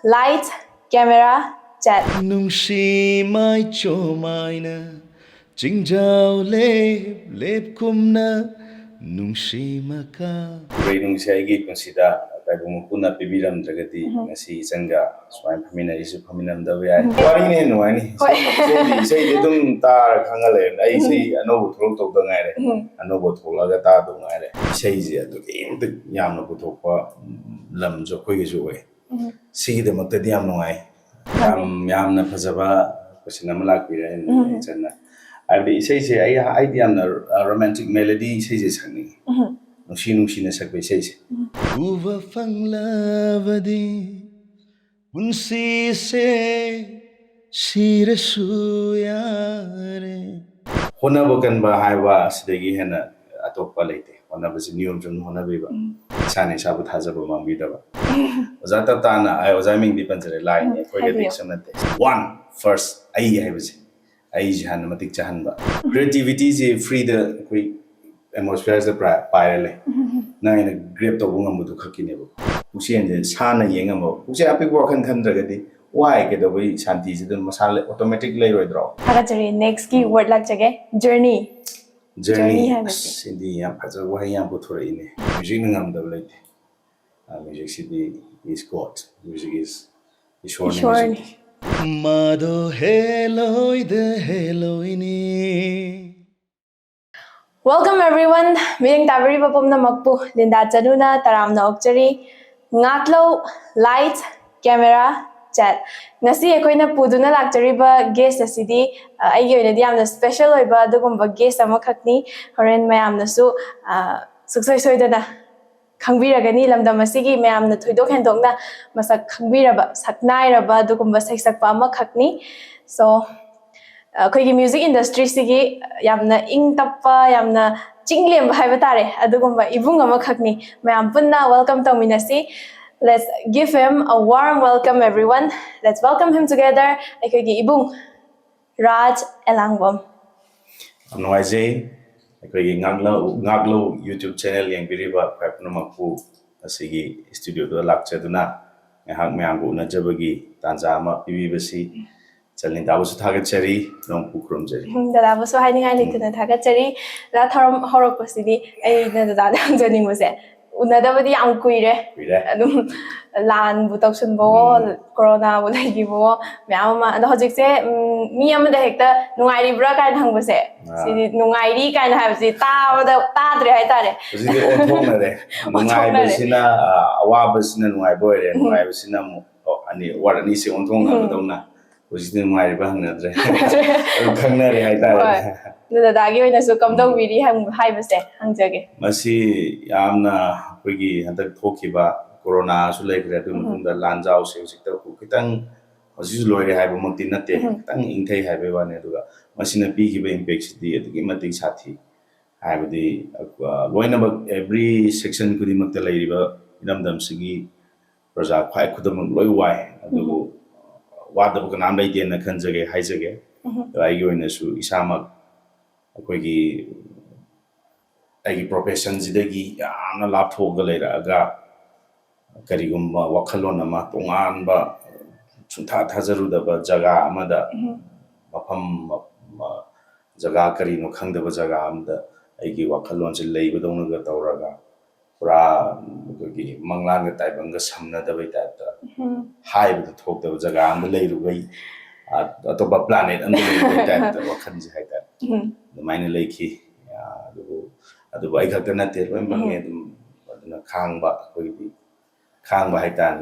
Light, camera, chat. Nung si mai cho mai na Jing jao lep kum na Nung si maka Ray nung siya igi konsida kay bumupuna pibiram dragati ngasi sanga swain pamina isu paminam daw ya wari ne no ani sei dum tar khangale ai sei ano thol tok da ngai re ano bo thola ga ta do ngai re sei je adu em de yam no puthokpa lam jo khoi ge jo we sei de mak de yam no ngai yam na phajaba kusina malak pi re channa ai sei se ai yam na romantic melody sei je sangni nungsi na sakbe sei se Uva fang lavadi Unsi se Sira suyare hona bokan ba haiwa sidagi hena atoppa leite hona ba niyom jun hona be ba sane sabu thajaba mambi da ba ozata tana ai ozaming di panjare lai ne koi ge samate one first ai haibase ai jahan matik jahan ba creativity je free the koi atmosphere the pairele na ina grab to bunga mudu khakine ba usien je sana yengamo usia apik wa khan khan dragadi why ke do bai shanti je dun masala automatic lay roi draw Agachari next ki word lag jage journey. journey habisi. sindi ya phaja wa ya buthura ine music ngam da late music sidi is god music is Ishwar music Mado hello ini Welcome everyone. Meeting tabari papum na magpu Linda Chanuna taram na okchari ngaklo light camera chat. Ngasi akoina puduna lakchari ba guest asidi aigi oina di amna special oiba adugumba guest ama khakni horen mayam na su suksoi soidana khangbiragani lamdam asigi mayam na thoidok hendokna masak khangbiraba saknairaba adugumba saisakpa ama khakni. So अखोई music industry सिगी यामना इंग तप्पा यामना चिंगलेम हाइबा तारे अदुगुम्बा इबुंग अमा खकनी मयाम पुन्ना वेलकम तमिनसी. Let's give him a warm welcome everyone. Let's welcome him together. अखोई इबुंग Raj Elangbom. Noise akogi ngaglo YouTube channel yang biriba papno makpu asigi studio do lakchaduna ngahak myanggu na jabagi tanja ma pibibasi chalin dabusu thagachari nong pukrom jari Dada buso hai ningai lituna thagachari la tharam horok pasidi ai na dada jani mose unadabadi am kuire adum lan bu toksun bo corona bu lagi bo myama ado hojikse mi amada hekta nungai ri bra kai hangbose sidi nungai ri kai na habsi ta dre hai tare sidi othong na de nungai basina awabasina nungai boire nungai basina mo ani warani se othong na badona usidi nungai ba hangnadre khangnare hai tare dada gi oina su kamdong biri hai base hangjage masi yamna koigi handak thokiba corona su lekre tu mutunda lanjao se sikta ku kitang asis loire hai bo makti nate kitang ingthai hai be wane duga masina pi ki be impact sidi atugi matik sathi hai bodi loina ba every section kudi makta lairiba inamdam sigi project khai khudam loi wai adugo wada bu kanam lai den na khanjage haijage ai yoina su isamak akoigi ai profession jidagi yamna lapthoga leiraga karigumba wakhalon ama tongan ba chuntha thajarudaba jaga amada mafam jaga karino khangdaba jaga amda aigi wakhalon se leibadong ga tawraga pura gi manglan ga taibanga samna dabai ta haibu thokdaba jaga amda leirugai atoba planet amda leirugai ta wakhanji haita maine leiki adu ai khakta na te loi bange dum aduna khangba koi khangba hai tan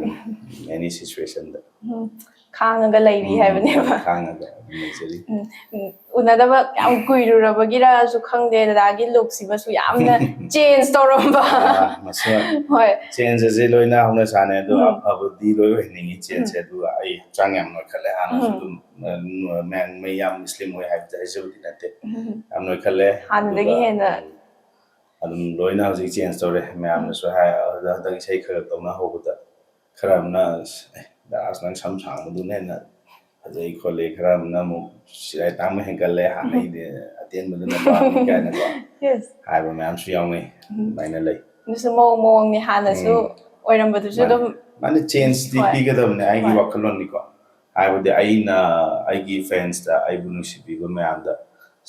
any situation da khangaga lairi hai bane ba khangaga necessary unadaba yam kuirurabagira su khangde dagi look siba su yamna change toramba masa hoi change je loina hona sane do abudi loi ningi change du ai changyam no khale ana dum man me yam muslim hoi hai jai so dinate am no khale hanadagi hena adum loina ji change tore me am so hai da gi sai khara tawna hobuda kharamna da asnan sam sang du ne na ajai khole kharamna mu sirai tam hengale hanai de aten mu na ba ka na ba yes hai ba me am su yaw ngai mai na lai nusu mo ni hana su oirambadu su dum ꯃꯥꯅ ꯆꯦꯟꯖꯇꯤ ꯍꯣꯏ. ꯄꯤꯒꯗꯕꯅꯦ ꯑꯩꯒꯤ ꯍꯣꯏ. ꯋꯥꯈꯜꯂꯣꯟꯅꯤꯀꯣ ꯍꯥꯏꯕꯗꯤ ꯑꯩꯅ ꯑꯩꯒꯤ ꯐꯦꯟꯁꯇ ꯑꯩꯕꯨ ꯅꯨꯡꯁꯤꯕꯤꯕ ꯃꯌꯥꯝꯗ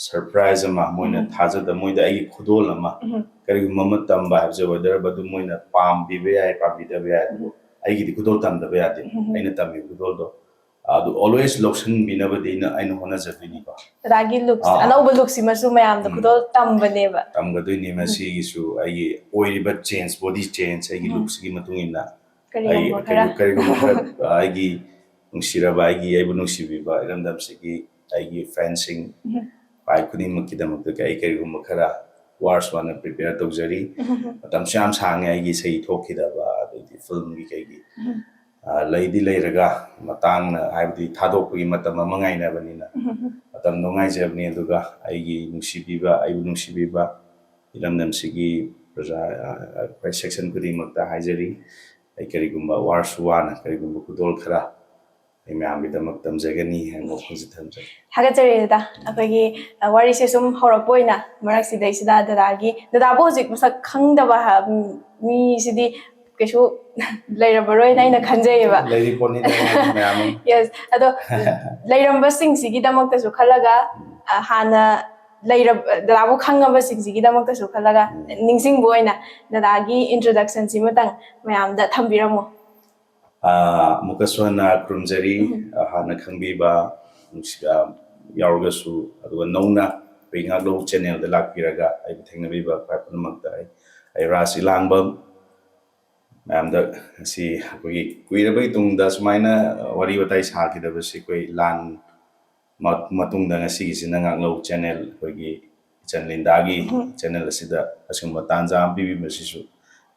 surprise ꯑꯃ ꯃꯣꯏꯅ ꯊꯥꯖꯗ ꯃꯣꯏꯗ ꯑꯩꯒꯤ ꯈꯨꯗꯣꯜ ꯑꯃ ꯀꯔꯤꯒꯨꯝꯕ ꯑꯃ ꯇꯝꯕ ꯍꯥꯏꯕꯁꯦ ꯋꯦꯗꯔ ꯑꯗꯨ ꯃꯣꯏꯅ ꯄꯥꯝꯕꯤꯕ ꯌꯥꯏ ꯄꯥꯝꯕꯤꯗꯕ ꯌꯥꯏ ꯑꯗꯨꯕꯨ ꯑꯩꯒꯤꯗꯤ ꯈꯨꯗꯣꯜ ꯇꯝꯗꯕ ꯌꯥꯗꯦ ꯑꯩꯅ ꯇꯝꯃꯤꯕ ꯈꯨꯗꯣꯜꯗꯣ ꯑꯗꯨ ꯑꯣꯜꯋꯦꯁ ꯂꯧꯁꯤꯟꯕꯤꯅꯕꯗꯤ ꯑꯩꯅ ꯍꯣꯠꯅꯖꯗꯣꯏꯅꯤꯀꯣ ꯗꯗꯥꯒꯤ ꯂꯨꯛꯁ ꯑꯅꯧꯕ ꯂꯨꯛꯁꯤꯃꯁꯨ ꯃꯌꯥꯝꯗ ꯈꯨꯗꯣꯜ ꯇꯝꯕꯅꯦꯕ ꯇꯝꯒꯗꯣꯏꯅꯤ ꯃꯁꯤꯒꯤꯁꯨ ꯑꯩꯒꯤ ꯑꯣꯏꯔꯤꯕ ꯆꯦꯟꯖ ꯕꯣꯗꯤ ꯆꯦꯟꯖ ꯑꯩꯒꯤ ꯂꯨꯛꯁꯤꯒꯤ ꯃꯇꯨꯡ ꯏꯟꯅ ꯀꯔꯤꯒꯨꯝꯕ ꯈꯔ ꯀꯔꯤꯒꯨꯝꯕ ꯈꯔ ꯑꯩꯒꯤ ꯅꯨꯡꯁꯤꯔꯕ ꯑꯩꯕꯨ ꯅꯨꯡꯁꯤꯕꯤꯕ ꯏꯔꯝꯗꯝꯁꯤꯒꯤ ꯑꯩꯒꯤ ꯐꯦꯟꯁꯤꯡ ꯄꯥꯏ ꯈꯨꯗꯤꯡꯃꯛꯀꯤꯗꯃꯛꯇ ꯑꯩ ꯀꯔꯤꯒꯨꯝꯕ ꯈꯔ ꯋꯥꯔꯁ ꯋꯥꯅ ꯄ꯭ꯔꯤꯄꯦꯌꯔ ꯇꯧꯖꯔꯤ ꯃꯇꯝꯁꯨ ꯌꯥꯝ ꯁꯥꯡꯉꯦ ꯑꯩꯒꯤ ꯏꯁꯩ ꯊꯣꯛꯈꯤꯗꯕ ꯑꯗꯩꯗꯤ ꯐꯤꯜꯝꯒꯤ ꯀꯩꯒꯤ ꯂꯩꯗꯤ ꯂꯩꯔꯒ ꯃꯇꯥꯡꯅ ꯍꯥꯏꯕꯗꯤ ꯊꯥꯗꯣꯛꯄꯒꯤ ꯃꯇꯝ ꯑꯃ ꯉꯥꯏꯅꯕꯅꯤꯅ ꯃꯇꯝꯗꯣ ꯉꯥꯏꯖꯕꯅꯤ ꯑꯗꯨꯒ ꯑꯩꯒꯤ ꯅꯨꯡꯁꯤꯕꯤꯕ ꯑꯩꯕꯨ ꯅꯨꯡꯁꯤꯕꯤꯕ ꯏꯔꯝꯗꯝꯁꯤꯒꯤ ꯄ꯭ꯔꯖꯥ ꯑꯩꯈꯣꯏ ꯁꯦꯛꯁꯟ ꯈꯨꯗꯤꯡꯃꯛꯇ ꯍꯥꯏꯖꯔꯤ ꯑꯩ ꯀꯔꯤꯒꯨꯝꯕ ꯋꯥꯔꯁꯨ ꯋꯥꯅ ꯀꯔꯤꯒꯨꯝꯕ ꯈꯨꯗꯣꯜ ꯈꯔ ꯑꯩ ꯃꯌꯥꯝꯒꯤꯗꯃꯛ ꯇꯝꯖꯒꯅꯤ ꯍꯥꯏꯅ ꯋꯥꯈꯜꯁꯤ ꯊꯝꯖꯩ ꯊꯥꯒꯠꯆꯔꯤ ꯗꯗꯥ ꯑꯩꯈꯣꯏꯒꯤ ꯋꯥꯔꯤꯁꯦ ꯁꯨꯝ ꯍꯧꯔꯛꯄ ꯑꯣꯏꯅ ꯃꯔꯛꯁꯤꯗꯩꯁꯤꯗ ꯗꯗꯥꯕꯨ ꯍꯧꯖꯤꯛ ꯃꯁꯛ ꯈꯪꯗꯕ ꯃꯤꯁꯤꯗꯤ ꯀꯩꯁꯨ ꯂꯩꯔꯝꯃꯔꯣꯏꯅ ꯑꯩꯅ ꯈꯟꯖꯩꯌꯦꯕ ꯂꯩꯔꯤ ꯄꯣꯠꯅꯤꯗ ꯃꯌꯥꯝ ꯑꯃ ꯌꯦꯁ ꯑꯗꯣ ꯂꯩꯔꯝꯕꯁꯤꯡꯁꯤꯒꯤꯗꯃꯛꯇꯁꯨ ꯈꯜꯂꯒ ꯍꯥꯟꯅ ꯗꯗꯥꯕꯨ ꯈꯪꯉꯕꯁꯤꯡꯁꯤꯒꯤꯗꯃꯛꯇꯁꯨ ꯈꯜꯂꯒ ꯅꯤꯡꯁꯤꯡꯕ ꯑꯣꯏꯅ ꯗꯗꯥꯒꯤ ꯏꯟꯇ꯭ꯔꯣꯗꯛꯁꯟꯁꯤꯃꯇꯪ ꯃꯌꯥꯝꯗ ꯊꯝꯕꯤꯔꯝꯃꯣ ꯑꯃꯨꯛꯀꯁꯨ ꯍꯟꯅ ꯈꯨꯔꯨꯝꯖꯔꯤ ꯍꯥꯟꯅ ꯈꯪꯕꯤꯕ ꯌꯥꯎꯔꯒꯁꯨ ꯑꯗꯨꯒ ꯅꯧꯅ ꯑꯩꯈꯣꯏ ꯉꯥꯛꯂꯧ ꯆꯦꯅꯦꯜꯗ ꯂꯥꯛꯄꯤꯔꯒ ꯑꯩꯕꯨ ꯊꯦꯡꯅꯕꯤꯕ ꯈ꯭ꯋꯥꯏ ꯄꯨꯝꯅꯃꯛꯇ ꯑꯩ ꯔꯥꯖ ꯏꯂꯥꯡꯕꯝ ꯃꯌꯥꯝꯗ ꯉꯁꯤ ꯑꯩꯈꯣꯏꯒꯤ ꯀꯨꯏꯔꯕꯒꯤ ꯇꯨꯡꯗ ꯁꯨꯃꯥꯏꯅ ꯋꯥꯔꯤ ꯋꯥꯇꯥꯏ ꯁꯥꯈꯤꯗꯕꯁꯤ ꯑꯩꯈꯣꯏ ꯂꯥꯟ ꯃꯇꯨꯡꯗ ꯉꯁꯤꯒꯤꯁꯤꯅ ꯉꯥꯛꯂꯧ ꯆꯦꯅꯦꯜ ꯑꯩꯈꯣꯏꯒꯤ ꯏꯆꯟ ꯂꯤꯟꯗꯥꯒꯤ ꯆꯦꯅꯦꯜ ꯑꯁꯤꯗ ꯑꯁꯤꯒꯨꯝꯕ ꯇꯥꯟꯖꯥ ꯑꯃ ꯄꯤꯕꯤꯕꯁꯤꯁꯨ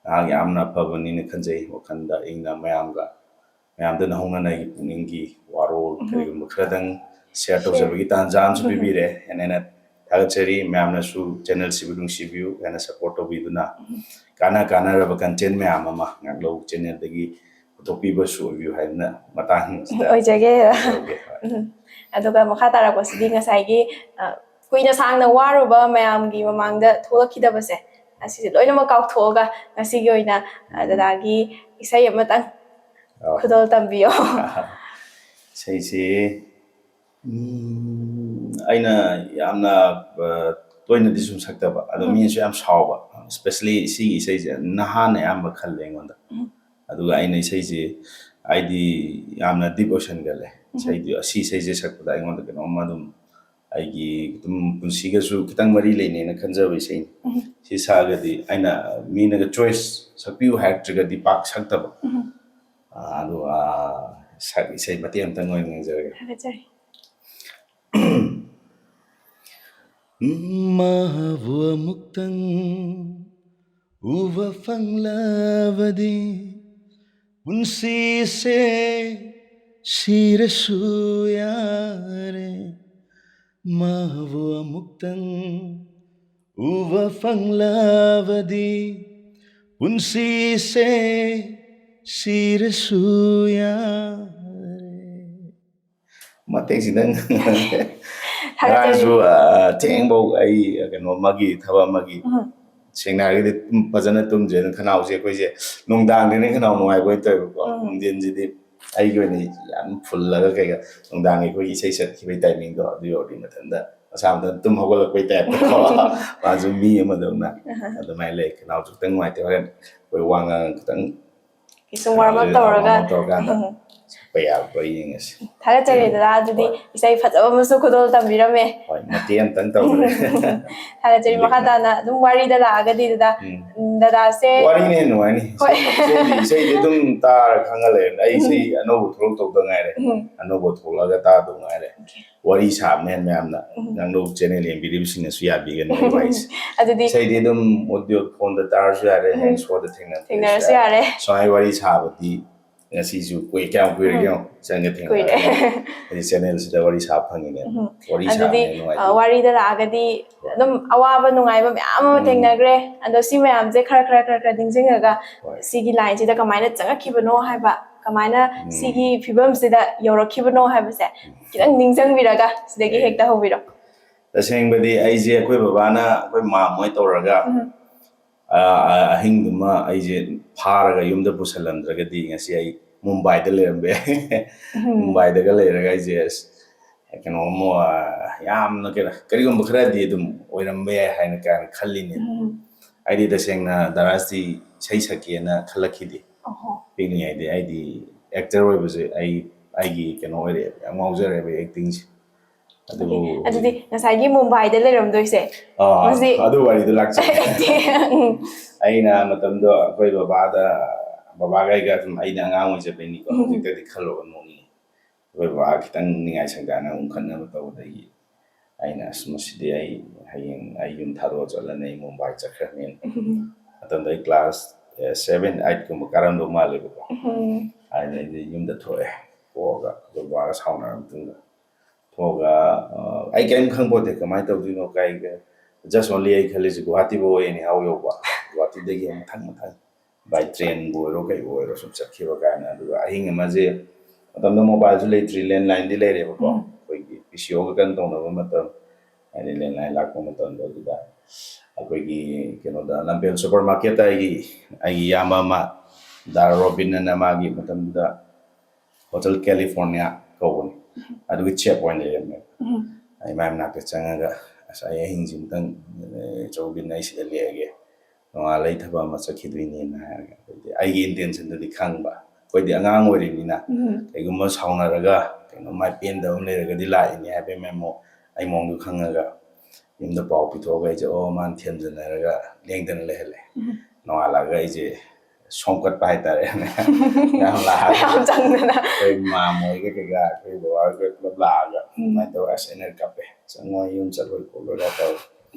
ꯅꯍꯥꯛ ꯌꯥꯝꯅ ꯐꯕꯅꯤꯅ ꯈꯟꯖꯩ ꯋꯥꯈꯜꯗ ꯏꯪꯅ ꯃꯌꯥꯝꯗ ꯅꯧꯍꯧꯅꯅ ꯑꯩꯒꯤ ꯄꯨꯛꯅꯤꯡꯒꯤ ꯋꯥꯔꯣꯜ ꯀꯔꯤꯒꯨꯝꯕ ꯈꯔꯗꯪ ꯁꯤꯌꯔ ꯇꯧꯖꯕꯒꯤ ꯇꯥꯟꯖꯥ ꯑꯃꯁꯨ ꯄꯤꯕꯤꯔꯦ ꯑꯩꯅ ꯊꯥꯒꯠꯆꯔꯤ ꯃꯌꯥꯝꯅꯁꯨ ꯆꯦꯅꯦꯜꯁꯤꯕꯨ ꯅꯨꯡꯁꯤꯕꯤꯌꯨ ꯍꯦꯟꯅ ꯁꯞꯄꯣꯔꯠ ꯇꯧꯕꯤꯗꯨꯅ ꯀꯥꯟꯅꯔꯕ ꯀꯟꯇꯦꯟ ꯃꯌꯥꯝ ꯑꯃ ꯉꯥꯛꯂꯧ ꯆꯦꯅꯦꯜꯗꯒꯤ ꯄꯨꯊꯣꯛꯄꯤꯕꯁꯨ ꯑꯣꯏꯕꯤꯌꯨ ꯍꯥꯏꯗꯅ ꯃꯇꯥꯡꯁꯤꯗ ꯑꯣꯏꯖꯒꯦ ꯑꯗꯨꯒ ꯃꯈꯥ ꯇꯥꯔꯛꯄꯁꯤꯗꯤ ꯉꯁꯥꯏꯒꯤ ꯀꯨꯏꯅ ꯁꯥꯡꯅ ꯋꯥꯔꯨꯕ ꯃꯌꯥꯝꯒꯤ ꯃꯃꯥꯡꯗ ꯊꯣꯛꯂꯛꯈꯤꯗꯕꯁꯦ ꯑꯁꯤꯁꯦ ꯂꯣꯏꯅꯃꯛ ꯀꯥꯎꯊꯣꯛꯑꯒ ꯉꯁꯤꯒꯤ ꯑꯣꯏꯅ ꯗꯗꯥꯒꯤ ꯏꯁꯩ ꯑꯃꯇꯪ ꯈꯨꯗꯣꯜ ꯇꯝꯕꯤꯌꯣ ꯏꯁꯩꯁꯤ ꯑꯩꯅ ꯌꯥꯝꯅ ꯇꯣꯏꯅꯗꯤ ꯁꯨꯝ ꯁꯛꯇꯕ ꯑꯗꯣ ꯃꯤꯅꯁꯨ ꯌꯥꯝ ꯁꯥꯎꯕ ꯏꯁꯄꯦꯁꯦꯜꯂꯤ ꯁꯤꯒꯤ ꯏꯁꯩꯁꯦ ꯅꯍꯥꯟꯅ ꯑꯌꯥꯝꯕ ꯈꯜꯂꯦ ꯑꯩꯉꯣꯟꯗ ꯑꯗꯨꯒ ꯑꯩꯅ ꯏꯁꯩꯁꯦ ꯑꯩꯗꯤ ꯌꯥꯝꯅ ꯗꯤꯞ ꯑꯣꯏꯁꯟꯒꯜꯂꯦ ꯏꯁꯩꯁꯦ ꯁꯛꯄꯗ ꯑꯩꯉꯣꯟꯗ ꯀꯩꯅꯣꯝꯃ ꯑꯗꯨꯝ ꯑꯩꯒꯤ ꯑꯗꯨꯝ ꯄꯨꯟꯁꯤꯒꯁꯨ ꯈꯤꯇꯪ ꯃꯔꯤ ꯂꯩꯅꯩꯅ ꯈꯟꯖꯕ ꯏꯁꯩꯅꯤ ꯁꯤ ꯁꯛꯑꯒꯗꯤ ꯑꯩꯅ ꯃꯤꯅꯒ ꯆꯣꯏꯁ ꯁꯛꯄꯤꯌꯨ ꯍꯥꯏꯔꯛꯇ꯭ꯔꯒꯗꯤ ꯄꯥꯛ ꯁꯛꯇꯕ ꯑꯗꯨꯒ ꯏꯁꯩ ꯃꯇꯦꯛ ꯑꯃꯇꯪ ꯑꯣꯏꯅ ꯉꯪꯖꯔꯒꯦ ꯃꯍꯥꯛꯄꯨ ꯑꯃꯨꯛꯇꯪ ꯎꯕ ꯐꯪꯂꯕꯗꯤ ꯄꯨꯟꯁꯤꯁꯦ ꯁꯤꯔꯁꯨ ꯌꯥꯔꯦ ꯃꯍꯥꯛꯄꯨ ꯑꯃꯨꯛꯇꯪ ꯎꯕ ꯐꯪꯂꯕꯗꯤ ꯄꯨꯟꯁꯤꯁꯦ ꯁꯤꯔꯁꯨ ꯌꯥꯔꯦ ꯃꯇꯦꯛꯁꯤꯗꯪ ꯉꯔꯥꯡꯁꯨ ꯊꯦꯡꯐꯧ ꯑꯩ ꯀꯩꯅꯣ ꯑꯃꯒꯤ ꯊꯕꯛ ꯑꯃꯒꯤ ꯁꯦꯡꯅ ꯍꯥꯏꯔꯒꯗꯤ ꯐꯖꯅ ꯇꯨꯝꯗ꯭ꯔꯦꯅ ꯈꯅꯥꯎꯁꯦ ꯑꯩꯈꯣꯏꯁꯦ ꯅꯨꯡꯗꯥꯡꯗꯅ ꯈꯅꯥꯎ ꯅꯨꯡꯉꯥꯏꯕ ꯑꯣꯏꯅ ꯇꯧꯋꯦꯕꯀꯣ ꯅꯨꯡꯊꯤꯟꯁꯤꯗꯤ ꯑꯩꯒꯤ ꯑꯣꯏꯅ ꯌꯥꯝ ꯐꯨꯜꯂꯒ ꯀꯩꯒ ꯅꯨꯡꯗꯥꯡꯒꯤ ꯑꯩꯈꯣꯏꯒꯤ ꯏꯁꯩ ꯁꯛꯈꯤꯕꯒꯤ ꯇꯥꯏꯃꯤꯡꯗꯣ ꯑꯗꯨ ꯌꯧꯔꯗꯤ ꯃꯊꯟꯇ ꯃꯁꯥ ꯃꯊꯟꯇ ꯇꯨꯝ ꯍꯧꯒꯠꯂꯛꯄꯩ ꯇꯥꯏꯞꯇꯀꯣ ꯃꯥꯁꯨ ꯃꯤ ꯑꯃꯗꯧꯅ ꯑꯗꯨꯃꯥꯏꯅ ꯂꯩ ꯈꯅꯥꯎꯁꯨ ꯈꯤꯇꯪ ꯅꯨꯡꯉꯥꯏꯇꯦ ꯍꯣꯔꯦꯟ ꯑꯩꯈꯣꯏ ꯋꯥ ꯉꯥꯡ ꯈꯤꯇꯪ ꯇꯧꯔꯀꯥꯟꯗ ꯁꯛꯄ ꯌꯥꯕ꯭ꯔꯥ ꯌꯦꯡꯉꯁꯤ ꯊꯥꯒꯠꯆꯔꯤ ꯗꯗꯥ ꯑꯗꯨꯗꯤ ꯏꯁꯩ ꯐꯖꯕ ꯑꯃꯁꯨ ꯈꯨꯗꯣꯜ ꯇꯝꯕꯤꯔꯝꯃꯦ ꯍꯣꯏ ꯃꯇꯦꯛ ꯑꯃꯇꯪ ꯇꯧꯈ꯭ꯔꯦ ꯊꯥꯒꯠꯆꯔꯤ ꯃꯈꯥ ꯇꯥꯅ ꯑꯗꯨꯝ ꯋꯥꯔꯤꯗ ꯂꯥꯛꯑꯒꯗꯤ ꯗꯗꯥꯁꯦ ꯋꯥꯔꯤꯅ ꯍꯦꯟꯅ ꯅꯨꯡꯉꯥꯏꯅꯤ ꯏꯁꯩꯗꯤ ꯑꯗꯨꯝ ꯇꯥꯔ ꯈꯪꯉ ꯂꯩꯔꯦ ꯑꯩ ꯏꯁꯩ ꯑꯅꯧꯕ ꯊꯣꯛꯂꯛꯇꯧꯗ ꯉꯥꯏꯔꯦ ꯑꯅꯧꯕ ꯊꯣꯛꯂꯛꯑꯒ ꯇꯥꯗꯧ ꯉꯥꯏꯔꯦ ꯋꯥꯔꯤ ꯁꯥꯕꯅ ꯍꯦꯟꯅ ꯃꯌꯥꯝꯅ ꯉꯥꯡꯂꯧ ꯆꯦꯅꯦꯜ ꯌꯦꯡꯕꯤꯔꯤꯕꯁꯤꯡꯅꯁꯨ ꯌꯥꯕꯤꯒꯅꯤ ꯑꯩ ꯋꯥꯔꯤꯁꯦ ꯏꯁꯩꯗꯤ ꯑꯗꯨꯝ ꯑꯣꯗꯤꯑꯣ ꯐꯣꯟꯗ ꯇꯥꯔꯁꯨ ꯌꯥꯔꯦ ꯍꯌꯦꯡ ꯁꯣꯗ ꯊꯦꯡꯅꯔꯁꯨ ꯌꯥꯔꯦ ꯁꯨꯃꯥꯏ ꯋꯥꯔꯤ ꯁꯥꯕꯗꯤ ꯉꯁꯤꯁꯨ ꯀꯌꯥꯝ ꯀꯨꯏꯔꯒꯦ ꯏꯆꯟꯒ ꯊꯦꯡꯅꯔꯒ ꯑꯩ ꯆꯦꯅꯦꯜꯁꯤꯗ ꯋꯥꯔꯤ ꯁꯥꯕ ꯐꯪꯉꯤꯅꯦ ꯋꯥꯔꯤ ꯁꯥꯕꯅ ꯅꯨꯡꯉꯥꯏ ꯋꯥꯔꯤꯗ ꯂꯥꯛꯑꯒꯗꯤ ꯑꯗꯨꯝ ꯑꯋꯥꯕ ꯅꯨꯡꯉꯥꯏꯕ ꯃꯌꯥꯝ ꯑꯃ ꯊꯦꯡꯅꯈ꯭ꯔꯦ ꯑꯗꯣ ꯁꯤ ꯃꯌꯥꯝꯁꯦ ꯈꯔ ꯅꯤꯡꯁꯤꯡꯉꯒ ꯁꯤꯒꯤ ꯂꯥꯏꯟꯁꯤꯗ ꯀꯃꯥꯏꯅ ꯆꯪꯉꯛꯈꯤꯕꯅೋ ꯍꯥꯏꯕ ꯀꯃꯥꯏꯅ ꯁꯤꯒꯤ ꯐꯤꯕꯝꯁꯤꯗ ꯌꯧꯔꯛꯈꯤꯕꯅꯣ ꯍꯥꯏꯕꯁꯦ ꯈꯤꯇꯪ ꯅꯤꯡꯁꯤꯡꯕꯤꯔꯒ ꯁꯤꯗꯒꯤ ꯍꯦꯛꯇ ꯍꯧꯕꯤꯔꯣ ꯇꯁꯦꯡꯕꯗꯤ ꯑꯩꯁꯦ ꯑꯩꯈꯣꯏ ꯕꯕꯥꯅ ꯑꯩꯈꯣꯏ ꯃꯥꯝ ꯍꯣꯏ ꯇꯧꯔꯒ ꯑꯍꯤꯡꯗꯨꯃ ꯑꯩꯁꯦ ꯐꯥꯔꯒ ꯌꯨꯝꯗ ꯄꯨꯁꯜꯂꯝꯗ꯭ꯔꯒꯗꯤ ꯉꯁꯤ ꯑꯩ ꯃꯨꯝꯕꯥꯏꯗ ꯂꯩꯔꯝꯕ ꯌꯥꯏ ꯃꯨꯝꯕꯥꯏꯗꯒ ꯂꯩꯔꯒ ꯑꯩꯁꯦ ꯀꯩꯅꯣꯝꯃ ꯌꯥꯝꯅ ꯀꯔꯤꯒꯨꯝꯕ ꯈꯔꯗꯤ ꯑꯗꯨꯝ ꯑꯣꯏꯔꯝꯕ ꯌꯥꯏ ꯍꯥꯏꯅ ꯀꯥꯏꯅ ꯈꯜꯂꯤꯅꯦ ꯑꯩꯗꯤ ꯇꯁꯦꯡꯅ ꯗꯔꯥꯖꯇꯤ ꯏꯁꯩ ꯁꯛꯀꯦꯅ ꯈꯜꯂꯛꯈꯤꯗꯦ ꯄꯤꯛꯂꯤꯉꯩꯗꯤ ꯑꯩꯗꯤ ꯑꯦꯛꯇꯔ ꯑꯣꯏꯕꯁꯦ ꯑꯩꯒꯤ ꯀꯩꯅꯣ ꯑꯣꯏꯔꯛꯑꯦꯕ ꯌꯥꯝ ꯉꯥꯎꯖꯔꯦꯕ ꯑꯦꯛꯇꯤꯡꯁꯦ ꯑꯗꯨꯕꯨ ꯑꯗꯨꯗꯤ ꯉꯁꯥꯏꯒꯤ ꯃꯨꯝꯕꯥꯏꯗ ꯂꯩꯔꯝꯗꯣꯏꯁꯦ ꯃꯁꯤ ꯑꯗꯨ ꯋꯥꯔꯤꯗꯣ ꯂꯥꯛꯆꯒꯦ ꯑꯩꯅ ꯃꯇꯝꯗꯣ ꯑꯩꯈꯣꯏ ꯕꯕꯥꯒ ꯑꯩꯒ ꯑꯗꯨꯝ ꯑꯩꯅ ꯑꯉꯥꯡ ꯑꯣꯏꯖꯕꯩꯅꯤꯀꯣ ꯍꯧꯖꯤꯛꯇꯗꯤ ꯈꯜꯂꯨꯕ ꯅꯣꯡꯅꯤꯡꯉꯤ ꯑꯩꯈꯣꯏ ꯕꯕꯥ ꯈꯤꯇꯪ ꯅꯤꯡꯉꯥꯏ ꯁꯪꯗꯥꯅ ꯑꯃꯨꯛ ꯈꯠꯅꯕ ꯇꯧꯕꯗꯒꯤ ꯑꯩꯅ ꯑꯁ ꯃꯁꯤꯗꯤ ꯑꯩ ꯍꯌꯦꯡ ꯑꯩ ꯌꯨꯝ ꯊꯥꯗꯣꯛꯑ ꯆꯠꯂꯅꯤ ꯑꯩ ꯃꯨꯝꯕꯥꯏ ꯆꯠꯈ꯭ꯔꯅꯤꯅ ꯃꯇꯝꯗ ꯑꯩ ꯀ꯭ꯂꯥꯁ 7-8 ꯀꯥꯔꯝꯗꯧ ꯃꯥꯜꯂꯦꯕꯀꯣ ꯍꯥꯏꯅ ꯑꯩꯗꯤ ꯌꯨꯝꯗ ꯊꯣꯛꯑꯦ ꯊꯣꯛꯑꯒ ꯑꯩꯈꯣꯏ ꯕꯕꯥꯒ ꯁꯥꯎꯅꯔ ꯃꯇꯨꯡꯗ ꯊꯣꯛꯑꯒ ꯑꯩ ꯀꯔꯤꯝ ꯈꯪꯄꯣꯠꯇꯦ ꯀꯃꯥꯏꯅ ꯇꯧꯗꯣꯏꯅꯣ ꯖꯁ ꯑꯣꯟꯂꯤ ꯑꯩ ꯈꯜꯂꯤꯁꯦ ꯒꯨꯋꯥꯍꯥꯇꯤꯐꯥꯎ ꯑꯩꯅ ꯌꯧꯕ ꯒꯨꯋꯥꯍꯥꯇꯤꯗꯒꯤ ꯃꯊꯪ ꯕꯥꯏ ꯇ꯭ꯔꯦꯟꯕꯨ ꯑꯣꯏꯔꯣ ꯀꯩꯕꯨ ꯑꯣꯏꯔꯣ ꯁꯨꯝ ꯆꯠꯈꯤꯕ ꯀꯥꯏꯅ ꯑꯗꯨꯒ ꯑꯍꯤꯡ ꯑꯃꯁꯦ ꯃꯇꯝꯗ ꯃꯣꯕꯥꯏꯜꯁꯨ ꯂꯩꯇ꯭ꯔꯤ ꯂꯦꯟꯂꯥꯏꯟꯗꯤ ꯂꯩꯔꯦꯕꯀꯣ ꯑꯩꯈꯣꯏꯒꯤ PCOꯒ ꯀꯟꯅ ꯇꯧꯅꯕ ꯃꯇꯝ ꯍꯥꯏꯗꯤ ꯂꯦꯟꯂꯥꯏꯟ ꯂꯥꯛꯄ ꯃꯇꯝꯗ ꯑꯗꯨꯗ ꯑꯩꯈꯣꯏꯒꯤ ꯀꯩꯅꯣꯗ ꯂꯝꯕꯦꯜ ꯁꯨꯄꯔ ꯃꯥꯔꯀꯦꯠꯇ ꯑꯩꯒꯤ ꯏꯌꯥꯝꯕ ꯑꯃ ꯗꯥ ꯔꯣꯕꯤꯟ ꯑꯅ ꯃꯥꯒꯤ ꯃꯇꯝꯗꯨꯗ ꯍꯣꯇꯦꯜ ꯀꯦꯂꯤꯐꯣꯔꯅꯤꯌꯥ ꯀꯧꯕꯅꯤ ꯑꯗꯨꯒꯤ ꯆꯦꯞ ꯑꯣꯏꯅ ꯂꯩꯔꯝꯃꯦꯕ ꯑꯩ ꯃꯥꯏ ꯃꯅꯥꯛꯇ ꯆꯪꯉꯒ ꯑꯁ ꯑꯩ ꯑꯍꯤꯡꯁꯤꯃꯇꯪ ꯆꯧꯕꯤꯟ ꯑꯩ ꯁꯤꯗ ꯂꯦꯛꯑꯒꯦ ꯅꯣꯡꯉꯥꯜꯂ ꯊꯕꯛ ꯑꯃ ꯆꯠꯈꯤꯗꯣꯏꯅꯦꯅ ꯍꯥꯏꯔꯒ ꯑꯩꯒꯤ ꯏꯟꯇꯦꯟꯁꯟꯗꯨꯗꯤ ꯈꯪꯕ ꯑꯩꯈꯣꯏꯗꯤ ꯑꯉꯥꯡ ꯑꯣꯏꯔꯤꯕꯅꯤꯅ ꯀꯩꯒꯨꯝꯕ ꯁꯥꯎꯅꯔꯒ ꯀꯩꯅꯣ ꯃꯥꯏ ꯄꯦꯟꯗꯕ ꯑꯃ ꯂꯩꯔꯒꯗꯤ ꯂꯥꯛꯏꯅꯦ ꯍꯥꯏꯕꯒꯤ ꯑꯩ ꯃꯑꯣꯡꯗꯣ ꯈꯪꯉꯒ ꯌꯨꯝꯗ ꯄꯥꯎ ꯄꯤꯊꯣꯛꯑꯒ ꯑꯩꯁꯦ ꯃꯥꯅ ꯊꯦꯝꯖꯤꯟꯅꯔꯒ ꯂꯦꯡꯗꯅ ꯂꯩꯍꯜꯂꯦ ꯅꯣꯡꯉꯥꯜꯂꯒ ꯑꯩꯁꯦ ꯁꯣꯝꯀꯠꯄ ꯍꯥꯏꯇꯥꯔꯦ ꯌꯥꯝ ꯂꯥꯛꯑꯒ ꯑꯩꯈꯣꯏ ꯃꯥꯝꯍꯣꯏꯒ ꯀꯩꯀꯥ ꯑꯩꯈꯣꯏ ꯕꯕꯥꯍꯣꯏꯒ ꯄꯨꯂꯞ ꯂꯥꯛꯑꯒ ꯑꯗꯨꯃꯥꯏꯅ ꯇꯧꯔꯒ ꯑꯁ ꯑꯩꯅ ꯀꯞꯄꯦ ꯆꯪꯉꯣ ꯑꯩ ꯌꯨꯝ ꯆꯠꯂꯣꯏ ꯈꯣꯠꯂꯣꯏꯒ ꯇꯧꯔꯦ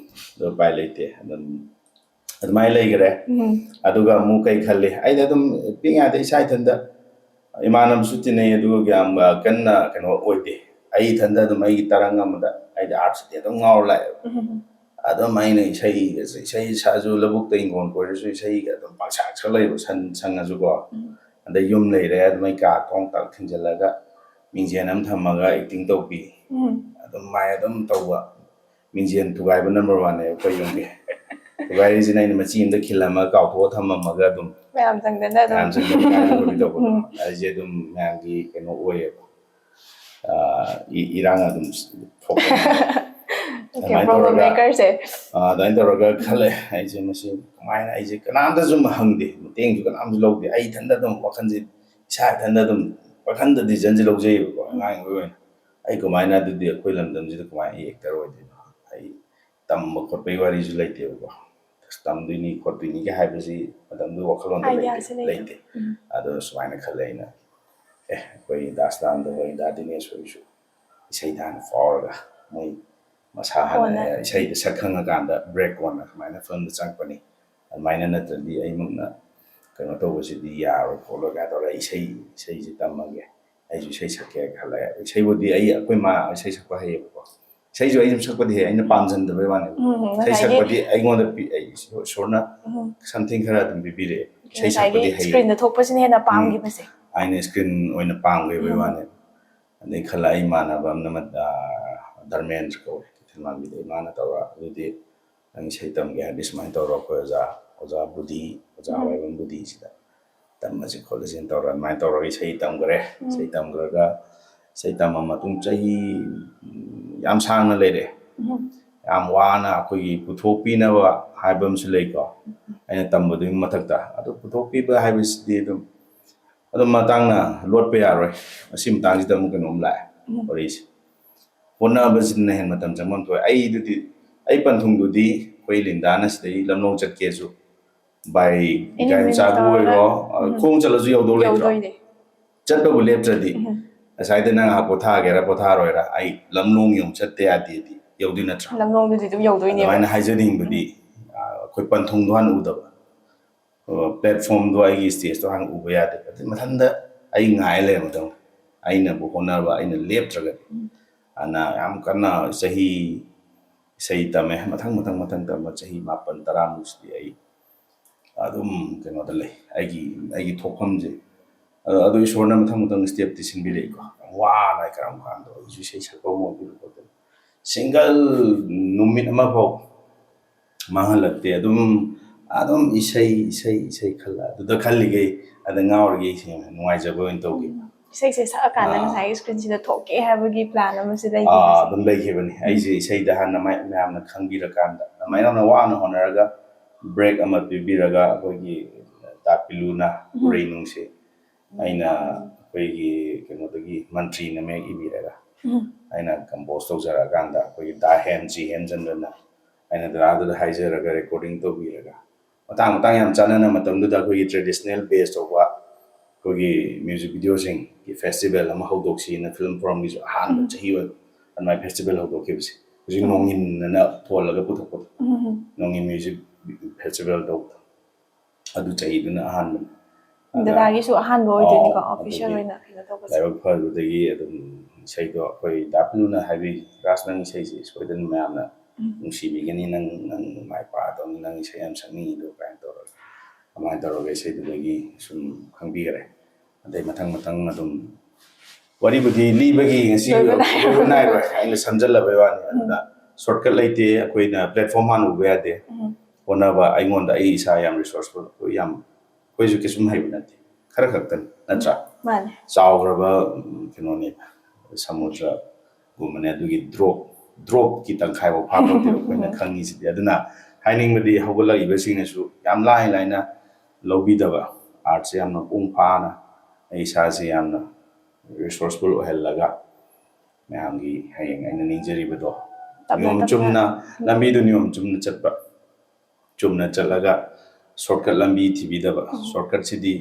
ꯑꯗꯣ ꯎꯄꯥꯏ ꯂꯩꯇꯦ ꯑꯗꯨꯃꯥꯏꯅ ꯂꯩꯈꯔꯦ ꯑꯗꯨꯒ ꯑꯃꯨꯛ ꯀꯩ ꯈꯜꯂꯤ ꯑꯩꯗꯤ ꯑꯗꯨꯝ ꯄꯤꯛꯏꯉꯩꯗ ꯏꯁꯥ ꯏꯊꯟꯇ ꯏꯃꯥꯟꯅꯕꯁꯨ ꯇꯤꯟꯅꯩ ꯑꯗꯨꯒ ꯌꯥꯝ ꯀꯟꯅ ꯀꯩꯅꯣ ꯑꯣꯏꯗꯦ ꯑꯩ ꯏꯊꯟꯇ ꯑꯗꯨꯝ ꯑꯩꯒꯤ ꯇꯔꯪ ꯑꯃꯗ ꯑꯩꯗꯤ ꯑꯥꯔꯠꯁꯤꯗꯤ ꯑꯗꯨꯝ ꯉꯥꯎꯔ ꯂꯥꯛꯑꯦꯕ ꯑꯗꯨꯝ ꯑꯩꯅ ꯏꯁꯩ ꯁꯛꯑꯁꯨ ꯂꯧꯕꯨꯛꯇ ꯏꯪꯈꯣꯜ ꯀꯣꯏꯔꯁꯨ ꯏꯁꯩꯒ ꯑꯗꯨꯝ ꯄꯪꯁꯛ ꯁꯛꯂꯛꯏꯕ ꯁꯪꯉꯁꯨꯀꯣ ꯑꯗꯩ ꯌꯨꯝ ꯂꯩꯔꯦ ꯑꯗꯨꯝ ꯑꯩ ꯀꯥ ꯊꯣꯡ ꯇꯥꯛ ꯊꯤꯡꯖꯤꯜꯂꯒ ꯃꯤꯡꯖꯦꯜ ꯑꯃ ꯊꯝꯃꯒ ꯑꯦꯛꯇꯤꯡ ꯇꯧꯕꯤ ꯑꯗꯨꯝ ꯑꯗꯨꯝ ꯇꯧꯕ ꯃꯤꯡꯖꯦꯜ ꯊꯨꯒꯥꯏꯕ ꯅꯝꯕꯔ 1ꯅꯦ ꯑꯩꯈꯣꯏ ꯌꯨꯝꯒꯤ ꯊꯨꯒꯥꯏꯔꯤꯁꯤꯅ ꯑꯩꯅ ꯃꯆꯤ ꯑꯃꯗ ꯈꯤꯜꯂꯝꯃꯒ ꯀꯥꯎꯊꯣꯛꯑ ꯊꯝꯃꯝꯃꯒ ꯑꯗꯨꯝ ꯃꯌꯥꯝ ꯆꯪꯗꯅ ꯇꯧꯕꯗꯣ ꯑꯩꯁꯦ ꯑꯗꯨꯝ ꯃꯌꯥꯝꯒꯤ ꯀꯩꯅꯣ ꯑꯣꯏꯌꯦꯕ ꯏꯔꯥꯡ ꯑꯗꯨꯝ ꯊꯣꯛꯄ ꯑꯗꯨꯃꯥꯏꯅ ꯇꯧꯔꯒ ꯈꯜꯂꯦ ꯑꯩꯁꯦ ꯃꯁꯤ ꯀꯃꯥꯏꯅ ꯑꯩꯁꯦ ꯀꯅꯥꯝꯇꯁꯨ ꯍꯪꯗꯦ ꯃꯇꯦꯡꯁꯨ ꯀꯅꯥꯝꯁꯨ ꯂꯧꯗꯦ ꯑꯩ ꯏꯊꯟꯇ ꯑꯗꯨꯝ ꯋꯥꯈꯜꯁꯦ ꯏꯁꯥ ꯏꯊꯟꯇ ꯑꯗꯨꯝ ꯋꯥꯈꯟꯗ ꯗꯤꯁꯤꯖꯟꯁꯦ ꯂꯧꯖꯩꯌꯦꯕꯀꯣ ꯑꯉꯥꯡꯒꯤ ꯑꯣꯏꯅ ꯑꯩ ꯀꯃꯥꯏꯅ ꯑꯗꯨꯗꯤ ꯑꯩꯈꯣꯏ ꯂꯝꯗꯝꯁꯤꯗ ꯀꯃꯥꯏꯅ ꯑꯩ ꯑꯦꯛꯇꯔ ꯑꯣꯏꯗꯣꯏꯅೋ ꯑꯩ ꯇꯝꯕ ꯈꯣꯠꯄꯒꯤ ꯋꯥꯔꯤꯁꯨ ꯂꯩꯇꯦꯕꯀꯣ ꯇꯝꯗꯣꯏꯅꯤ ꯈꯣꯠꯇꯣꯏꯅꯤꯒ ꯍꯥꯏꯕꯁꯤ ꯃꯇꯝꯗꯨ ꯋꯥꯈꯜꯂꯣꯟꯗ ꯂꯩꯇꯦ ꯑꯗꯣ ꯁꯨꯃꯥꯏꯅ ꯈꯜꯂꯦ ꯑꯩꯅ ꯑꯩꯈꯣꯏ ꯗꯥꯁꯇꯥꯟꯗ ꯍꯣꯏ ꯗꯥ ꯗꯤꯅꯦꯁ ꯍꯣꯏꯁꯨ ꯏꯁꯩꯗ ꯍꯥꯟꯅ ꯐꯥꯎꯔꯒ ꯃꯣꯏ ꯃꯁꯥ ꯍꯥꯟꯅ ꯏꯁꯩꯗ ꯁꯛ ꯈꯪꯉꯀꯥꯟꯗ ꯕ꯭ꯔꯦꯛ ꯑꯣꯟꯅ ꯁꯨꯃꯥꯏꯅ ꯐꯤꯂꯝꯗ ꯆꯪꯉꯛꯄꯅꯤ ꯑꯗꯨꯃꯥꯏꯅ ꯅꯠꯇ꯭ꯔꯗꯤ ꯑꯩꯃꯛꯅ ꯀꯩꯅꯣ ꯇꯧꯕꯁꯤꯗꯤ ꯌꯥꯔꯣꯏ ꯈꯣꯠꯂꯣꯏ ꯀꯥꯏ ꯇꯧꯔꯒ ꯏꯁꯩꯁꯤ ꯇꯝꯃꯒꯦ ꯑꯩꯁꯨ ꯏꯁꯩ ꯁꯛꯀꯦ ꯈꯜꯂꯦ ꯏꯁꯩꯕꯨꯗꯤ ꯑꯩꯈꯣই ꯃꯥ ꯏꯁꯩ ꯁꯛꯄ ꯍꯩꯌꯦꯕꯀꯣ ꯏꯁꯩꯁꯨ ꯑꯩ ꯑꯗꯨꯝ ꯁꯛꯄꯗꯤ ꯍꯩ ꯑꯩꯅ ꯄꯥꯝꯖꯟꯗꯕꯩ ꯋꯥꯅꯦꯕ ꯏꯁꯩ ꯁꯛꯄꯗꯤ ꯑꯩꯉꯣꯟꯗ ꯏꯁꯣꯔꯅ ꯁꯝꯊꯤꯡ ꯈꯔ ꯑꯗꯨꯝ ꯄꯤꯕꯤꯔꯛꯑꯦ ꯏꯁꯩ ꯁꯛꯄꯗꯤ ꯍꯩ ꯁ꯭ꯀ꯭ꯔꯤꯟꯗ ꯊꯣꯛꯄꯁꯤꯅ ꯍꯦꯟꯅ ꯄꯥꯝꯈꯤꯕꯁꯦ ꯑꯩꯅ ꯁ꯭ꯀ꯭ꯔꯤꯟ ꯑꯣꯏꯅ ꯄꯥꯝꯈꯤꯕꯩ ꯋꯥꯅꯦꯕ ꯑꯗꯩ ꯈꯜꯂ ꯑꯩ ꯏꯃꯥꯟꯅꯕ ꯑꯃꯅ ꯙꯔꯃꯦꯟꯗ꯭ꯔ ꯀꯧꯋꯦ ꯀꯩꯊꯦꯜꯃꯥꯟꯕꯤꯗ ꯃꯥꯅ ꯇꯧꯔ ꯑꯗꯨꯗꯤ ꯅꯪ ꯏꯁꯩ ꯇꯝꯒꯦ ꯍꯥꯏꯔꯗꯤ ꯁꯨꯃꯥꯏꯅ ꯇꯧꯔꯣ ꯑꯩꯈꯣꯏ ꯑꯣꯖꯥ ꯋꯥꯏꯕꯝ ꯕꯨꯙꯤꯁꯤꯗ ꯇꯝꯃꯁꯤ ꯈꯣꯠꯂꯁꯤꯅ ꯇꯧꯔ ꯑꯗꯨꯃꯥꯏꯅ ꯇꯧꯔꯒ ꯏꯁꯩ ꯇꯝꯈ꯭ꯔꯦ ꯏꯁꯩ ꯇꯝꯈ꯭ꯔꯒ ꯏꯁꯩ ꯇꯝꯃ ꯃꯇꯨꯡ ꯆꯍꯤ ꯌꯥꯝ ꯁꯥꯡꯅ ꯂꯩꯔꯦ ꯌꯥꯝ ꯋꯥꯅ ꯑꯩꯈꯣꯏꯒꯤ ꯄꯨꯊꯣꯛꯄꯤꯅꯕ ꯍꯥꯏꯕ ꯑꯃꯁꯨ ꯂꯩꯀꯣ ꯑꯩꯅ ꯇꯝꯕꯗꯨꯒꯤ ꯃꯊꯛꯇ ꯑꯗꯨ ꯄꯨꯊꯣꯛꯄꯤꯕ ꯍꯥꯏꯕꯁꯤꯗꯤ ꯑꯗꯨꯝ ꯃꯇꯥꯡꯅ ꯂꯣꯠꯄ ꯌꯥꯔꯣꯏ ꯃꯁꯤ ꯃꯇꯥꯡꯁꯤꯗ ꯑꯃꯨꯛ ꯀꯩꯅꯣꯝ ꯂꯥꯛꯑꯦ ꯋꯥꯔꯤꯁꯦ ꯍꯣꯠꯅꯕꯁꯤꯅ ꯍꯦꯟꯅ ꯃꯇꯝ ꯆꯪꯐꯝ ꯊꯣꯛꯑꯦ ꯑꯩ ꯄꯟꯊꯨꯡꯗꯨꯗꯤ ꯑꯩꯈꯣꯏ ꯂꯤꯟꯗꯥꯅ ꯁꯤꯗꯩ ꯂꯝꯂꯣꯡ ꯆꯠꯀꯦꯁꯨ ꯕꯥꯏ ꯒꯥꯔꯤ ꯃꯆꯥꯕꯨ ꯑꯣꯏꯔꯣ ꯈꯣꯡ ꯆꯠꯂꯁꯨ ꯌꯧꯗꯧ ꯂꯩꯇ꯭ꯔꯣ ꯆꯠꯄꯕꯨ ꯂꯦꯞꯇ꯭ꯔꯗꯤ ꯉꯁꯥꯏꯗ ꯅꯪ ꯉꯥꯏꯍꯥꯛ ꯄꯣꯊꯥꯒꯦꯔꯥ ꯄꯣꯊꯥꯔꯣꯏꯔꯥ ꯑꯩ ꯂꯝꯂꯣꯡ ꯌꯧ ꯆꯠꯇ ꯌꯥꯗꯦꯗꯤ ꯌꯧꯗꯣꯏ ꯅꯠꯇ꯭ꯔꯥ ꯂꯝꯂꯣꯡꯗꯨꯗꯤ ꯑꯗꯨꯝ ꯌꯧꯗꯣꯏꯅꯦꯕ ꯑꯗꯨꯃꯥꯏꯅ ꯍꯥꯏꯖꯅꯤꯡꯕꯗꯤ ꯑꯩꯈꯣꯏ ꯄꯟꯊꯨꯡꯗꯣ ꯍꯥꯟꯅ ꯎꯗꯕ ꯄ꯭ꯂꯦꯠꯐꯣꯝꯗꯣ ꯑꯩꯒꯤ ꯏꯁꯇꯦꯖꯇꯣ ꯍꯥꯟꯅ ꯎꯕ ꯌꯥꯗꯦꯕ ꯑꯗꯨ ꯃꯊꯟꯇ ꯑꯩ ꯉꯥꯏ ꯂꯩꯔꯝꯒꯗꯧꯅꯤ ꯑꯩꯅꯕꯨ ꯍꯣꯠꯅꯕ ꯑꯩꯅ ꯂꯦꯞꯇ꯭ꯔꯒꯗꯤ ꯑꯗꯨꯅ ꯌꯥꯝ ꯀꯟꯅ ꯆꯍꯤ ꯏꯁꯩ ꯇꯝꯃꯦ ꯃꯊꯪ ꯇꯝꯕ ꯆꯍꯤ 9-10 ꯑꯩ ꯑꯗꯨꯝ ꯀꯩꯅꯣꯗ ꯂꯩ ꯑꯩꯒꯤ ꯊꯣꯛꯐꯝꯁꯦ ꯑꯗꯨ ꯏꯁꯣꯔꯅ ꯃꯊꯪ ꯁ꯭ꯇꯦꯞꯇꯤ ꯁꯤꯟꯕꯤꯔꯛꯏꯀꯣ ꯌꯥꯝ ꯋꯥꯅ ꯀꯔꯝ ꯀꯥꯟꯗ ꯑꯩꯁꯨ ꯏꯁꯩ ꯁꯛꯄ ꯉꯝꯗꯅ ꯈꯣꯠꯇꯅ ꯁꯤꯡꯒꯜ ꯅꯨꯃꯤꯠ ꯑꯃꯐꯥꯎ ꯃꯥꯡꯍꯜꯂꯛꯇꯦ ꯑꯗꯨꯝ ꯑꯗꯨꯝ ꯏꯁꯩ ꯈꯜꯂ ꯑꯗꯨꯗ ꯈꯜꯂꯤꯒꯩ ꯑꯗ ꯉꯥꯎꯔꯤꯒꯩ ꯁꯦꯡꯅ ꯅꯨꯡꯉꯥꯏꯖꯕ ꯑꯣꯏꯅ ꯇꯧꯈꯤꯕ ꯏꯁꯩꯁꯦ ꯁꯛꯑꯀꯥꯟꯗ ꯉꯁꯥꯏꯒꯤ ꯁ꯭ꯀ꯭ꯔꯤꯟꯁꯤꯗ ꯊꯣꯛꯀꯦ ꯍꯥꯏꯕꯒꯤ ꯄ꯭ꯂꯥꯟ ꯑꯃꯁꯨ ꯂꯩꯈꯤꯕꯁꯦ ꯑꯗꯨꯝ ꯂꯩꯈꯤꯕꯅꯤ ꯑꯩꯁꯦ ꯏꯁꯩꯗ ꯍꯥꯟꯅ ꯃꯌꯥꯝꯅ ꯈꯪꯕꯤꯔꯀꯥꯟꯗ ꯑꯗꯨꯃꯥꯏꯅ ꯋꯥꯅ ꯍꯣꯠꯅꯔꯒ ꯕ꯭ꯔꯦꯛ ꯑꯃ ꯄꯤꯕꯤꯔꯒ ꯑꯩꯈꯣꯏꯒꯤ ꯇꯥꯄꯤꯂꯨꯅ ꯎꯔꯩꯅꯨꯡꯁꯤ ꯑꯩꯅ ꯑꯩꯈꯣꯏꯒꯤ ꯀꯩꯅꯣꯗꯒꯤ ꯃꯟꯇ꯭ꯔꯤꯅ ꯃꯌꯦꯛ ꯏꯕꯤꯔꯒ ꯑꯩꯅ ꯀꯝꯄꯣꯖ ꯇꯧꯖꯔꯀꯥꯟꯗ ꯑꯩꯈꯣꯏꯒꯤ ꯗꯥ ꯖꯤ ꯍꯦꯟꯆꯟꯗ꯭ꯔꯅ ꯑꯩꯅ ꯗꯗꯥꯗꯨꯗ ꯍꯥꯏꯖꯔꯒ ꯔꯦꯀꯣꯔꯗꯤꯡ ꯇꯧꯕꯤꯔꯒ ꯃꯇꯥꯡ ꯌꯥꯝ ꯆꯥꯟꯅꯅ ꯃꯇꯝꯗꯨꯗ ꯑꯩꯈꯣꯏꯒꯤ ꯇ꯭ꯔꯦꯗꯤꯁꯅꯦꯜ ꯕꯦꯁ ꯇꯧꯕ ꯑꯩꯈꯣꯏꯒꯤ ꯃ꯭ꯌꯨꯖꯤꯛ ꯚꯤꯗꯤꯑꯣꯁꯤꯡꯒꯤ ꯐꯦꯁꯇꯤꯚꯦꯜ ꯑꯃ ꯍꯧꯗꯣꯛꯁꯤꯅ ꯐꯤꯜꯝ ꯐꯣꯔꯝꯒꯤꯁꯨ ꯑꯍꯥꯟꯕ ꯆꯍꯤ ꯑꯣꯏꯕ ꯑꯗꯨꯃꯥꯏꯅ ꯐꯦꯁꯇꯤꯚꯦꯜ ꯍꯧꯗꯣꯛꯈꯤꯕꯁꯦ ꯍꯧꯖꯤꯛ ꯅꯣꯡꯏꯟꯅ ꯊꯣꯜꯂꯒ ꯄꯨꯊꯣꯛꯄꯗꯣ ꯅꯣꯡꯏꯟ ꯃ꯭ꯌꯨꯖꯤꯛ ꯐꯦꯁꯇꯤꯚꯦꯜ ꯇꯧꯕꯗꯣ ꯑꯗꯨ ꯆꯍꯤꯗꯨꯅ ꯑꯍꯥꯟꯕꯅꯤ ꯗꯗꯥꯒꯤꯁꯨ ꯑꯍꯥꯟꯕ ꯑꯣꯏꯗꯣꯏꯅꯤꯀꯣ ꯑꯣꯐꯤꯁꯤꯌꯦꯜ ꯑꯣꯏꯅ ꯀꯩꯅꯣ ꯇꯧꯕꯁꯦ ꯂꯥꯏꯕꯛ ꯐꯕꯗꯒꯤ ꯑꯗꯨꯝ ꯏꯁꯩꯗꯣ ꯑꯩꯈꯣꯏ ꯗꯥꯄꯤꯂꯨꯅ ꯍꯥꯏꯕꯤ ꯔꯥꯖ ꯅꯪ ꯏꯁꯩꯁꯦ ꯁꯣꯏꯗꯅ ꯃꯌꯥꯝꯅ ꯅꯨꯡꯁꯤꯕꯤꯒꯅꯤ ꯅꯪ ꯃꯥꯏ ꯄꯥꯛꯑꯗꯧꯅꯤ ꯅꯪ ꯏꯁꯩ ꯌꯥꯝ ꯁꯛꯅꯤꯡꯉꯤꯗꯣ ꯀꯥꯏꯅ ꯇꯧꯔꯒ ꯑꯗꯨꯃꯥꯏꯅ ꯇꯧꯔꯒ ꯏꯁꯩꯗꯨꯗꯒꯤ ꯁꯨꯝ ꯈꯪꯕꯤꯈꯔꯦ ꯑꯗꯩ ꯃꯊꯪ ꯑꯗꯨꯝ ꯋꯥꯔꯤꯕꯨꯗꯤ ꯂꯤꯕꯒꯤ ꯉꯁꯤ ꯂꯣꯏꯕ ꯅꯥꯏꯔꯣꯏ ꯑꯩꯅ ꯁꯝꯖꯜꯂꯕꯩ ꯋꯥꯅꯤ ꯑꯗꯨꯅ ꯁꯣꯔꯠꯀꯠ ꯂꯩꯇꯦ ꯑꯩꯈꯣꯏꯅ ꯄ꯭ꯂꯦꯠꯐꯣꯝ ꯍꯥꯟꯅ ꯎꯕ ꯌꯥꯗꯦ ꯍꯣꯠꯅꯕ ꯑꯩꯉꯣꯟꯗ ꯑꯩ ꯏꯁꯥ ꯌꯥꯝ ꯔꯤꯁꯣꯔꯁꯐꯨꯜ ꯑꯩꯈꯣꯏꯁꯨ ꯀꯩꯁꯨꯝ ꯍꯩꯕ ꯅꯠꯇꯦ ꯈꯔ ꯈꯛꯇꯅꯤ ꯅꯠꯇ꯭ꯔꯥ ꯃꯥꯅꯦ ꯆꯥꯎꯈ꯭ꯔꯕ ꯀꯩꯅꯣꯅꯤ ꯁꯃꯨꯗ꯭ꯔꯒꯨꯝꯕꯅꯦ ꯑꯗꯨꯒꯤ ꯗ꯭ꯔꯣꯞꯀꯤ ꯇꯪꯈꯥꯏꯐꯥꯎ ꯐꯥꯄꯣꯠꯇꯦꯕ ꯑꯩꯈꯣꯏꯅ ꯈꯪꯉꯤꯁꯤꯗꯤ ꯑꯗꯨꯅ ꯍꯥꯏꯅꯤꯡꯕꯗꯤ ꯍꯧꯒꯠꯂꯛꯏꯕꯁꯤꯡꯅꯁꯨ ꯌꯥꯝ ꯂꯥꯏꯅ ꯂꯧꯕꯤꯗꯕ ꯑꯥꯔꯠꯁꯦ ꯌꯥꯝꯅ ꯃꯄꯨꯡ ꯐꯥꯅ ꯑꯩ ꯏꯁꯥꯁꯦ ꯌꯥꯝꯅ ꯔꯤꯁꯣꯔꯁꯐꯨꯜ ꯑꯣꯏꯍꯜꯂꯒ ꯃꯌꯥꯝꯒꯤ ꯍꯌꯦꯡ ꯑꯩꯅ ꯅꯤꯡꯖꯔꯤꯕꯗꯣ ꯅꯤꯌꯣꯝ ꯆꯨꯝꯅ ꯂꯝꯕꯤꯗꯨ ꯅꯤꯌꯣꯝ ꯆꯨꯝꯅ ꯆꯠꯄ ꯆꯨꯝꯅ ꯆꯠꯂꯒ ꯁꯣꯔꯠꯀꯠ ꯂꯝꯕꯤ ꯊꯤꯕꯤꯗꯕ ꯁꯣꯔꯠꯀꯠꯁꯤꯗꯤ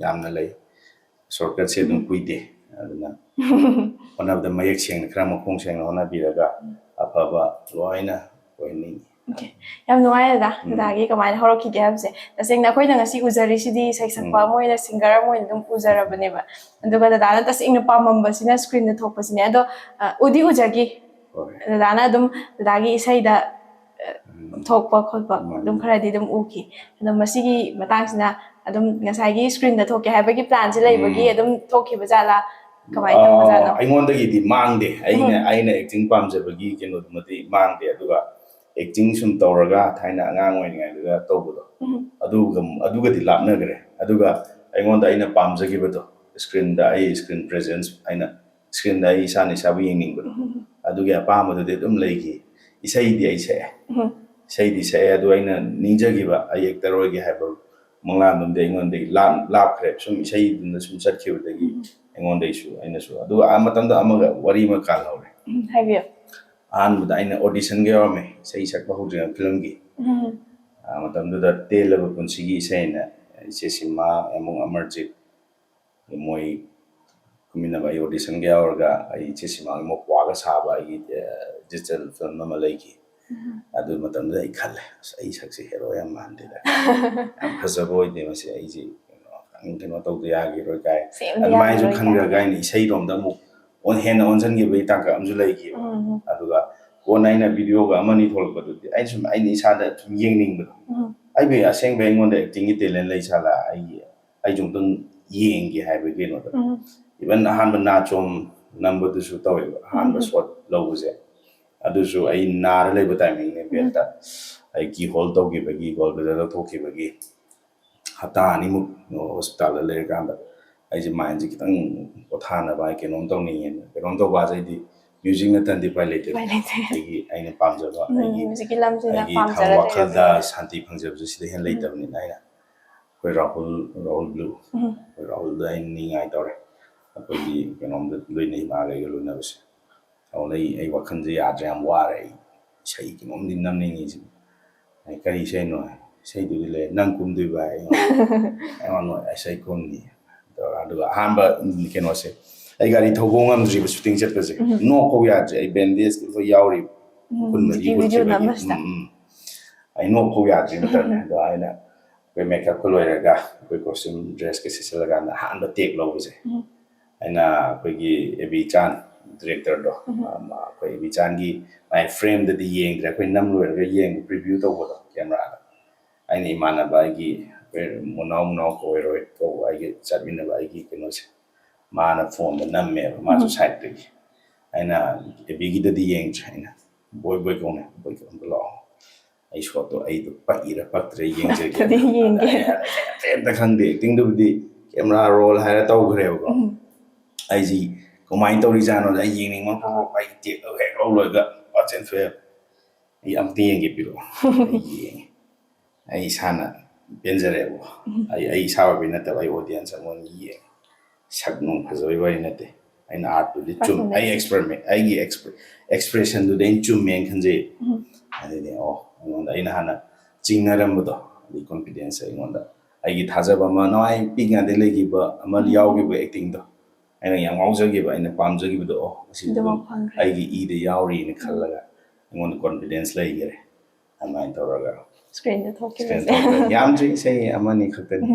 ꯌꯥꯝꯅ ꯂꯩ ꯁꯣꯔꯠꯀꯠꯁꯦ ꯑꯗꯨꯝ ꯀꯨꯏꯗꯦ ꯑꯗꯨꯅ ꯍꯣꯠꯅꯕꯗ ꯃꯌꯦꯛ ꯁꯦꯡꯅ ꯈꯔ ꯃꯈꯣꯡ ꯁꯦꯡꯅ ꯍꯣꯠꯅꯕꯤꯔꯒ ꯑꯐꯕ ꯂꯣꯏꯅ ꯑꯣꯏꯍꯟꯅꯤꯡꯉꯤ ꯌꯥꯝ ꯅꯨꯡꯉꯥꯏ ꯗꯗꯥꯒꯤ ꯀꯃꯥꯏꯅ ꯍꯧꯔꯛꯈꯤꯒꯦ ꯍꯥꯏꯕꯁꯦ ꯇꯁꯦꯡꯅ ꯑꯩꯈꯣꯏꯅ ꯉꯁꯤ ꯎꯖꯔꯤꯁꯤꯗꯤ ꯏꯁꯩ ꯁꯛꯄ ꯑꯃ ꯑꯣꯏꯅ ꯁꯤꯡꯒꯔ ꯑꯃ ꯑꯣꯏꯅ ꯑꯗꯨꯝ ꯎꯖꯔꯕꯅꯦꯕ ꯑꯗꯨꯒ ꯗꯗꯥꯅ ꯇꯁꯦꯡꯅ ꯄꯥꯝꯃꯝꯕꯁꯤꯅ ꯁ꯭ꯀ꯭ꯔꯤꯟꯗ ꯊꯣꯛꯄꯁꯤꯅꯦ ꯑꯗꯣ ꯎꯖꯈꯤ ꯗꯗꯥꯅ ꯑꯗꯨꯝ ꯗꯗꯥꯒꯤ ꯏꯁꯩꯗ ꯊꯣꯛꯄ ꯈꯣꯠꯄ ꯑꯗꯨꯝ ꯈꯔꯗꯤ ꯑꯗꯨꯝ ꯎꯈꯤ ꯑꯗꯣ ꯃꯁꯤꯒꯤ ꯃꯇꯥꯡꯁꯤꯅ ꯑꯗꯨꯝ ꯉꯁꯥꯏꯒꯤ ꯁ꯭ꯀ꯭ꯔꯤꯟꯗ ꯊꯣꯛꯀꯦ ꯍꯥꯏꯕꯒꯤ ꯄ꯭ꯂꯥꯟꯁꯦ ꯂꯩꯕꯒꯤ ꯑꯗꯨꯝ ꯊꯣꯛꯈꯤꯕ ꯖꯥꯠꯂꯥ ꯀꯃꯥꯏꯅ ꯇꯧꯕꯖꯥꯠꯅꯣ ꯑꯩꯉꯣꯟꯗꯒꯤꯗꯤ ꯃꯥꯡꯗꯦ ꯑꯩꯅ ꯑꯦꯛꯇꯤꯡ ꯄꯥꯝꯖꯕꯒꯤ ꯀꯩꯅꯣꯗꯨꯃꯗꯤ ꯃꯥꯡꯗꯦ ꯑꯗꯨꯒ ꯑꯦꯛꯇꯤꯡ ꯁꯨꯝ ꯇꯧꯔꯒ ꯊꯥꯏꯅ ꯑꯉꯥꯡ ꯑꯣꯏꯔꯤꯉꯩꯗꯨꯗ ꯇꯧꯕꯗꯣ ꯑꯗꯨꯒꯗꯤ ꯂꯥꯞꯅꯈ꯭ꯔꯦ ꯑꯗꯨꯒ ꯑꯩꯅ ꯄꯥꯝꯖꯈꯤꯕꯗꯣ ꯁ꯭ꯀ꯭ꯔꯤꯟꯗ ꯑꯩ ꯁ꯭ꯀ꯭ꯔꯤꯟ ꯄ꯭ꯔꯦꯖꯦꯟꯁ ꯑꯩꯅ ꯁ꯭ꯀ꯭ꯔꯤꯟꯗ ꯑꯩ ꯏꯁꯥꯕꯨ ꯌꯦꯡꯅꯤꯡꯕꯗꯣ ꯑꯗꯨꯒꯤ ꯑꯄꯥꯝꯕꯗꯨꯗꯤ ꯑꯗꯨꯝ ꯂꯩꯈꯤ ꯏꯁꯩꯗꯤ ꯑꯩ ꯁꯛꯑꯦ ꯑꯗꯨ ꯑꯩꯅ ꯅꯤꯡꯖꯈꯤꯕ ꯑꯩ ꯑꯦꯛꯇꯔ ꯑꯣꯏꯒꯦ ꯍꯥꯏꯕ ꯃꯪꯂꯥꯟꯗꯨꯝꯗꯤ ꯑꯩꯉꯣꯟꯗꯒꯤ ꯂꯥꯞꯈ꯭ꯔꯦ ꯁꯨꯝ ꯏꯁꯩꯗꯨꯅ ꯁꯨꯝ ꯆꯠꯈꯤꯕꯗꯒꯤ ꯑꯩꯉꯣꯟꯗꯒꯤꯁꯨ ꯑꯩꯅꯁꯨ ꯑꯗꯨꯒ ꯃꯇꯝꯗ ꯋꯥꯔꯤ ꯑꯃ ꯀꯥꯜꯍꯧꯔꯦ ꯍꯥꯏꯕꯤꯌꯨ ꯑꯍꯥꯟꯕꯗ ꯑꯩꯅ ꯑꯣꯗꯤꯁꯟꯒ ꯌꯥꯎꯔꯝꯃꯦ ꯏꯁꯩ ꯁꯛꯄ ꯍꯧꯗ꯭ꯔꯤꯉꯩ ꯐꯤꯂꯝꯒꯤ ꯃꯇꯝꯗꯨꯗ ꯇꯦꯜꯂꯕ ꯄꯨꯟꯁꯤꯒꯤ ꯏꯁꯩꯅ ꯏꯆꯦ ꯁꯤꯃꯥ ꯑꯃꯨꯡ ꯑꯃꯔꯖꯤꯠ ꯃꯣꯏ ꯀꯨꯝꯃꯤꯟꯅꯕ ꯑꯩ ꯑꯣꯗꯤꯁꯟꯒ ꯌꯥꯎꯔꯒ ꯑꯩ ꯏꯆꯦ ꯁꯤꯃꯥꯒꯤ ꯃꯧꯄ꯭ꯋꯥꯒ ꯁꯥꯕ ꯑꯩꯒꯤ ꯗꯤꯖꯤꯇꯦꯜ ꯐꯤꯂꯝ ꯑꯃ ꯂꯩꯈꯤ ꯑꯗꯨ ꯃꯇꯝꯗꯨꯗ ꯑꯩ ꯈꯜꯂꯦ ꯑꯩ ꯁꯛꯁꯦ ꯍꯦꯔꯣ ꯌꯥꯝ ꯃꯥꯟꯗꯦꯗ ꯌꯥꯝ ꯐꯖꯕ ꯑꯣꯏꯗꯦ ꯃꯁꯤ ꯑꯩꯁꯦ ꯀꯩꯅꯣ ꯇꯧꯗ ꯌꯥꯈꯤꯔꯣꯏ ꯀꯥꯏ ꯑꯗꯨꯃꯥꯏꯅꯁꯨ ꯈꯟꯈ꯭ꯔꯒ ꯑꯩꯅ ꯏꯁꯩꯔꯣꯝꯗ ꯑꯃꯨꯛ ꯍꯦꯟꯅ ꯑꯣꯟꯁꯤꯟꯈꯤꯕꯒꯤ ꯇꯥꯡꯀꯛ ꯑꯃꯁꯨ ꯂꯩꯈꯤꯕ ꯑꯗꯨꯒ ꯀꯣꯟꯅ ꯑꯩꯅ ꯚꯤꯗꯤꯑꯣꯒ ꯑꯃꯅꯤ ꯊꯣꯛꯂꯛꯄꯗꯨꯗꯤ ꯑꯩꯅ ꯏꯁꯥꯗ ꯁꯨꯝ ꯌꯦꯡꯅꯤꯡꯕꯗꯣ ꯑꯩꯕꯨ ꯑꯁꯦꯡꯕ ꯑꯩꯉꯣꯟꯗ ꯑꯦꯛꯇꯤꯡꯒꯤ ꯇꯦꯂꯦꯟ ꯂꯩ ꯁꯥꯠꯂ ꯑꯩꯁꯨ ꯑꯃꯨꯛꯇꯪ ꯌꯦꯡꯒꯦ ꯍꯥꯏꯕꯒꯤ ꯀꯩꯅꯣꯗꯣ ꯏꯚꯟ ꯑꯍꯥꯟꯕ ꯅꯥꯆꯣꯝ ꯅꯝꯕꯗꯨꯁꯨ ꯇꯧꯋꯦꯕ ꯑꯍꯥꯟꯕ ꯁꯣꯠ ꯂꯧꯕꯁꯦ ꯑꯗꯨꯁꯨ ꯑꯩ ꯅꯥꯔ ꯂꯩꯕ ꯇꯥꯏꯃꯤꯡꯅꯦ ꯕꯦꯠꯇ ꯑꯩ ꯀꯤ ꯍꯣꯜ ꯇꯧꯈꯤꯕꯒꯤ ꯒꯣꯜ ꯕ꯭ꯂꯦꯗꯔ ꯊꯣꯛꯈꯤꯕꯒꯤ ꯍꯞꯇꯥ ꯑꯅꯤꯃꯨꯛ ꯍꯣꯁꯄꯤꯇꯥꯜꯗ ꯂꯩꯔꯀꯥꯟꯗ ꯑꯩꯁꯦ ꯃꯥꯏꯟꯁꯦ ꯈꯤꯇꯪ ꯄꯣꯊꯥꯅꯕ ꯑꯩ ꯀꯩꯅꯣꯝ ꯇꯧꯅꯤꯡꯉꯦꯅ ꯀꯩꯅꯣꯝ ꯇꯧꯕ ꯑꯩꯗꯤ ꯃ꯭ꯌꯨꯖꯤꯛ ꯅꯠꯇꯅꯗꯤ ꯎꯄꯥꯏ ꯂꯩꯇꯦ ꯑꯩꯅ ꯄꯥꯝꯖꯕ ꯑꯩꯒꯤ ꯋꯥꯈꯜꯗ ꯁꯥꯟꯇꯤ ꯐꯪꯖꯕꯁꯦ ꯁꯤꯗ ꯍꯦꯟꯅ ꯂꯩꯇꯕꯅꯤꯅ ꯑꯩꯈꯣꯏ ꯔꯥꯍꯨꯜ ꯕ꯭ꯂꯨ ꯑꯩꯈꯣꯏ ꯔꯥꯍꯨꯜꯗ ꯑꯩꯅ ꯅꯤꯡꯉꯥꯏ ꯇꯧꯔꯦ ꯑꯩꯈꯣꯏꯒꯤ ꯀꯩꯅꯣꯝꯗ ꯂꯣꯏꯅꯩ ꯃꯥꯒꯩꯒ ꯂꯣꯏꯅꯕꯁꯦ ꯑꯗꯨꯅ ꯑꯩ ꯋꯥꯈꯜꯁꯦ ꯌꯥꯗ꯭ꯔꯦ ꯌꯥꯝ ꯋꯥꯔꯦ ꯑꯩ ꯏꯁꯩ ꯀꯩꯅꯣꯝꯗꯤ ꯅꯝꯅꯤꯡꯉꯤꯁꯤ ꯑꯩ ꯀꯔꯤ ꯏꯁꯩꯅꯣ ꯏꯁꯩꯗꯨꯗꯤ ꯂꯩ ꯅꯪ ꯀꯨꯝꯗꯣꯏꯕ ꯑꯩꯉꯣꯟꯗ ꯏꯁꯩ ꯀꯨꯝꯅꯤ ꯑꯗꯨꯒ ꯑꯍꯥꯟꯕ ꯀꯩꯅꯣꯁꯦ ꯑꯩ ꯒꯥꯔꯤ ꯊꯧꯕ ꯉꯝꯗ꯭ꯔꯤꯕ ꯁꯨꯇꯤꯡ ꯆꯠꯄꯁꯦ ꯅꯣꯛꯐꯥꯎ ꯌꯥꯗ꯭ꯔꯦ ꯑꯩ ꯕꯦꯟꯗꯦꯖ ꯂꯣꯏ ꯌꯥꯎꯔꯤꯕ ꯈꯨꯟ ꯃꯔꯤ ꯍꯨꯠꯈꯤꯕꯒꯤ ꯑꯩ ꯅꯣꯛꯐꯥꯎ ꯌꯥꯗ꯭ꯔꯤ ꯃꯇꯝꯅꯦ ꯑꯗꯣ ꯑꯩꯅ ꯑꯩꯈꯣꯏ ꯃꯦꯀꯞꯀ ꯂꯣꯏꯔꯒ ꯑꯩꯈꯣꯏ ꯀꯣꯁꯇ꯭ꯌꯨꯝ ꯗ꯭ꯔꯦꯁꯀ ꯁꯦꯠꯆꯜꯂꯀꯥꯟꯗ ꯑꯍꯥꯟꯕ ꯇꯦꯛ ꯂꯧꯕꯁꯦ ꯑꯩꯅ ꯑꯩꯈꯣꯏꯒꯤ ꯑꯦꯕꯤ ꯆꯥꯟ ꯗꯤꯔꯦꯛꯇꯔꯗꯣ ꯑꯩꯈꯣꯏ ꯑꯦꯕꯤ ꯆꯥꯟꯒꯤ ꯃꯥꯏ ꯐ꯭ꯔꯦꯝꯗꯗꯤ ꯌꯦꯡꯗ꯭ꯔꯦ ꯑꯩꯈꯣꯏ ꯅꯝ ꯂꯣꯏꯔꯒ ꯌꯦꯡꯕ ꯄ꯭ꯔꯤꯚ꯭ꯌꯨ ꯇꯧꯕꯗꯣ ꯀꯦꯃꯦꯔꯥꯗ ꯑꯩꯅ ꯏꯃꯥꯟꯅꯕ ꯑꯩꯒꯤ ꯃꯨꯅꯥꯎ ꯀꯣꯏꯔꯣꯏ ꯀꯧꯕ ꯑꯩꯒꯤ ꯆꯠꯃꯤꯟꯅꯕ ꯑꯩꯒꯤ ꯀꯩꯅꯣꯁꯦ ꯃꯥꯅ ꯐꯣꯟꯗ ꯅꯝꯃꯦꯕ ꯃꯥꯁꯨ ꯁꯥꯏꯠꯇꯒꯤ ꯑꯩꯅ ꯑꯦꯕꯤꯒꯤꯗꯗꯤ ꯌꯦꯡꯗ꯭ꯔꯦ ꯑꯩꯅ ꯕꯣꯏ ꯀꯧꯅꯦ ꯕꯣꯏ ꯀꯧꯅ ꯂꯥꯛꯑꯣ ꯑꯩ ꯁꯣꯠꯇꯣ ꯑꯩꯗꯣ ꯄꯛꯏꯔ ꯄꯛꯇ꯭ꯔꯦ ꯌꯦꯡꯖꯒꯦ ꯑꯗꯨꯗꯤ ꯌꯦꯡꯒꯦ ꯑꯝꯇ ꯈꯪꯗꯦ ꯑꯦꯛꯇꯤꯡꯗꯨꯕꯨꯗꯤ ꯀꯦꯃꯦꯔꯥ ꯔꯣꯜ ꯍꯥꯏꯔ ꯇꯧꯈ꯭ꯔꯦꯕꯀꯣ ꯑꯩꯁꯤ ꯀꯃꯥꯏꯅ ꯇꯧꯔꯤꯖꯥꯠꯅꯣꯗ ꯑꯩ ꯌꯦꯡꯅꯤꯡꯕ ꯑꯩ ꯇꯦꯛ ꯍꯦꯛ ꯂꯧꯔꯒ ꯆꯦꯟꯊꯣꯛꯑꯦ ꯑꯩ ꯑꯝꯇ ꯌꯦꯡꯒꯦ ꯄꯤꯔꯛꯑꯣ ꯑꯩ ꯌꯦꯡꯉꯦ ꯑꯩ ꯏꯁꯥꯅ ꯄꯦꯟꯖꯔꯦꯕꯀꯣ ꯑꯩ ꯏꯁꯥ ꯑꯣꯏꯕꯩ ꯅꯠꯇꯕ ꯑꯩ ꯑꯣꯗꯤꯌꯟꯁ ꯑꯃꯅ ꯌꯦꯡꯉꯦ ꯁꯛ ꯅꯨꯡ ꯐꯖꯕꯩ ꯋꯥꯔꯤ ꯅꯠꯇꯦ ꯑꯩꯅ ꯑꯥꯔꯠꯇꯨꯗꯤ ꯆꯨꯝ ꯑꯩ ꯑꯦꯛꯁꯄꯦꯔꯤꯃꯦꯟ ꯑꯩꯒꯤ ꯑꯦꯛꯁꯄ꯭ꯔꯦꯁꯟꯗꯨꯗꯤ ꯑꯩꯅ ꯆꯨꯝꯃꯦꯅ ꯈꯟꯖꯩ ꯑꯗꯨꯗꯤ ꯑꯩꯉꯣꯟꯗ ꯑꯩꯅ ꯍꯥꯟꯅ ꯆꯤꯡꯅꯔꯝꯕꯗꯣ ꯑꯗꯨꯒꯤ ꯀꯣꯟꯐꯤꯗꯦꯟꯁ ꯑꯩꯉꯣꯟꯗ ꯑꯩꯒꯤ ꯊꯥꯖꯕ ꯑꯃ ꯅꯋꯥꯏ ꯄꯤꯛꯉꯩꯗꯩ ꯂꯩꯈꯤꯕ ꯑꯃ ꯌꯥꯎꯈꯤꯕ ꯑꯦꯛꯇꯤꯡꯗꯣ ꯑꯩꯅ ꯌꯥꯝ ꯉꯥꯎꯖꯈꯤꯕ ꯑꯩꯅ ꯄꯥꯝꯖꯈꯤꯕꯗꯣ ꯃꯁꯤꯗ ꯑꯗꯨꯝ ꯑꯩꯒꯤ ꯏꯗ ꯌꯥꯎꯔꯤꯅ ꯈꯜꯂꯒ ꯑꯩꯉꯣꯟꯗ ꯀꯣꯟꯐꯤꯗꯦꯟꯁ ꯂꯩꯈꯔꯦ ꯑꯗꯨꯃꯥꯏꯅ ꯇꯧꯔꯒ ꯁ꯭ꯀ꯭ꯔꯤꯟꯗ ꯁ꯭ꯀ꯭ꯔꯤꯟ ꯊꯣꯛꯈꯤꯕꯁꯦ ꯊꯣꯛꯈ꯭ꯔꯦ ꯌꯥꯝꯗ꯭ꯔꯤ ꯏꯁꯩ ꯑꯃꯅꯤ ꯈꯛꯇꯅꯤ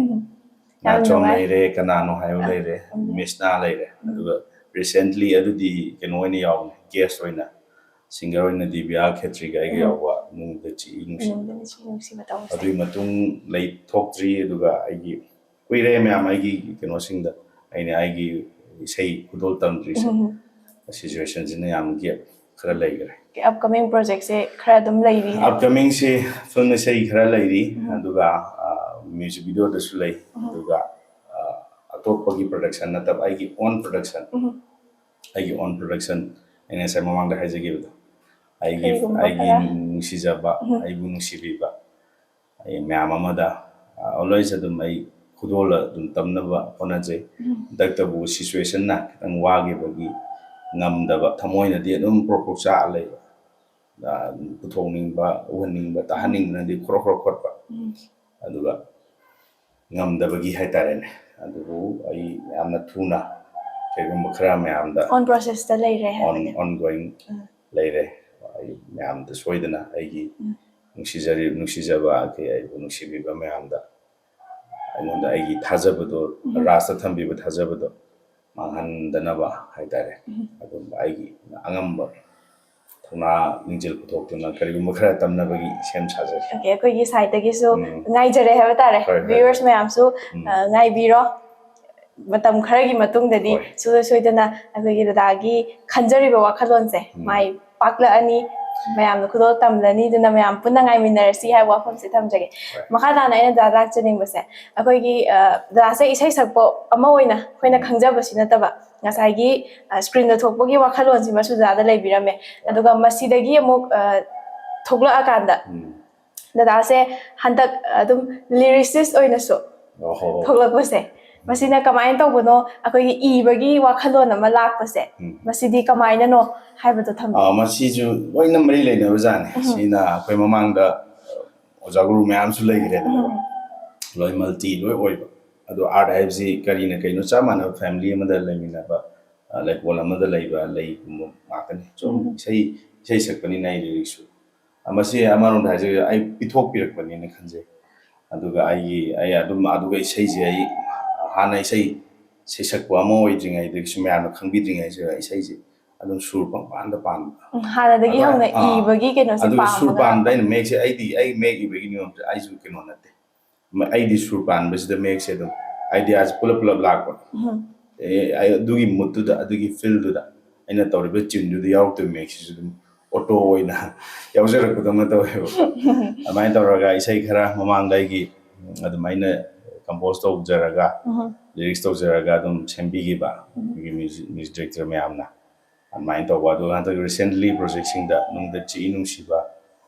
ꯅꯥꯆꯣꯝ ꯅꯨꯡꯉꯥꯏ ꯂꯩꯔꯦ ꯀꯅꯥꯅꯣ ꯍꯥꯏꯕ ꯂꯩꯔꯦ ꯃꯤꯁꯅꯥ ꯂꯩꯔꯦ ꯑꯗꯨꯒ ꯔꯤꯁꯦꯟꯠꯂꯤ ꯑꯗꯨꯗꯤ ꯀꯩꯅꯣ ꯑꯣꯏꯅ ꯌꯥꯎꯕꯅꯦ ꯒꯦꯁ ꯑꯣꯏꯅ ꯁꯤꯡꯒꯔ ꯑꯣꯏꯅ ꯗꯤꯕꯤꯌꯥ ꯈꯦꯇ꯭ꯔꯤꯒ ꯑꯩꯒ ꯌꯥꯎꯕ ꯅꯨꯡꯗ ꯆꯤꯏ ꯅꯨꯡꯁꯤꯕ ꯇꯧꯕꯁꯦ ꯑꯗꯨꯒꯤ ꯃꯇꯨꯡ ꯂꯩ ꯊꯣꯛꯇ꯭ꯔꯤ ꯑꯗꯨꯒ ꯑꯩꯒꯤ ꯀꯨꯏꯔꯦ ꯃꯌꯥꯝ ꯑꯩꯒꯤ ꯀꯩꯅꯣꯁꯤꯡꯗ ꯑꯩꯒꯤ ꯏꯁꯩ ꯈꯨꯗꯣꯜ ꯇꯝꯗ꯭ꯔꯤꯁꯦ ꯁꯤꯆꯨꯋꯦꯁꯟꯁꯤꯅ ꯌꯥꯝ ꯒꯦꯞ ꯈꯔ ꯂꯩꯈ꯭ꯔꯦ ꯑꯞꯀꯃꯤꯡ ꯄ꯭ꯔꯣꯖꯦꯛꯁꯦ ꯈꯔ ꯑꯗꯨꯝ ꯂꯩꯔꯤ ꯑꯞꯀꯃꯤꯡꯁꯤ ꯐꯤꯜꯝ ꯏꯁꯩ ꯈꯔ ꯂꯩꯔꯤ ꯑꯗꯨꯒ ꯃ꯭ꯌꯨꯖꯤꯛ ꯚꯤꯗꯤꯑꯣꯗꯁꯨ ꯂꯩ ꯑꯗꯨꯒ ꯑꯇꯣꯞꯄꯒꯤ ꯄ꯭ꯔꯗꯛꯁꯟ ꯅꯠꯇꯕ ꯑꯩꯒꯤ ꯑꯣꯟ ꯄ꯭ꯔꯗꯛꯁꯟ ꯑꯩꯅ ꯉꯁꯥꯏ ꯃꯃꯥꯡꯗ ꯍꯥꯏꯖꯈꯤꯕꯗꯣ ꯑꯩꯒꯤ ꯅꯨꯡꯁꯤꯖꯕ ꯑꯩꯕꯨ ꯅꯨꯡꯁꯤꯕꯤꯕ ꯑꯩ ꯃꯌꯥꯝ ꯑꯃꯗ ꯑꯣꯜꯋꯦꯖ ꯑꯗꯨꯝ ꯑꯩ ꯈꯨꯗꯣꯜ ꯑꯗꯨꯝ ꯇꯝꯅꯕ ꯍꯣꯠꯅꯖꯩ ꯍꯟꯗꯛꯇꯕꯨ ꯁꯤꯆꯨꯋꯦꯁꯟꯅ ꯈꯤꯇꯪ ꯋꯥꯈꯤꯕꯒꯤ ꯉꯝꯗꯕ ꯊꯃꯣꯏꯅꯗꯤ ꯑꯗꯨꯝ ꯄ꯭ꯔꯣꯛ ꯆꯥꯛꯑ ꯂꯩꯕ ꯄꯨꯊꯣꯛꯅꯤꯡꯕ ꯎꯍꯟꯅꯤꯡꯕ ꯇꯥꯍꯟꯅꯤꯡꯕꯅꯗꯤ ꯈꯣꯔꯣ ꯈꯣꯠꯄ ꯑꯗꯨꯒ ꯉꯝꯗꯕꯒꯤ ꯍꯥꯏꯇꯥꯔꯦꯅꯦ ꯑꯗꯨꯕꯨ ꯑꯩ ꯌꯥꯝꯅ ꯊꯨꯅ ꯀꯩꯒꯨꯝꯕ ꯈꯔ ꯃꯌꯥꯝꯗ ꯑꯣꯟ ꯄ꯭ꯔꯣꯁꯦꯁꯇ ꯂꯩꯔꯦ ꯑꯣꯟꯒꯣꯌꯤꯡ ꯂꯩꯔꯦ ꯑꯩ ꯃꯌꯥꯝꯗ ꯁꯣꯏꯗꯅ ꯑꯩꯒꯤ ꯅꯨꯡꯁꯤꯖꯕ ꯑꯩꯕꯨ ꯅꯨꯡꯁꯤꯕꯤꯕ ꯃꯌꯥꯝꯗ ꯑꯩꯉꯣꯟꯗ ꯑꯩꯒꯤ ꯊꯥꯖꯕꯗꯣ ꯔꯥꯁꯇ ꯊꯝꯕꯤꯕ ꯊꯥꯖꯕꯗꯣ ꯃꯥꯡꯍꯟꯗꯅꯕ ꯍꯥꯏꯇꯥꯔꯦ ꯑꯗꯨꯝꯕ ꯑꯩꯒꯤ ꯑꯉꯝꯕ ꯊꯧꯅꯥ ꯂꯤꯡꯖꯦꯜ ꯄꯨꯊꯣꯛꯇꯨꯅ ꯀꯔꯤꯒꯨꯝꯕ ꯈꯔ ꯇꯝꯅꯕꯒꯤ ꯁꯦꯝ ꯁꯥꯖꯔꯤ ꯑꯩꯈꯣꯏꯒꯤ ꯁꯥꯏꯠꯇꯒꯤꯁꯨ ꯉꯥꯏꯖꯔꯦ ꯍꯥꯏꯕ ꯇꯥꯔꯦ ꯚ꯭ꯌꯨꯋꯔꯁ ꯃꯌꯥꯝꯁꯨ ꯉꯥꯏꯕꯤꯔꯣ ꯃꯇꯝ ꯈꯔꯒꯤ ꯃꯇꯨꯡꯗꯗꯤ ꯁꯣꯏꯗꯅ ꯑꯩꯈꯣꯏꯒꯤ ꯗꯗꯥꯒꯤ ꯈꯟꯖꯔꯤꯕ ꯋꯥꯈꯜꯂꯣꯟꯁꯦ ꯃꯥꯏ ꯄꯥꯛꯂꯛꯑꯅꯤ ꯃꯌꯥꯝꯅ ꯈꯨꯗꯣꯜ ꯇꯝꯂꯅꯤ ꯑꯗꯨꯅ ꯃꯌꯥꯝ ꯄꯨꯟꯅ ꯉꯥꯏꯃꯤꯟꯅꯔꯁꯤ ꯍꯥꯏꯕ ꯋꯥꯐꯝꯁꯦ ꯊꯝꯖꯒꯦ ꯃꯈꯥ ꯇꯥꯅ ꯑꯩꯅ ꯗꯗꯥ ꯂꯥꯛꯆꯅꯤꯡꯕꯁꯦ ꯑꯩꯈꯣꯏꯒꯤ ꯗꯗꯥꯁꯦ ꯏꯁꯩ ꯁꯛꯄ ꯑꯃ ꯑꯣꯏꯅ ꯑꯩꯈꯣꯏꯅ ꯈꯪꯖꯕꯁꯤ ꯅꯠꯇꯕ ꯉꯁꯥꯏꯒꯤ ꯁ꯭ꯀ꯭ꯔꯤꯟꯗ ꯊꯣꯛꯄꯒꯤ ꯋꯥꯈꯜꯂꯣꯟꯁꯤꯃꯁꯨ ꯗꯗꯥꯗ ꯂꯩꯕꯤꯔꯝꯃꯦ ꯑꯗꯨꯒ ꯃꯁꯤꯗꯒꯤ ꯑꯃꯨꯛ ꯊꯣꯛꯂꯛꯑꯀꯥꯟꯗ ꯗꯗꯥꯁꯦ ꯍꯟꯗꯛ ꯑꯗꯨꯝ ꯂꯤꯔꯤꯁꯤꯁ ꯑꯣꯏꯅꯁꯨ ꯊꯣꯛꯂꯛꯄꯁꯦ ꯃꯁꯤꯅ ꯀꯃꯥꯏꯅ ꯇꯧꯕꯅꯣ ꯑꯩꯈꯣꯏꯒꯤ ꯏꯕꯒꯤ ꯋꯥꯈꯜꯂꯣꯟ ꯑꯃ ꯂꯥꯛꯄꯁꯦ ꯃꯁꯤꯗꯤ ꯀꯃꯥꯏꯅꯅꯣ ꯍꯥꯏꯕꯗꯣ ꯊꯝꯕꯤꯌꯨ ꯃꯁꯤꯁꯨ ꯂꯣꯏꯅ ꯃꯔꯤ ꯂꯩꯅꯕꯖꯥꯠꯅꯤ ꯁꯤꯅ ꯑꯩꯈꯣꯏ ꯃꯃꯥꯡꯗ ꯑꯣꯖꯥ ꯒꯨꯔꯨ ꯃꯌꯥꯝꯁꯨ ꯂꯩꯈ꯭ꯔꯦꯗꯅ ꯂꯣꯏ ꯃꯜꯇꯤ ꯂꯣꯏ ꯑꯣꯏꯕ ꯑꯗꯣ ꯑꯥꯔꯠ ꯍꯥꯏꯕꯁꯤ ꯀꯔꯤꯅ ꯀꯩꯅꯣ ꯆꯞ ꯃꯥꯟꯅꯕ ꯐꯦꯃꯤꯂꯤ ꯑꯃꯗ ꯂꯩꯃꯤꯟꯅꯕ ꯂꯩꯀꯣꯜ ꯑꯃꯗ ꯂꯩꯕ ꯂꯩꯒꯨꯝꯕ ꯉꯥꯛꯇꯅꯤ ꯁꯨꯝ ꯏꯁꯩ ꯁꯛꯄꯅꯤꯅ ꯑꯩ ꯂꯤꯔꯤꯛꯁꯨ ꯃꯁꯤ ꯑꯃꯔꯣꯝꯗ ꯍꯥꯏꯖꯔꯒ ꯑꯩ ꯄꯤꯊꯣꯛꯄꯤꯔꯛꯄꯅꯦꯅ ꯈꯟꯖꯩ ꯑꯗꯨꯒ ꯑꯗꯨꯒ ꯏꯁꯩꯁꯦ ꯑꯩ ꯍꯥꯟꯅ ꯏꯁꯩ ꯁꯛꯄ ꯑꯃ ꯑꯣꯏꯗ꯭ꯔꯤꯉꯩꯗꯒꯤꯁꯨ ꯃꯌꯥꯝꯅ ꯈꯪꯕꯤꯗ꯭ꯔꯤꯉꯩꯁꯤꯗ ꯏꯁꯩꯁꯦ ꯑꯗꯨꯝ ꯁꯨꯔ ꯄꯪꯄꯥꯟꯗ ꯄꯥꯟꯕ ꯍꯥꯟꯅꯗꯒꯤ ꯍꯧꯅ ꯏꯕꯒꯤ ꯀꯩꯅꯣꯁꯦ ꯑꯗꯨꯒ ꯁꯨꯔ ꯄꯥꯝꯃꯒ ꯄꯥꯟꯕꯗ ꯑꯩꯅ ꯃꯌꯦꯛꯁꯦ ꯑꯩ ꯃꯌꯦꯛ ꯏꯕꯒꯤ ꯅꯤꯌꯣꯝꯁꯦ ꯑꯩꯁꯨ ꯀꯩꯅꯣ ꯅꯠꯇꯦ ꯑꯩꯗꯤ ꯁꯨꯔ ꯄꯥꯟꯕꯁꯤꯗ ꯃꯌꯦꯛꯁꯦ ꯑꯗꯨꯝ ꯑꯥꯏꯗꯤꯌꯥꯁꯦ ꯄꯨꯂꯞ ꯂꯥꯛꯄ ꯑꯗꯨꯒꯤ ꯃꯨꯠꯇꯨꯗ ꯑꯗꯨꯒꯤ ꯐꯤꯜꯗꯨꯗ ꯑꯩꯅ ꯇꯧꯔꯤꯕ ꯆꯤꯟꯗꯨꯗ ꯌꯥꯎꯔꯛꯇꯣꯏꯕ ꯃꯌꯦꯛꯁꯤꯁꯨ ꯑꯗꯨꯝ ꯑꯣꯇꯣ ꯑꯣꯏꯅ ꯌꯥꯎꯖꯔꯛꯄꯗꯧꯅ ꯇꯧꯋꯦꯕ ꯑꯗꯨꯃꯥꯏꯅ ꯇꯧꯔꯒ ꯏꯁꯩ ꯈꯔ ꯃꯃꯥꯡꯗ ꯑꯩꯒꯤ ꯑꯗꯨꯃꯥꯏꯅ ꯀꯝꯄꯣꯖ ꯇꯧꯖꯔꯒ ꯂꯤꯔꯤꯛꯁ ꯇꯧꯖꯔꯒ ꯑꯗꯨꯝ ꯁꯦꯝꯕꯤꯈꯤꯕ ꯑꯩꯈꯣꯏꯒꯤ ꯃ꯭ꯌꯨꯖꯤꯛ ꯗꯤꯔꯦꯛꯇꯔ ꯃꯌꯥꯝꯅ ꯑꯗꯨꯃꯥꯏꯅ ꯇꯧꯕ ꯑꯗꯨꯒ ꯍꯟꯗꯛ ꯔꯤꯁꯦꯟꯠꯂꯤ ꯄ꯭ꯔꯣꯖꯦꯛꯁꯤꯡꯗ ꯅꯨꯡꯗ ꯆꯤꯏ ꯅꯨꯡꯁꯤꯕ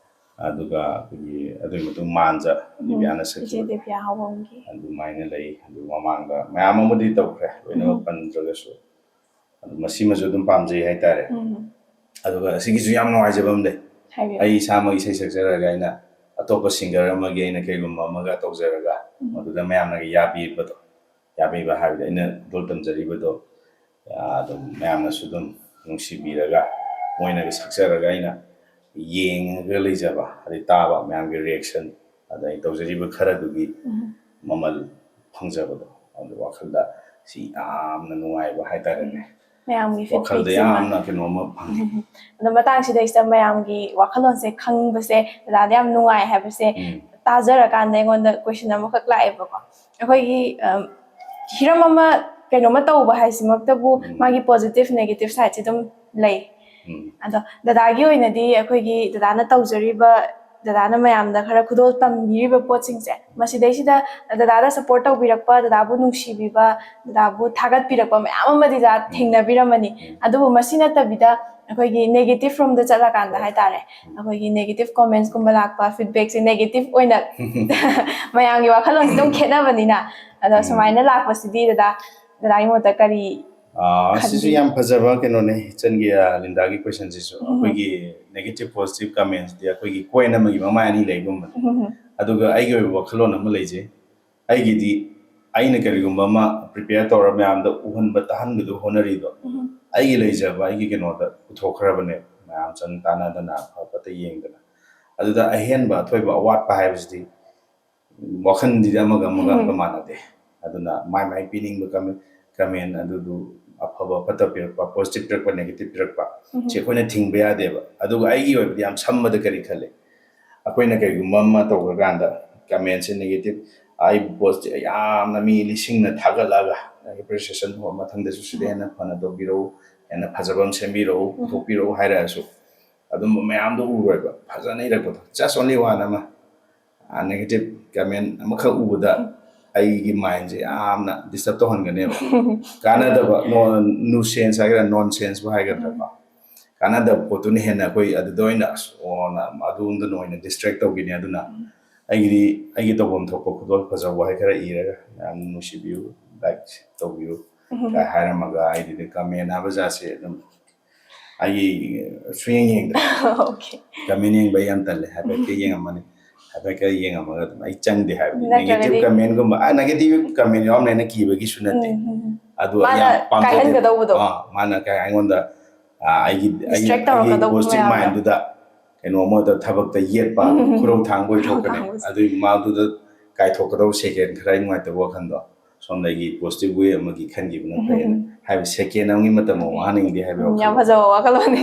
ꯑꯗꯨꯒ ꯑꯩꯈꯣꯏꯒꯤ ꯑꯗꯨꯒꯤ ꯃꯇꯨꯡ ꯃꯥꯟꯖ ꯗꯤꯕꯤꯌꯥꯅ ꯁꯛꯈꯤꯕ ꯑꯗꯨꯃꯥꯏꯅ ꯂꯩ ꯑꯗꯨ ꯃꯃꯥꯡꯗ ꯃꯌꯥꯝ ꯑꯃꯗꯤ ꯇꯧꯈ꯭ꯔꯦ ꯂꯣꯏꯅꯃꯛ ꯄꯟꯗ꯭ꯔꯒꯁꯨ ꯑꯗꯨ ꯃꯁꯤꯃꯁꯨ ꯑꯗꯨꯝ ꯄꯥꯝꯖꯩ ꯍꯥꯏꯇꯥꯔꯦ ꯑꯗꯨꯒ ꯑꯁꯤꯒꯤꯁꯨ ꯌꯥꯝ ꯅꯨꯡꯉꯥꯏꯖꯕ ꯑꯃ ꯂꯩ ꯑꯩ ꯏꯁꯥꯃꯛ ꯏꯁꯩ ꯁꯛꯆꯔꯒ ꯑꯩꯅ ꯑꯇꯣꯞꯄ ꯁꯤꯡꯒꯔ ꯑꯃꯒꯤ ꯑꯩꯅ ꯀꯩꯒꯨꯝꯕ ꯑꯃꯒ ꯇꯧꯖꯔꯒ ꯃꯗꯨꯗ ꯃꯌꯥꯝꯅ ꯌꯥꯕꯤꯕ ꯍꯥꯏꯕꯗꯤ ꯑꯩꯅ ꯈꯨꯗꯣꯜ ꯇꯝꯖꯔꯤꯕꯗꯣ ꯑꯗꯨꯝ ꯃꯌꯥꯝꯅꯁꯨ ꯑꯗꯨꯝ ꯅꯨꯡꯁꯤꯕꯤꯔꯒ ꯃꯣꯏꯅꯒ ꯁꯛꯆꯔꯒ ꯑꯩꯅ ꯌꯦꯡꯉꯒ ꯂꯩꯖꯕ ꯑꯗꯩ ꯇꯥꯕ ꯃꯌꯥꯝꯒꯤ ꯔꯤꯌꯦꯛꯁꯟ ꯑꯗꯩ ꯇꯧꯖꯔꯤꯕ ꯈꯔꯗꯨꯒꯤ ꯃꯃꯜ ꯐꯪꯖꯕꯗꯣ ꯑꯗꯨ ꯋꯥꯈꯜꯗ ꯁꯤ ꯌꯥꯝꯅ ꯅꯨꯡꯉꯥꯏꯕ ꯍꯥꯏꯇꯥꯔꯦꯅꯦ ꯃꯌꯥꯝꯒꯤ ꯋꯥꯈꯜꯗ ꯌꯥꯝꯅ ꯀꯩꯅꯣꯝꯃ ꯐꯪꯉꯤ ꯑꯗꯣ ꯃꯇꯥꯡꯁꯤꯗꯩꯁꯤꯗ ꯃꯌꯥꯝꯒꯤ ꯋꯥꯈꯜꯂꯣꯟꯁꯦ ꯈꯪꯕꯁꯦ ꯗꯗꯥꯗ ꯌꯥꯝ ꯅꯨꯡꯉꯥꯏ ꯍꯥꯏꯕꯁꯦ ꯇꯥꯖꯔꯀꯥꯟꯗ ꯑꯩꯉꯣꯟꯗ ꯀꯣꯏꯁꯟ ꯑꯃꯈꯛ ꯂꯥꯛꯑꯦꯕꯀꯣ ꯑꯩꯈꯣꯏꯒꯤ ꯍꯤꯔꯝ ꯑꯃ ꯀꯩꯅꯣꯃ ꯇꯧꯕ ꯍꯥꯏꯁꯤꯃꯛꯇꯕꯨ ꯃꯥꯒꯤ ꯄꯣꯖꯤꯇꯤꯚ ꯅꯦꯒꯦꯇꯤꯚ ꯁꯥꯏꯠꯁꯦ ꯑꯗꯨꯝ ꯂꯩ ꯑꯗꯣ ꯗꯗꯥꯒꯤ ꯑꯣꯏꯅꯗꯤ ꯑꯩꯈꯣꯏꯒꯤ ꯗꯗꯥꯅ ꯇꯧꯖꯔꯤꯕ ꯗꯗꯥꯅ ꯃꯌꯥꯝꯗ ꯈꯔ ꯈꯨꯗꯣꯜ ꯇꯝꯕꯤꯔꯤꯕ ꯄꯣꯠꯁꯤꯡꯁꯦ ꯃꯁꯤꯗꯩꯁꯤꯗ ꯗꯗꯥꯗ ꯁꯞꯄꯣꯔꯠ ꯇꯧꯕꯤꯔꯛꯄ ꯗꯗꯥꯕꯨ ꯅꯨꯡꯁꯤꯕꯤꯕ ꯗꯗꯥꯕꯨ ꯊꯥꯒꯠꯄꯤꯔꯛꯄ ꯃꯌꯥꯝ ꯑꯃꯗꯤ ꯗꯗꯥ ꯊꯦꯡꯅꯕꯤꯔꯝꯃꯅꯤ ꯑꯗꯨꯕꯨ ꯃꯁꯤ ꯅꯠꯇꯕꯤꯗ ꯑꯩꯈꯣꯏꯒꯤ ꯅꯦꯒꯦꯇꯤቭ ꯔꯣꯝꯗ ꯆꯠꯂꯀꯥꯟꯗ ꯍꯥꯏꯇꯥꯔꯦ ꯑꯩꯈꯣꯏꯒꯤ ꯅꯦꯒꯦꯇꯤቭ ꯀꯣꯃꯦꯟꯁꯀꯨꯝꯕ ꯂꯥꯛꯄ ꯐꯤꯗꯕꯦꯛꯁꯦ ꯅꯦꯒꯦꯇꯤቭ ꯑꯣꯏꯅ ꯃꯌꯥꯝꯒꯤ ꯋꯥꯈꯜꯂꯣꯟꯁꯦ ꯑꯗꯨꯝ ꯈꯦꯠꯅꯕꯅꯤꯅ ꯑꯗꯣ ꯁꯨꯃꯥꯏꯅ ꯂꯥꯛꯄꯁꯤꯗꯤ ꯗꯗꯥꯒꯤ ꯃꯣꯠꯇ ꯀꯔꯤ ꯁꯤꯁꯨ ꯌꯥꯝ ꯐꯖꯕ ꯀꯩꯅꯣꯅꯦ ꯏꯆꯟꯒꯤ ꯂꯤꯟꯗꯥꯒꯤ ꯀꯣꯏꯁꯟꯁꯤꯁꯨ ꯑꯩꯈꯣꯏꯒꯤ ꯅꯦꯒꯦꯇꯤꯚ ꯄꯣꯖꯤꯇꯤꯚ ꯀꯃꯦꯟꯁꯗꯤ ꯑꯩꯈꯣꯏꯒꯤ ꯀꯣꯏꯟ ꯑꯃꯒꯤ ꯃꯃꯥꯏ ꯑꯅꯤ ꯂꯩꯒꯨꯝꯕꯅꯤ ꯑꯗꯨꯒ ꯑꯩꯒꯤ ꯑꯣꯏꯕ ꯋꯥꯈꯜꯂꯣꯟ ꯑꯃ ꯂꯩꯖꯩ ꯑꯩꯒꯤꯗꯤ ꯑꯩꯅ ꯀꯔꯤꯒꯨꯝꯕ ꯑꯃ ꯄ꯭ꯔꯤꯄꯦꯌꯔ ꯇꯧꯔ ꯃꯌꯥꯝꯗ ꯎꯍꯟꯕ ꯇꯥꯍꯟꯕꯗꯨ ꯍꯣꯠꯅꯔꯤꯗꯣ ꯑꯩꯒꯤ ꯂꯩꯖꯕ ꯑꯩꯒꯤ ꯀꯩꯅꯣꯗ ꯄꯨꯊꯣꯛꯈ꯭ꯔꯕꯅꯦ ꯃꯌꯥꯝ ꯆꯪ ꯇꯥꯟꯅꯗꯅ ꯐꯕꯇ ꯌꯦꯡꯗꯅ ꯑꯗꯨꯗ ꯑꯍꯦꯟꯕ ꯑꯊꯣꯏꯕ ꯑꯋꯥꯠꯄ ꯍꯥꯏꯕꯁꯤꯗꯤ ꯋꯥꯈꯜꯁꯤꯗꯤ ꯑꯃꯒ ꯑꯝꯇ ꯃꯥꯟꯅꯗꯦ ꯑꯗꯨꯅ ꯃꯥꯏ ꯄꯤꯅꯤꯡꯕ ꯀꯃꯦꯟ ꯑꯗꯨꯗꯨ ꯑꯐꯕ ꯐꯠꯇ ꯄꯤꯔꯛꯄ ꯄꯣꯖꯤꯇꯤꯚ ꯄꯤꯔꯛꯄ ꯅꯦꯒꯦꯇꯤꯚ ꯄꯤꯔꯛꯄ ꯁꯤ ꯑꯩꯈꯣꯏꯅ ꯊꯤꯡꯕ ꯌꯥꯗꯦꯕ ꯑꯗꯨꯒ ꯑꯩꯒꯤ ꯑꯣꯏꯕꯗꯤ ꯌꯥꯝ ꯁꯝꯕꯗ ꯀꯔꯤ ꯈꯜꯂꯤ ꯑꯩꯈꯣꯏꯅ ꯀꯔꯤꯒꯨꯝꯕ ꯑꯃ ꯇꯧꯈ꯭ꯔꯀꯥꯟꯗ ꯀꯃꯦꯟꯁꯦ ꯅꯦꯒꯦꯇꯤꯚ ꯑꯩꯕꯨ ꯄꯣꯁꯁꯦ ꯌꯥꯝꯅ ꯃꯤ ꯂꯤꯁꯤꯡꯅ ꯊꯥꯒꯠꯂꯒ ꯑꯦꯄ꯭ꯔꯤꯁꯤꯌꯦꯁꯟ ꯃꯊꯪꯗꯁꯨ ꯁꯤꯗ ꯍꯦꯟꯅ ꯐꯅ ꯇꯧꯕꯤꯔꯛꯎ ꯍꯦꯟꯅ ꯐꯖꯕ ꯑꯃ ꯁꯦꯝꯕꯤꯔꯛꯎ ꯄꯨꯊꯣꯛꯄꯤꯔꯛꯎ ꯍꯥꯏꯔꯛꯑꯁꯨ ꯑꯗꯨꯝꯕ ꯃꯌꯥꯝꯗꯣ ꯎꯔꯣꯏꯕ ꯐꯖꯅ ꯏꯔꯛꯄꯗꯣ ꯖꯁ ꯑꯣꯟꯂꯤ ꯋꯥꯟ ꯑꯃ ꯅꯦꯒꯦꯇꯤꯚ ꯀꯃꯦꯟ ꯑꯃꯈꯛ ꯎꯕꯗ ꯑꯩꯒꯤ ꯃꯥꯏꯟꯁꯦ ꯌꯥꯝꯅ ꯗꯤꯁꯇꯔꯕ ꯇꯧꯍꯟꯒꯅꯦꯕ ꯀꯥꯟꯅꯗꯕ ꯅꯨ ꯁꯦꯟꯁ ꯍꯥꯏꯒꯗ꯭ꯔꯥ ꯅꯣꯟ ꯁꯦꯟꯁꯕꯨ ꯍꯥꯏꯒꯗ꯭ꯔꯥꯀꯣ ꯀꯥꯟꯅꯗꯕ ꯄꯣꯠꯇꯨꯅ ꯍꯦꯟꯅ ꯑꯩꯈꯣꯏ ꯑꯗꯨꯗ ꯑꯣꯏꯅ ꯑꯗꯣꯝꯗꯅ ꯑꯣꯏꯅ ꯗꯤꯁꯇ꯭ꯔꯦꯛ ꯇꯧꯈꯤꯅꯤ ꯑꯗꯨꯅ ꯑꯩꯒꯤ ꯇꯧꯐꯝ ꯊꯣꯛꯄ ꯈꯨꯗꯣꯜ ꯐꯖꯕ ꯋꯥꯍꯩ ꯈꯔ ꯏꯔꯒ ꯌꯥꯝꯅ ꯅꯨꯡꯁꯤꯕꯤꯌꯨ ꯂꯥꯏꯛ ꯇꯧꯕꯤꯌꯨ ꯀꯥꯏ ꯍꯥꯏꯔꯝꯃꯒ ꯑꯩꯗꯤ ꯀꯃꯦꯟ ꯍꯥꯏꯕ ꯖꯥꯠꯁꯦ ꯑꯗꯨꯝ ꯑꯩꯒꯤ ꯁꯨꯡꯌꯦꯡ ꯌꯦꯡꯗ꯭ꯔꯦ ꯀꯃꯦꯟ ꯌꯦꯡꯕ ꯌꯥꯝ ꯇꯜꯂꯦ ꯍꯥꯏꯐꯦꯠꯀ ꯌꯦꯡꯉꯝꯃꯅꯤ ꯍꯥꯏꯐꯦꯠꯀ ꯌꯦꯡꯉꯝꯃꯒ ꯑꯗꯨꯝ ꯑꯩ ꯆꯪꯗꯦ ꯍꯥꯏꯕꯗꯤ ꯅꯦꯒꯦꯇꯤꯚ ꯀꯃꯦꯟꯒꯨꯝꯕ ꯅꯦꯒꯦꯇꯤꯚ ꯀꯃꯦꯟ ꯌꯥꯎꯔꯝꯅꯦꯅ ꯀꯤꯕꯒꯤꯁꯨ ꯅꯠꯇꯦ ꯑꯗꯨ ꯌꯥꯝ ꯄꯥꯝꯖꯗꯦ ꯃꯥꯅ ꯑꯩꯉꯣꯟꯗ ꯑꯩꯒꯤ ꯄꯣꯖꯤꯇꯤꯚ ꯃꯥꯏꯟꯗꯨꯗ ꯀꯩꯅꯣꯃꯗ ꯊꯕꯛꯇ ꯌꯦꯠꯄ ꯈꯨꯔꯧ ꯊꯥꯡꯕ ꯑꯣꯏꯊꯣꯛꯀꯅꯤ ꯑꯗꯨꯒꯤ ꯃꯥꯗꯨꯗ ꯀꯥꯏꯊꯣꯛꯀꯗꯧꯕ ꯁꯦꯀꯦꯟ ꯈꯔ ꯑꯩ ꯅꯨꯡꯉꯥꯏꯇꯕ ꯋꯥꯈꯟꯗꯣ ꯁꯣꯝꯗꯒꯤ ꯄꯣꯖꯤꯇꯤꯚ ꯋꯦ ꯑꯃꯒꯤ ꯈꯟꯈꯤꯕꯅ ꯐꯩꯌꯦꯅ ꯍꯥꯏꯕ ꯁꯦꯀꯦꯟ ꯑꯃꯒꯤ ꯃꯇꯝ ꯑꯃ ꯋꯥꯍꯟꯅꯤꯡꯗꯦ ꯍꯥꯏꯕ ꯌꯥꯝ ꯐꯖꯕ ꯋꯥꯈꯜꯂꯣꯟꯅꯦ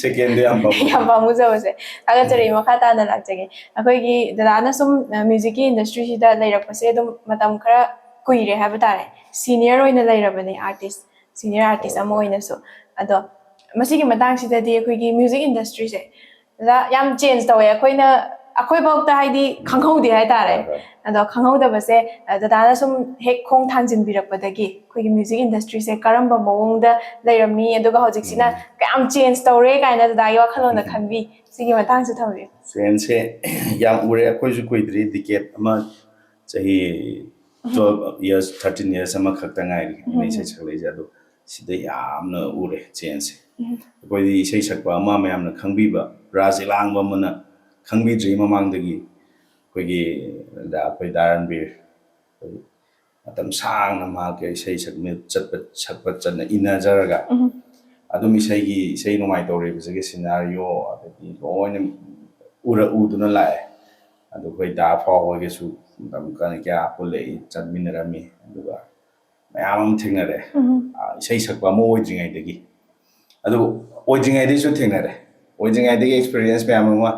ꯁꯦꯀꯦꯟꯗꯣ ꯌꯥꯝ ꯄꯥꯝꯃꯨꯖꯕꯁꯦ ꯊꯥꯒꯠꯆꯔꯤ ꯃꯈꯥ ꯇꯥꯅ ꯂꯥꯛꯆꯒꯦ ꯑꯩꯈꯣꯏꯒꯤ ꯗꯗꯥꯅ ꯁꯨꯝ ꯃ꯭ꯌꯨꯖꯤꯛꯀꯤ ꯏꯟꯗꯁꯇ꯭ꯔꯤꯁꯤꯗ ꯂꯩꯔꯛꯄꯁꯦ ꯑꯗꯨꯝ ꯃꯇꯝ ꯈꯔ ꯀꯨꯏꯔꯦ ꯍꯥꯏꯕ ꯇꯥꯔꯦ ꯁꯤꯅꯤꯌꯔ ꯑꯣꯏꯅ ꯂꯩꯔꯕꯅꯦ ꯁꯤꯅꯤꯌꯔ ꯑꯥꯔꯇꯤꯁ ꯑꯃ ꯑꯣꯏꯅꯁꯨ ꯑꯗꯣ ꯃꯁꯤꯒꯤ ꯃꯇꯥꯡꯁꯤꯗꯗꯤ ꯑꯩꯈꯣꯏꯒꯤ ꯃ꯭ꯌꯨꯖꯤꯛ ꯏꯟꯗꯁꯇ꯭ꯔꯤꯁꯦ ꯌꯥꯝ ꯆꯦꯟꯖ ꯇꯧꯋꯦ ꯑꯩꯈꯣꯏꯐꯥꯎꯇ ꯍꯥꯏꯗꯤ ꯈꯪꯍꯧꯗꯦ ꯍꯥꯏꯇꯥꯔꯦ ꯑꯗꯣ ꯈꯪꯍꯧꯗꯕꯁꯦ ꯗꯗꯥꯅ ꯁꯨꯝ ꯍꯦꯛ ꯈꯣꯡ ꯊꯥꯡꯖꯤꯟꯕꯤꯔꯛꯄꯗꯒꯤ ꯑꯩꯈꯣꯏꯒꯤ ꯃ꯭ꯌꯨꯖꯤꯛ ꯏꯟꯗꯁꯇ꯭ꯔꯤꯁꯦ ꯀꯔꯝꯕ ꯃꯑꯣꯡꯗ ꯂꯩꯔꯝꯃꯤ ꯑꯗꯨꯒ ꯍꯧꯖꯤꯛꯁꯤꯅ ꯀꯌꯥꯝ ꯆꯦꯟꯖ ꯇꯧꯔꯦ ꯀꯥꯏꯅ ꯗꯗꯥꯒꯤ ꯋꯥꯈꯜꯂꯣꯟꯗ ꯈꯟꯕꯤ ꯁꯤꯒꯤ ꯃꯇꯥꯡꯁꯨ ꯊꯝꯕꯤꯌꯨ ꯆꯦꯟꯖꯁꯦ ꯌꯥꯝ ꯎꯔꯦ ꯑꯩꯈꯣꯏꯁꯨ ꯀꯨꯏꯗ꯭ꯔꯤ ꯗꯤꯀꯦꯠ ꯑꯃ ꯆꯍꯤ 12 years 13 years ꯑꯃꯈꯛꯇ ꯉꯥꯏꯔꯤ ꯑꯩꯅ ꯏꯁꯩ ꯁꯛꯂꯛꯏꯁꯦ ꯑꯗꯣ ꯁꯤꯗ ꯌꯥꯝꯅ ꯎꯔꯦ ꯆꯦꯟꯖꯁꯦ ꯑꯩꯈꯣꯏꯗꯤ ꯏꯁꯩ ꯁꯛꯄ ꯑꯃ ꯃꯌꯥꯝꯅ ꯈꯪꯕꯤꯕ ꯔꯥꯖ ꯂꯥꯡꯕ ꯑꯃꯅ ꯈꯪꯕꯤꯗ꯭ꯔꯤ ꯃꯃꯥꯡꯗꯒꯤ ꯑꯩꯈꯣꯏ ꯗꯥ ꯔꯟꯕꯤꯔ ꯃꯇꯝ ꯁꯥꯡꯅ ꯃꯍꯥꯛꯀꯤ ꯏꯁꯩ ꯁꯛꯄ ꯆꯠꯅ ꯏꯟꯅꯖꯔꯒ ꯑꯗꯨꯝ ꯏꯁꯩ ꯅꯣꯡꯃꯥꯏ ꯇꯧꯔꯤꯕꯁꯤꯒꯤ ꯁꯤꯅꯥꯔꯤꯌꯣ ꯑꯗꯒꯤ ꯂꯣꯏꯅ ꯎꯗꯨꯅ ꯂꯥꯛꯑꯦ ꯑꯗꯨ ꯑꯩꯈꯣꯏ ꯗꯥ ꯐꯥꯎꯕꯒꯤꯁꯨ ꯃꯇꯝ ꯀꯌꯥ ꯄꯨꯜꯂꯛꯏ ꯆꯠꯃꯤꯟꯅꯔꯝꯃꯤ ꯑꯗꯨꯒ ꯃꯌꯥꯝ ꯑꯃ ꯊꯦꯡꯅꯔꯦ ꯏꯁꯩ ꯁꯛꯄ ꯑꯃ ꯑꯣꯏꯗ꯭ꯔꯤꯉꯩꯗꯒꯤ ꯑꯗꯨ ꯑꯣꯏꯗ꯭ꯔꯤꯉꯩꯗꯒꯤꯁꯨ ꯊꯦꯡꯅꯔꯦ ꯑꯣꯏꯗ꯭ꯔꯤꯉꯩꯗꯒꯤ ꯑꯦꯛꯁꯄꯤꯔꯤꯌꯦꯟꯁ ꯃꯌꯥꯝ ꯑꯃ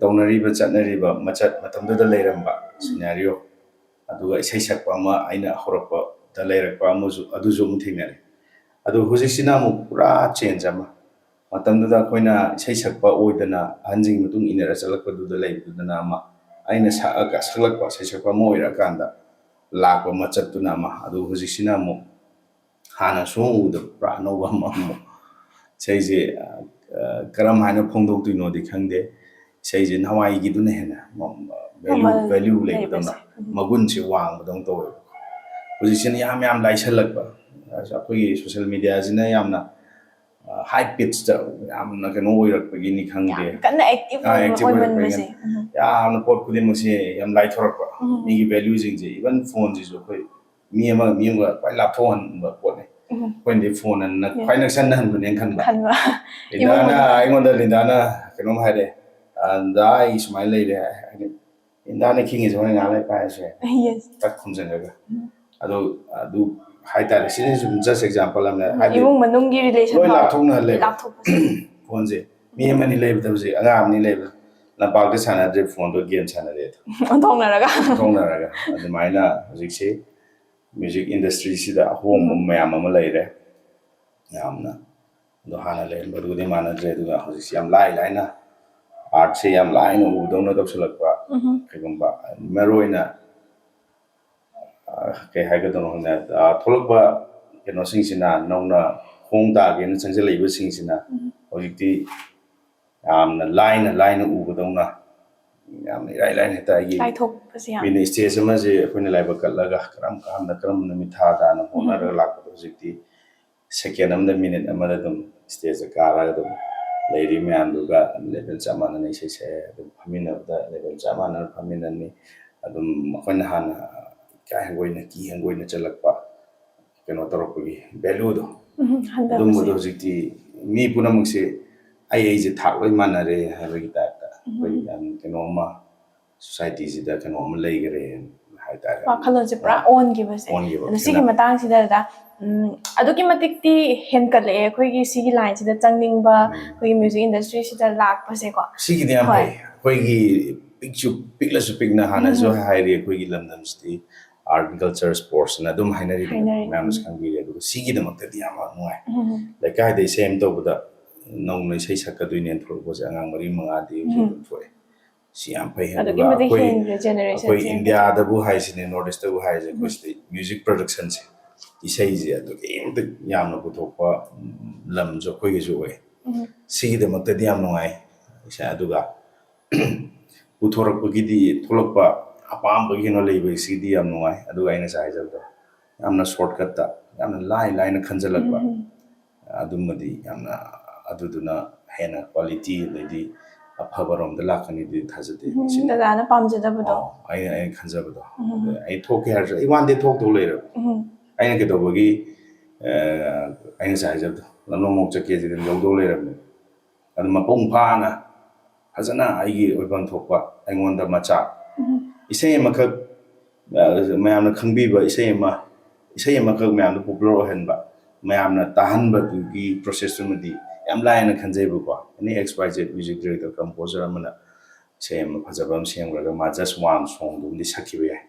ꯇꯧꯅꯔꯤꯕ ꯆꯠꯅꯔꯤꯕ ꯃꯇꯝꯗꯨꯗ ꯂꯩꯔꯝꯕ ꯁꯤꯅꯥꯔꯤꯌꯣ ꯑꯗꯨꯒ ꯏꯁꯩ ꯁꯛꯄ ꯑꯃ ꯑꯩꯅ ꯍꯧꯔꯛꯄꯗ ꯂꯩꯔꯛꯄ ꯑꯗꯨꯁꯨ ꯑꯃꯨꯛ ꯊꯦꯡꯅꯔꯦ ꯑꯗꯨ ꯍꯧꯖꯤꯛꯁꯤꯅ ꯑꯃꯨꯛ ꯄꯨꯔꯥ ꯆꯦꯟꯖ ꯑꯃ ꯃꯇꯝꯗꯨꯗ ꯑꯩꯈꯣꯏꯅ ꯏꯁꯩ ꯁꯛꯄ ꯑꯣꯏꯗꯅ ꯑꯍꯟꯁꯤꯡꯒꯤ ꯃꯇꯨꯡ ꯏꯟꯅꯔ ꯆꯠꯂꯛꯄꯗꯨꯗ ꯂꯩꯕꯗꯨꯗꯅ ꯑꯃ ꯑꯩꯅ ꯁꯛꯂꯛꯄ ꯏꯁꯩ ꯁꯛꯄ ꯑꯃ ꯑꯣꯏꯔꯛꯑꯀꯥꯟꯗ ꯂꯥꯛꯄ ꯃꯆꯠꯇꯨꯅ ꯑꯃ ꯑꯗꯨ ꯍꯧꯖꯤꯛꯁꯤꯅ ꯑꯃꯨꯛ ꯍꯥꯟꯅ ꯁꯨꯡꯎ ꯎꯗꯕ ꯄꯨꯔꯥ ꯑꯅꯧꯕ ꯑꯃꯨꯛ ꯏꯁꯩꯁꯦ ꯀꯔꯝ ꯍꯥꯏꯅ ꯐꯣꯡꯗꯣꯛꯇꯣꯏꯅꯣꯗꯤ ꯈꯪꯗꯦ ꯏꯁꯩꯁꯦ ꯅꯍꯥꯟꯋꯥꯏꯒꯤꯗꯨꯅ ꯍꯦꯟꯅ ꯚꯦꯂꯨ ꯂꯩꯕꯗꯧꯅ ꯃꯒꯨꯟꯁꯦ ꯋꯥꯡꯕꯗꯧꯅ ꯇꯧꯋꯦꯕ ꯍꯧꯖꯤꯛꯁꯤꯅ ꯌꯥꯝ ꯂꯥꯏꯁꯜꯂꯛꯄ ꯑꯩꯈꯣꯏꯒꯤ ꯁꯣꯁꯤꯌꯦꯜ ꯃꯤꯗꯤꯌꯥꯁꯤꯅ ꯌꯥꯝꯅ ꯍꯥꯏ ꯄꯤꯠꯁꯇ ꯌꯥꯝꯅ ꯀꯩꯅꯣ ꯑꯣꯏꯔꯛꯄꯒꯤꯅꯤ ꯈꯪꯗꯦ ꯑꯦꯛꯇꯤꯚ ꯑꯣꯏꯔꯛꯄꯒꯤ ꯌꯥꯝꯅ ꯄꯣꯠ ꯈꯨꯗꯤꯡꯃꯛꯁꯦ ꯌꯥꯝ ꯂꯥꯏꯊꯣꯔꯛꯄ ꯃꯤꯒꯤ ꯚꯦꯂꯨꯁꯤꯡꯁꯦ ꯏꯚꯟ ꯐꯣꯟꯁꯤꯁꯨ ꯑꯩꯈꯣꯏ ꯃꯤ ꯑꯃꯒ ꯈ꯭ꯋꯥꯏ ꯂꯥꯞꯊꯣꯛꯍꯟꯕ ꯄꯣꯠꯅꯤ ꯑꯩꯈꯣꯏꯅꯗꯤ ꯐꯣꯟ ꯈ꯭ꯋꯥꯏ ꯅꯛꯁꯟꯅꯍꯟꯕꯅꯦꯅ ꯈꯟꯕ ꯂꯤꯟꯗꯥꯅ ꯀꯩꯅꯣꯝ ꯍꯥꯏꯔꯦ ꯗꯥ ꯑꯩ ꯁꯨꯃꯥꯏꯅ ꯂꯩꯔꯦ ꯍꯥꯏꯗꯤ ꯂꯤꯟꯗꯥꯅ ꯈꯤꯡꯉꯤꯁꯦ ꯍꯣꯔꯦꯟ ꯉꯥꯏꯍꯥꯛ ꯂꯩ ꯄꯥꯏꯔꯁꯨ ꯌꯥꯏ ꯇꯛ ꯈꯨꯝꯖꯤꯜꯂꯒ ꯑꯗꯨ ꯍꯥꯏꯇꯥꯔꯦ ꯁꯤꯅꯁꯨ ꯖꯁ ꯑꯦꯛꯖꯥꯝꯄꯜ ꯑꯃꯅ ꯍꯥꯏꯗꯤ ꯏꯃꯨꯡ ꯃꯅꯨꯡꯒꯤ ꯔꯤꯂꯦꯁꯟ ꯂꯣꯏ ꯂꯥꯞꯊꯣꯛꯅꯍꯜꯂꯦꯕ ꯐꯣꯟꯁꯦ ꯃꯤ ꯑꯃꯅꯤ ꯂꯩꯕꯗ ꯍꯧꯖꯤꯛ ꯑꯉꯥꯡ ꯑꯃꯅꯤ ꯂꯩꯕꯗ ꯂꯝꯄꯥꯛꯇ ꯁꯥꯟꯅꯗ꯭ꯔꯦ ꯐꯣꯟꯗꯣ ꯒꯦꯝ ꯁꯥꯟꯅꯔꯦ ꯑꯣꯟꯊꯣꯛꯅꯔꯒ ꯑꯗꯨꯃꯥꯏꯅ ꯍꯧꯖꯤꯛꯁꯦ ꯃ꯭ꯌꯨꯖꯤꯛ ꯏꯟꯗꯁꯇ꯭ꯔꯤꯁꯤꯗ ꯑꯍꯣꯡꯕ ꯃꯌꯥꯝ ꯑꯃ ꯂꯩꯔꯦ ꯌꯥꯝꯅ ꯑꯗꯣ ꯍꯥꯟꯅ ꯂꯩꯔꯝꯕꯗꯨꯒꯗꯤ ꯃꯥꯟꯅꯗ꯭ꯔꯦ ꯑꯗꯨꯒ ꯍꯧꯖꯤꯛꯁꯤ ꯌꯥꯝ ꯂꯥꯏꯅ ꯑꯥꯔꯠꯁꯦ ꯌꯥꯝ ꯂꯥꯏꯅ ꯎꯕꯗꯧꯅ ꯇꯧꯁꯤꯜꯂꯛꯄ ꯀꯩꯒꯨꯝꯕ ꯃꯔꯨꯑꯣꯏꯅ ꯀꯩ ꯍꯥꯏꯒꯗꯧꯅꯣ ꯈꯪꯗꯦ ꯊꯣꯛꯂꯛꯄ ꯀꯩꯅꯣꯁꯤꯡꯁꯤꯅ ꯅꯧꯅ ꯈꯣꯡ ꯇꯥꯒꯦꯅ ꯆꯪꯁꯤꯜꯂꯛꯏꯕꯁꯤꯡꯁꯤꯅ ꯍꯧꯖꯤꯛꯇꯤ ꯌꯥꯝꯅ ꯂꯥꯏꯅ ꯎꯕꯗꯧꯅ ꯌꯥꯝꯅ ꯏꯔꯥꯏ ꯂꯥꯏꯅ ꯍꯦꯛꯇ ꯑꯩꯒꯤ ꯂꯥꯏꯊꯣꯛꯄꯁꯦ ꯌꯥꯝ ꯃꯤꯅ ꯏꯁꯇꯦꯖ ꯑꯃꯁꯦ ꯑꯩꯈꯣꯏꯅ ꯂꯥꯏꯕꯛ ꯀꯠꯂꯒ ꯀꯔꯝꯕ ꯅꯨꯃꯤꯠ ꯊꯥ ꯇꯥꯅ ꯍꯣꯠꯅꯔꯒ ꯂꯥꯛꯄꯗꯣ ꯍꯧꯖꯤꯛꯇꯤ ꯁꯦꯀꯦꯟ ꯑꯃꯗ ꯃꯤꯅꯤꯠ ꯑꯃꯗ ꯑꯗꯨꯝ ꯏꯁꯇꯦꯖꯇ ꯀꯥꯔꯒ ꯑꯗꯨꯝ ꯂꯩꯔꯤ ꯃꯌꯥꯝꯗꯨꯒ ꯂꯦꯚꯦꯜ ꯆꯞ ꯃꯥꯟꯅꯅ ꯏꯁꯩ ꯁꯛꯑꯦ ꯑꯗꯨꯝ ꯐꯝꯃꯤꯟꯅꯕꯗ ꯂꯦꯚꯦꯜ ꯆꯞ ꯃꯥꯟꯅꯅ ꯐꯝꯃꯤꯟꯅꯅꯤ ꯑꯗꯨꯝ ꯑꯩꯈꯣꯏꯅ ꯍꯥꯟꯅ ꯏꯀꯥꯏ ꯍꯪꯒꯣꯏꯅ ꯀꯤ ꯍꯪꯒꯣꯏꯅ ꯆꯠꯂꯛꯄ ꯀꯩꯅꯣ ꯇꯧꯔꯛꯄꯒꯤ ꯚꯦꯂꯨꯗꯣ ꯑꯗꯨꯝꯕꯗꯣ ꯍꯧꯖꯤꯛꯇꯤ ꯃꯤ ꯄꯨꯝꯅꯃꯛꯁꯦ ꯑꯩꯁꯦ ꯊꯥꯛ ꯂꯣꯏ ꯃꯥꯟꯅꯔꯦ ꯍꯥꯏꯕꯒꯤ ꯇꯥꯏꯞꯇ ꯑꯩꯈꯣꯏ ꯌꯥꯝ ꯀꯩꯅꯣꯝꯃ ꯁꯣꯁꯥꯏꯇꯤꯁꯤꯗ ꯀꯩꯅꯣꯝꯃ ꯂꯩꯈꯔꯦ ꯍꯥꯏꯇꯥꯔꯦ ꯋꯥꯈꯜꯂꯣꯟꯁꯦ ꯄꯨꯔꯥ ꯑꯣꯟꯈꯤꯕꯁꯦ ꯑꯗꯣ ꯁꯤꯒꯤ ꯃꯇꯥꯡꯁꯤꯗ ꯑꯗꯨꯛꯀꯤ ꯃꯇꯤꯛꯇꯤ ꯍꯦꯟꯀꯠꯂꯛꯑꯦ ꯑꯩꯈꯣꯏꯒꯤ ꯁꯤꯒꯤ ꯂꯥꯏꯟꯁꯤꯗ ꯆꯪꯅꯤꯡꯕ ꯑꯩꯈꯣꯏꯒꯤ ꯃ꯭ꯌꯨꯖꯤꯛ ꯏꯟꯗꯁꯇ꯭ꯔꯤꯁꯤꯗ ꯂꯥꯛꯄꯁꯦꯀꯣ ꯁꯤꯒꯤꯗꯤ ꯌꯥꯝ ꯐꯩ ꯑꯩꯈꯣꯏꯒꯤ ꯄꯤꯛꯂꯁꯨ ꯄꯤꯛꯅ ꯍꯥꯟꯅꯁꯨ ꯍꯥꯏꯔꯤ ꯑꯩꯈꯣꯏꯒꯤ ꯂꯝꯗꯝꯁꯤꯗꯤ ꯑꯥꯔꯠ ꯀꯜꯆꯔ ꯁ꯭ꯄꯣꯔꯠꯁꯅ ꯑꯗꯨꯝ ꯍꯥꯏꯅꯔꯤꯗꯅ ꯃꯌꯥꯝꯅꯁꯨ ꯈꯪꯕꯤꯔꯦ ꯑꯗꯨꯒ ꯁꯤꯒꯤꯗꯃꯛꯇꯗꯤ ꯌꯥꯝ ꯅꯨꯡꯉꯥꯏ ꯂꯩꯀꯥꯏꯗ ꯏꯁꯩ ꯑꯃ ꯇꯧꯕꯗ ꯅꯧꯅ ꯏꯁꯩ ꯁꯛꯀꯗꯣꯏꯅꯦꯅ ꯊꯣꯛꯂꯛꯄꯁꯦ ꯑꯉꯥꯡ 3-5ꯗꯤ ꯍꯧꯖꯤꯛ ꯑꯗꯨꯝ ꯊꯣꯛꯑꯦ ꯁꯤ ꯌꯥꯝ ꯐꯩ ꯑꯗꯨꯒ ꯑꯩꯈꯣꯏ ꯏꯟꯗꯤꯌꯥꯗꯕꯨ ꯍꯥꯏꯁꯤꯅꯦ ꯅꯣꯔꯠ ꯏꯁꯇꯕꯨ ꯍꯥꯏꯁꯦ ꯑꯩꯈꯣꯏ ꯁꯤꯗ ꯃ꯭ꯌꯨꯖꯤꯛ ꯄ꯭ꯔꯗꯛꯁꯟꯁꯦ ꯏꯁꯩꯁꯦ ꯑꯗꯨꯛꯀꯤ ꯃꯇꯤꯛ ꯌꯥꯝꯅ ꯄꯨꯊꯣꯛꯄ ꯂꯝꯁꯨ ꯑꯩꯈꯣꯏꯒꯤꯁꯨ ꯑꯣꯏ ꯁꯤꯒꯤꯗꯃꯛꯇꯗꯤ ꯌꯥꯝ ꯅꯨꯡꯉꯥꯏ ꯑꯗꯨꯒ ꯄꯨꯊꯣꯔꯛꯄꯒꯤꯗꯤ ꯊꯣꯛꯂꯛꯄ ꯑꯄꯥꯝꯕ ꯀꯩꯅꯣ ꯂꯩꯕꯁꯤꯗꯤ ꯌꯥꯝ ꯅꯨꯡꯉꯥꯏ ꯑꯗꯨꯒ ꯑꯩꯅ ꯉꯁꯥꯏ ꯍꯥꯏꯖꯕꯗꯣ ꯌꯥꯝꯅ ꯁꯣꯔꯠꯀꯠꯇ ꯌꯥꯝꯅ ꯂꯥꯏꯅ ꯈꯟꯖꯜꯂꯛꯄ ꯑꯗꯨꯃꯗꯤ ꯌꯥꯝꯅ ꯑꯗꯨꯗꯨꯅ ꯍꯦꯟꯅ ꯀ꯭ꯋꯥꯂꯤꯇꯤ ꯑꯗꯩꯗꯤ ꯑꯐꯕꯔꯣꯝꯗ ꯂꯥꯛꯀꯅꯤꯗꯤ ꯊꯥꯖꯗꯦ ꯗꯗꯥꯅ ꯄꯥꯝꯖꯗꯕꯗꯣ ꯑꯩꯅ ꯈꯟꯖꯕꯗꯣ ꯑꯩ ꯊꯣꯛꯀꯦ ꯍꯥꯏꯔꯁꯨ ꯑꯩ ꯋꯥꯟ ꯗꯦ ꯊꯣꯛꯇꯧ ꯂꯩꯔꯕ ꯑꯩꯅ ꯀꯩꯗꯧꯕꯒꯤ ꯑꯩꯅ ꯉꯁꯥꯏ ꯍꯥꯏꯖꯕꯗꯣ ꯂꯝꯂꯣꯡꯃꯣꯛ ꯆꯠꯀꯦꯁꯤꯗꯤ ꯌꯧꯗꯧ ꯂꯩꯔꯕꯅꯦ ꯑꯗꯨ ꯃꯄꯨꯡ ꯐꯥꯅ ꯐꯖꯅ ꯑꯩꯒꯤ ꯑꯣꯏꯐꯝ ꯊꯣꯛꯄ ꯑꯩꯉꯣꯟꯗ ꯃꯆꯥꯛ ꯏꯁꯩ ꯑꯃꯈꯛ ꯃꯌꯥꯝꯅ ꯈꯪꯕꯤꯕ ꯏꯁꯩ ꯑꯃꯈꯛ ꯃꯌꯥꯝꯗ ꯄꯣꯄꯨꯂꯔ ꯑꯣꯏꯍꯟꯕ ꯃꯌꯥꯝꯅ ꯇꯥꯍꯟꯕꯗꯨꯒꯤ ꯄ꯭ꯔꯣꯁꯦꯁꯇꯨꯃꯗꯤ ꯌꯥꯝ ꯂꯥꯏꯅ ꯈꯟꯖꯩꯕꯀꯣ ꯑꯦꯅꯤ XYZ ꯃ꯭ꯌꯨꯖꯤꯛ ꯗꯤꯔꯦꯛꯇꯔ ꯀꯝꯄꯣꯖꯔ ꯑꯃꯅ ꯏꯁꯩ ꯑꯃ ꯐꯖꯕ ꯑꯃ ꯁꯦꯝꯈ꯭ꯔꯒ ꯃꯥ ꯖꯁ ꯋꯥꯟ ꯁꯣꯡꯗꯨꯃꯗꯤ ꯁꯛꯈꯤꯕ ꯌꯥꯏ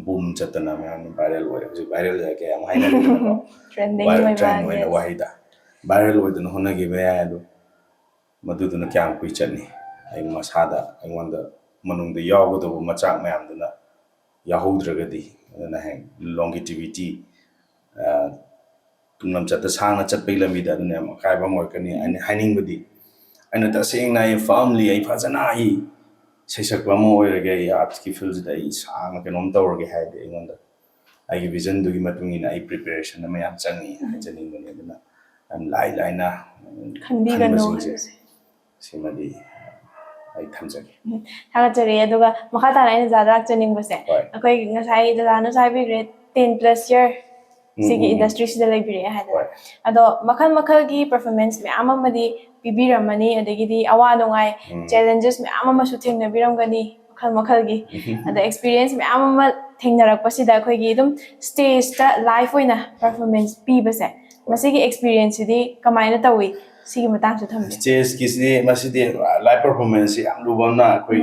ꯕꯨꯝ ꯆꯠꯇꯅ ꯃꯌꯥꯝꯅ ꯚꯥꯏꯔꯦꯜ ꯑꯣꯏꯔꯦ ꯍꯧꯖꯤꯛ ꯚꯥꯏꯔꯦꯜ ꯀꯌꯥ ꯑꯃ ꯍꯥꯏꯅꯔꯤꯗꯅꯀꯣ ꯇ꯭ꯔꯦꯟ ꯑꯣꯏꯅ ꯋꯥꯍꯩꯗ ꯚꯥꯏꯔꯦꯜ ꯑꯣꯏꯗꯅ ꯍꯣꯠꯅꯈꯤꯕ ꯌꯥꯏ ꯑꯗꯣ ꯃꯗꯨꯗꯨꯅ ꯀꯌꯥꯝ ꯀꯨꯏ ꯆꯠꯅꯤ ꯑꯩ ꯃꯁꯥꯗ ꯑꯩꯉꯣꯟꯗ ꯃꯅꯨꯡꯗ ꯌꯥꯎꯒꯗꯧꯕ ꯃꯆꯥꯛ ꯃꯌꯥꯝꯗꯨꯅ ꯌꯥꯎꯍꯧꯗ꯭ꯔꯒꯗꯤ ꯑꯗꯨꯅ ꯍꯦꯛ ꯂꯣꯡꯒꯤꯇꯤꯚꯤꯇꯤ ꯇꯨꯡꯂꯝꯆꯠꯇ ꯁꯥꯡꯅ ꯆꯠꯄꯒꯤ ꯂꯝꯕꯤꯗ ꯑꯗꯨꯅ ꯌꯥꯝ ꯑꯀꯥꯏꯕ ꯑꯃ ꯑꯣꯏꯔꯛꯀꯅꯤ ꯑꯩꯅ ꯍꯥꯏꯅꯤꯡꯕꯗꯤ ꯑꯩꯅ ꯇꯁꯦꯡꯅ ꯑꯩ ꯐꯥꯔꯝꯂꯤ ꯑꯩ ꯐꯖꯅ ꯑꯩ ꯁꯩꯁꯛꯄ ꯑꯃ ꯑꯣꯏꯔꯒꯦ ꯑꯩ ꯑꯥꯔꯠꯁꯀꯤ ꯐꯤꯜꯁꯤꯗ ꯑꯩ ꯁꯥꯡꯅ ꯀꯩꯅꯣꯝ ꯇꯧꯔꯒꯦ ꯍꯥꯏꯔꯗꯤ ꯑꯩꯉꯣꯟꯗ ꯑꯩꯒꯤ ꯚꯤꯖꯟꯗꯨꯒꯤ ꯃꯇꯨꯡ ꯏꯟꯅ ꯑꯩ ꯄ꯭ꯔꯤꯄꯦꯔꯦꯁꯟ ꯑꯃ ꯌꯥꯝ ꯆꯪꯉꯤ ꯍꯥꯏꯖꯅꯤꯡꯕꯅꯤ ꯑꯗꯨꯅ ꯌꯥꯝ ꯂꯥꯏꯅ ꯈꯟꯕꯁꯤꯡꯁꯦ ꯁꯤꯃꯗꯤ ꯑꯩ ꯊꯝꯖꯒꯦ ꯊꯥꯒꯠꯆꯔꯤ ꯑꯗꯨꯒ ꯃꯈꯥ ꯇꯥꯅ ꯑꯩꯅ ꯗꯗꯥꯗ ꯂꯥꯛꯆꯅꯤꯡꯕꯁꯦ ꯑꯩꯈꯣꯏ ꯉꯁꯥꯏ ꯗꯗꯥꯅꯁꯨ ꯍꯥꯏꯕꯤꯈ꯭ꯔꯦ 10+ year ꯁꯤꯒꯤ ꯏꯟꯗꯁꯇ꯭ꯔꯤꯁꯤꯗ ꯂꯩꯕꯤꯔꯛꯑꯦ ꯍꯥꯏꯗꯅ ꯑꯗꯣ ꯃꯈꯜꯒꯤ ꯄꯔꯐꯣꯔꯃꯦꯟꯁ ꯃꯌꯥꯝ ꯑꯃꯗꯤ ꯄꯤꯕꯤꯔꯝꯃꯅꯤ ꯑꯗꯒꯤꯗꯤ ꯑꯋꯥ ꯅꯨꯡꯉꯥꯏ ꯆꯦꯂꯦꯟꯖꯦꯁ ꯃꯌꯥꯝ ꯑꯃꯁꯨ ꯊꯦꯡꯅꯕꯤꯔꯝꯒꯅꯤ ꯃꯈꯜꯒꯤ ꯑꯗ ꯑꯦꯛꯁꯄꯤꯔꯤꯌꯦꯟꯁ ꯃꯌꯥꯝ ꯑꯃ ꯊꯦꯡꯅꯔꯛꯄꯁꯤꯗ ꯑꯩꯈꯣꯏꯒꯤ ꯑꯗꯨꯝ ꯁ꯭ꯇꯦꯖꯇ ꯂꯥꯏꯐ ꯑꯣꯏꯅ ꯄꯔꯐꯣꯔꯃꯦꯟꯁ ꯄꯤꯕꯁꯦ ꯃꯁꯤꯒꯤ ꯑꯦꯛꯁꯄꯤꯔꯤꯌꯦꯟꯁꯁꯤꯗꯤ ꯀꯃꯥꯏꯅ ꯇꯧꯏ ꯁꯤꯒꯤ ꯃꯇꯥꯡꯁꯨ ꯊꯝꯕꯤꯌꯨ ꯁ꯭ꯇꯦꯖꯀꯤꯁꯤꯗꯤ ꯃꯁꯤꯗꯤ ꯂꯥꯏꯐ ꯄꯔꯐꯣꯔꯃꯦꯟꯁꯁꯤ ꯌꯥꯝ ꯂꯨꯕ ꯑꯃꯅ ꯑꯩꯈꯣꯏ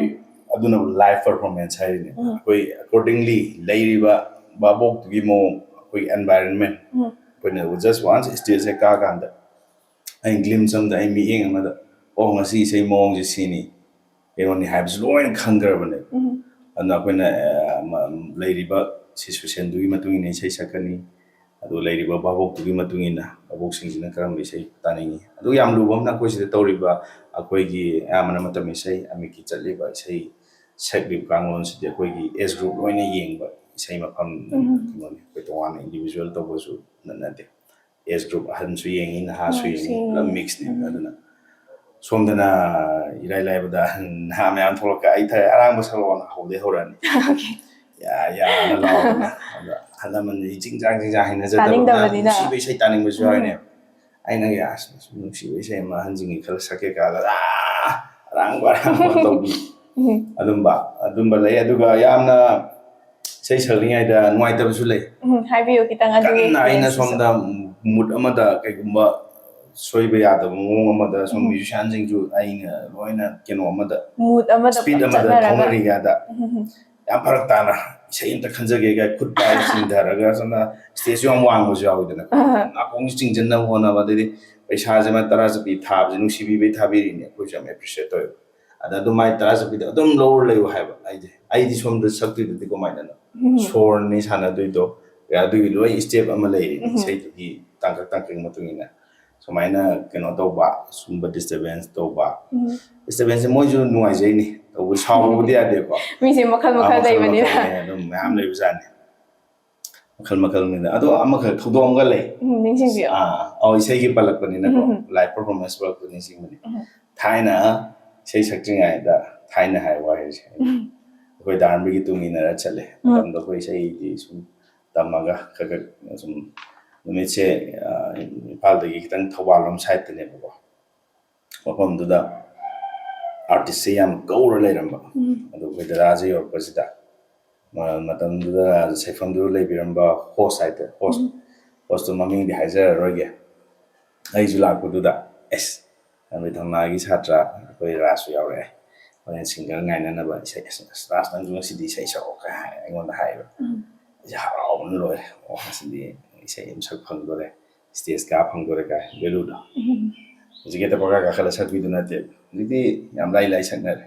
ꯑꯗꯨꯅꯕꯨ ꯂꯥꯏꯐ ꯄꯔꯐꯣꯔꯃꯦꯟꯁ ꯍꯥꯏꯔꯤꯅꯦ ꯑꯩꯈꯣꯏ ꯑꯦꯀꯣꯔꯗꯤꯡꯂꯤ ꯂꯩꯔꯤꯕ ꯚꯥꯕꯣꯛꯇꯨꯒꯤ ꯃꯑꯣꯡ ꯑꯩꯈꯣꯏꯒꯤ ꯑꯦꯟꯚꯥꯏꯔꯟꯃꯦꯟ ꯑꯩꯈꯣꯏꯅ ꯖꯁ ꯋꯥꯟꯁ ꯁ꯭ꯇꯦꯖꯁꯦ ꯀꯥꯀꯥꯟꯗ ꯑꯩ ꯒ꯭ꯂꯤꯝꯁ ꯑꯃꯗ ꯑꯩ ꯃꯤꯠꯌꯦꯡ ꯑꯃꯗ ꯉꯁꯤ ꯏꯁꯩ ꯃꯑꯣꯡꯁꯦ ꯁꯤꯅꯤ ꯀꯩꯅꯣꯅꯤ ꯍꯥꯏꯕꯁꯨ ꯂꯣꯏꯅ ꯈꯪꯈ꯭ꯔꯕꯅꯦ ꯑꯗꯨꯅ ꯑꯩꯈꯣꯏꯅ ꯂꯩꯔꯤꯕ ꯁꯤꯆꯨꯋꯦꯁꯟꯗꯨꯒꯤ ꯃꯇꯨꯡ ꯏꯟꯅ ꯏꯁꯩ ꯁꯛꯀꯅꯤ ꯑꯗꯨ ꯂꯩꯔꯤꯕ ꯚꯥꯕꯣꯛꯇꯨꯒꯤ ꯃꯇꯨꯡ ꯏꯟꯅ ꯚꯥꯕꯣꯛꯁꯤꯡꯁꯤꯅ ꯀꯔꯝꯕ ꯏꯁꯩ ꯇꯥꯅꯤꯡꯉꯤ ꯑꯗꯨ ꯌꯥꯝ ꯂꯨꯕ ꯑꯃꯅ ꯑꯩꯈꯣꯏ ꯁꯤꯗ ꯇꯧꯔꯤꯕ ꯑꯩꯈꯣꯏꯒꯤ ꯑꯌꯥꯝꯕꯅ ꯃꯇꯝ ꯏꯁꯩ ꯑꯃꯤꯛꯀꯤ ꯆꯠꯂꯤꯕ ꯏꯁꯩ ꯁꯛꯂꯤꯕ ꯀꯥꯡꯂꯣꯟꯁꯤꯗꯤ ꯑꯩꯈꯣꯏꯒꯤ ꯑꯦꯖ ꯒ꯭ꯔꯨꯞ ꯂꯣꯏꯅ ꯌꯦꯡꯕ ꯏꯁꯩ ꯃꯐꯝ ꯀꯩꯅꯣꯅꯤ ꯑꯩꯈꯣꯏ ꯇꯣꯉꯥꯟꯅ ꯏꯟꯗꯤꯕꯤꯖꯨꯋꯦꯜ ꯇꯧꯕꯁꯨ ꯅꯠꯇꯦ ꯑꯦꯖ ꯒ꯭ꯔꯨꯞ ꯑꯍꯟꯁꯨ ꯌꯦꯡꯉꯤ ꯅꯍꯥꯁꯨ ꯌꯦꯡꯉꯤ ꯄꯨꯂꯞ ꯃꯤꯛꯁꯅꯤ ꯑꯗꯨꯅ ꯁꯣꯝꯗꯅ ꯏꯔꯥꯏ ꯂꯥꯏꯕꯗ ꯅꯍꯥ ꯃꯌꯥꯝ ꯊꯣꯛꯂꯛꯀ ꯑꯩ ꯑꯔꯥꯡꯕ ꯁꯛꯂꯛꯑꯣꯅ ꯍꯧꯗꯩ ꯍꯧꯔꯛꯑꯅꯤ ꯌꯥꯅ ꯂꯥꯎꯗꯅ ꯑꯗ ꯑꯍꯜ ꯂꯃꯟꯁꯤ ꯆꯤꯡꯖꯥꯡ ꯍꯩꯅꯖꯗꯕ ꯅꯨꯡꯁꯤꯕ ꯏꯁꯩ ꯇꯥꯅꯤꯡꯕꯁꯨ ꯌꯥꯎꯔꯤꯅꯦꯕ ꯑꯩꯅ ꯅꯨꯡꯁꯤꯕ ꯏꯁꯩ ꯑꯃ ꯑꯍꯟꯁꯤꯡꯒꯤ ꯈꯔ ꯁꯛꯀꯦ ꯀꯥꯟꯗ ꯑꯔꯥꯡꯕ ꯇꯧꯕꯤ ꯑꯗꯨꯝꯕ ꯂꯩ ꯑꯗꯨꯒ ꯌꯥꯝꯅ ꯏꯁꯩ ꯁꯛꯂꯤꯉꯩꯗ ꯅꯨꯡꯉꯥꯏꯇꯕꯁꯨ ꯂꯩ ꯍꯥꯏꯕꯤꯌꯨ ꯈꯤꯇꯪ ꯑꯗꯨꯒꯤ ꯀꯟꯅ ꯑꯩꯅ ꯁꯣꯝꯗ ꯃꯨꯠ ꯑꯃꯗ ꯀꯩꯒꯨꯝꯕ ꯁꯣꯏꯕ ꯌꯥꯗꯕ ꯃꯑꯣꯡ ꯑꯃꯗ ꯁꯣꯝ ꯃ꯭ꯌꯨꯖꯤꯁꯤꯌꯥꯟꯁꯤꯡꯁꯨ ꯑꯩꯅ ꯂꯣꯏꯅ ꯀꯩꯅꯣ ꯑꯃꯗ ꯁ꯭ꯄꯤꯠ ꯑꯃꯗ ꯊꯧꯅꯔꯤꯉꯩꯗ ꯌꯥꯝ ꯐꯔꯛ ꯇꯥꯅ ꯏꯁꯩ ꯑꯃꯇ ꯈꯟꯖꯒꯦꯒ ꯈꯨꯠ ꯄꯥꯏ ꯆꯤꯡꯊꯔꯒ ꯁꯣꯝꯅ ꯁ꯭ꯇꯦꯖꯁꯨ ꯌꯥꯝ ꯋꯥꯡꯕꯁꯨ ꯌꯥꯎꯋꯤꯗꯅ ꯅꯥꯀꯣꯡꯁꯤ ꯆꯤꯡꯁꯤꯟꯅꯕ ꯍꯣꯠꯅꯕ ꯑꯗꯩꯗꯤ ꯄꯩꯁꯥꯁꯦ 10 ꯆꯞꯄꯤ ꯊꯥꯕꯁꯦ ꯅꯨꯡꯁꯤꯕꯤꯕꯩ ꯊꯥꯕꯤꯔꯤꯅꯦ ꯑꯩꯈꯣꯏꯁꯨ ꯌꯥꯝ ꯑꯦꯄ꯭ꯔꯤꯁꯤꯌꯦꯠ ꯇꯧꯋꯦꯕ ada adumai tara sapida adum lower leyo haiba aidi somda sakti dudi ko maina no sor ni sana duido ya dui loi step ama lei sei gi tangkang matungina so maina keno to ba sumba disturbance to ba disturbance mo ju nuai jai ni to bu saw dia de ko mi se makal dai bani adum mam lei bizani makal ni ado amakha thudom ga lei ning sing bi au sei gi palak pani na ko live performance work ni sing mani thaina sei sakjing ai da thaina hai wa he koi darmi gi tumi na chale tam da koi sei di sum tamaga ka sum numi che pal da gi kitang thawalom site ne ba mapam du da artist yam gaur le ramba ado koi da raje or pasida matam du da seifam du le biramba host site host to maming di haja roge ai ju la ko du da es ami thangna gi chatra koi rasu yaure when singer ngai na ba sai stars nang jung si di sai so ka ai ngon da hai ba ja on loi o si di sai em sak phang do re stage ka phang do re ka belu da ji ke ta ba ka khala sak bi du na te di yam lai lai sak na re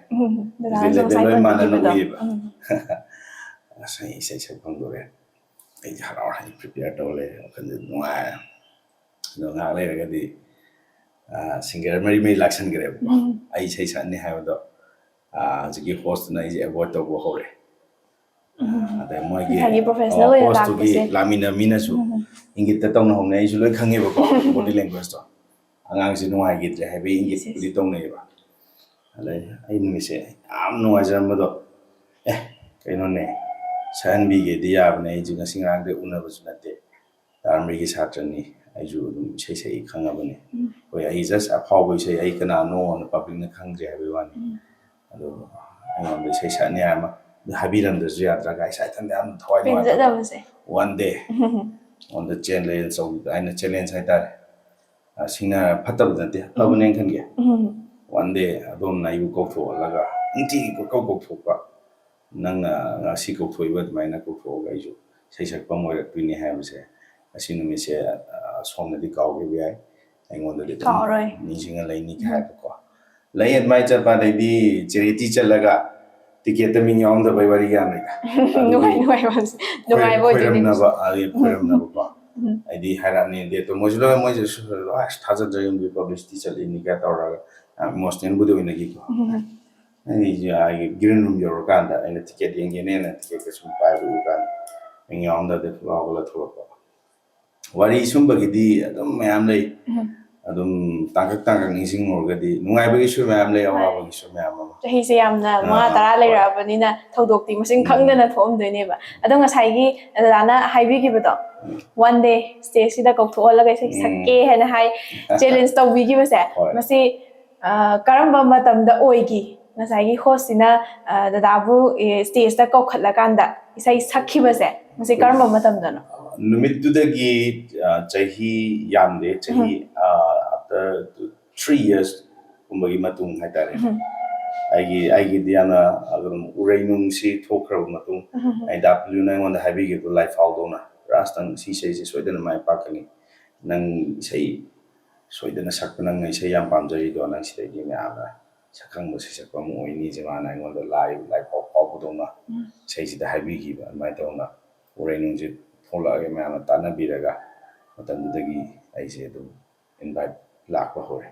di le ma na no wi ba sai sak phang do re ai ja ra hai prepare do le kan no nga le ga di singer mari laksan gre ai sai sa ni hai do jigi host na is avoid to go hore ada moi gi professional host to gi lamina mina su ingit ta tong na hong nei su loi khange ba ko body language to angang si nuai gi tre heavy ingit di tong nei ba ala ai ni se am nuai jam ba do kai no ne san bi ge dia ba nei ju na singang de una ba su na te army gi satra ni ai ju dum sei khanga ba ni koi ai just a power sei ai kana no on public na khang je ba ni ado ai sei sa ni ama habiram da zia dra gai sai tan am thoi no one day on the challenge so aina challenge hai tar singna phatab da te abune khan ge one day adom na yu ko tho laga inti ko tho pa nang na si ko thoi ba mai na ko tho gai ju sei sak pa mo ra tu ni ha se asinu mi se som na di kau ge bi ai ai ngon da de ni singa lai ni kha ko lai admai cha pa dai di charity chalaga ticket ta min yom da bai wari ga mai nuai boy ni na ba ali program na ba ai di haram ni de to mojlo su last thaja jayum bi publicity chali ni ka ta ra most en budu ni gi ko ai ja ai green room yor kan da ai ticket yeng ne na ticket ka sum pa bu kan min yom da de la wala thlo ko wari sum ba gi di adum mayam lai adum tangkak ni sing mor ga di nungai ba gi su mayam lai awa ba gi su mayam ma chahi se yamna ma tara leira bani na thodok ti masing khangdana thom doine ba adong asai gi dana haibi gi ba one day stage sida kok thola ga sai sakke hena hai challenge to wi gi ba se masi karamba matam da oi gi nasai gi host sina dadabu stage ta kok khatla kanda isai sakhi ba se masi karamba matam da no numit tu da gi chahi yam de chahi after 3 years kumba gi matung hai tare ai diana agam ureinung si thokra matung ai w na ngon da habi gi life how dona rastang si sei soidana mai pakani nang sei soidana sakna ngai sei yam pamjari do nang sei gi ma ba sakang mo sei sakpa mo ni jema na ngon da live how dona sei si da habi gi ba mai dona ureinung ji thola ge ma na tana biraga matan da gi ai sei do invite lakwa hore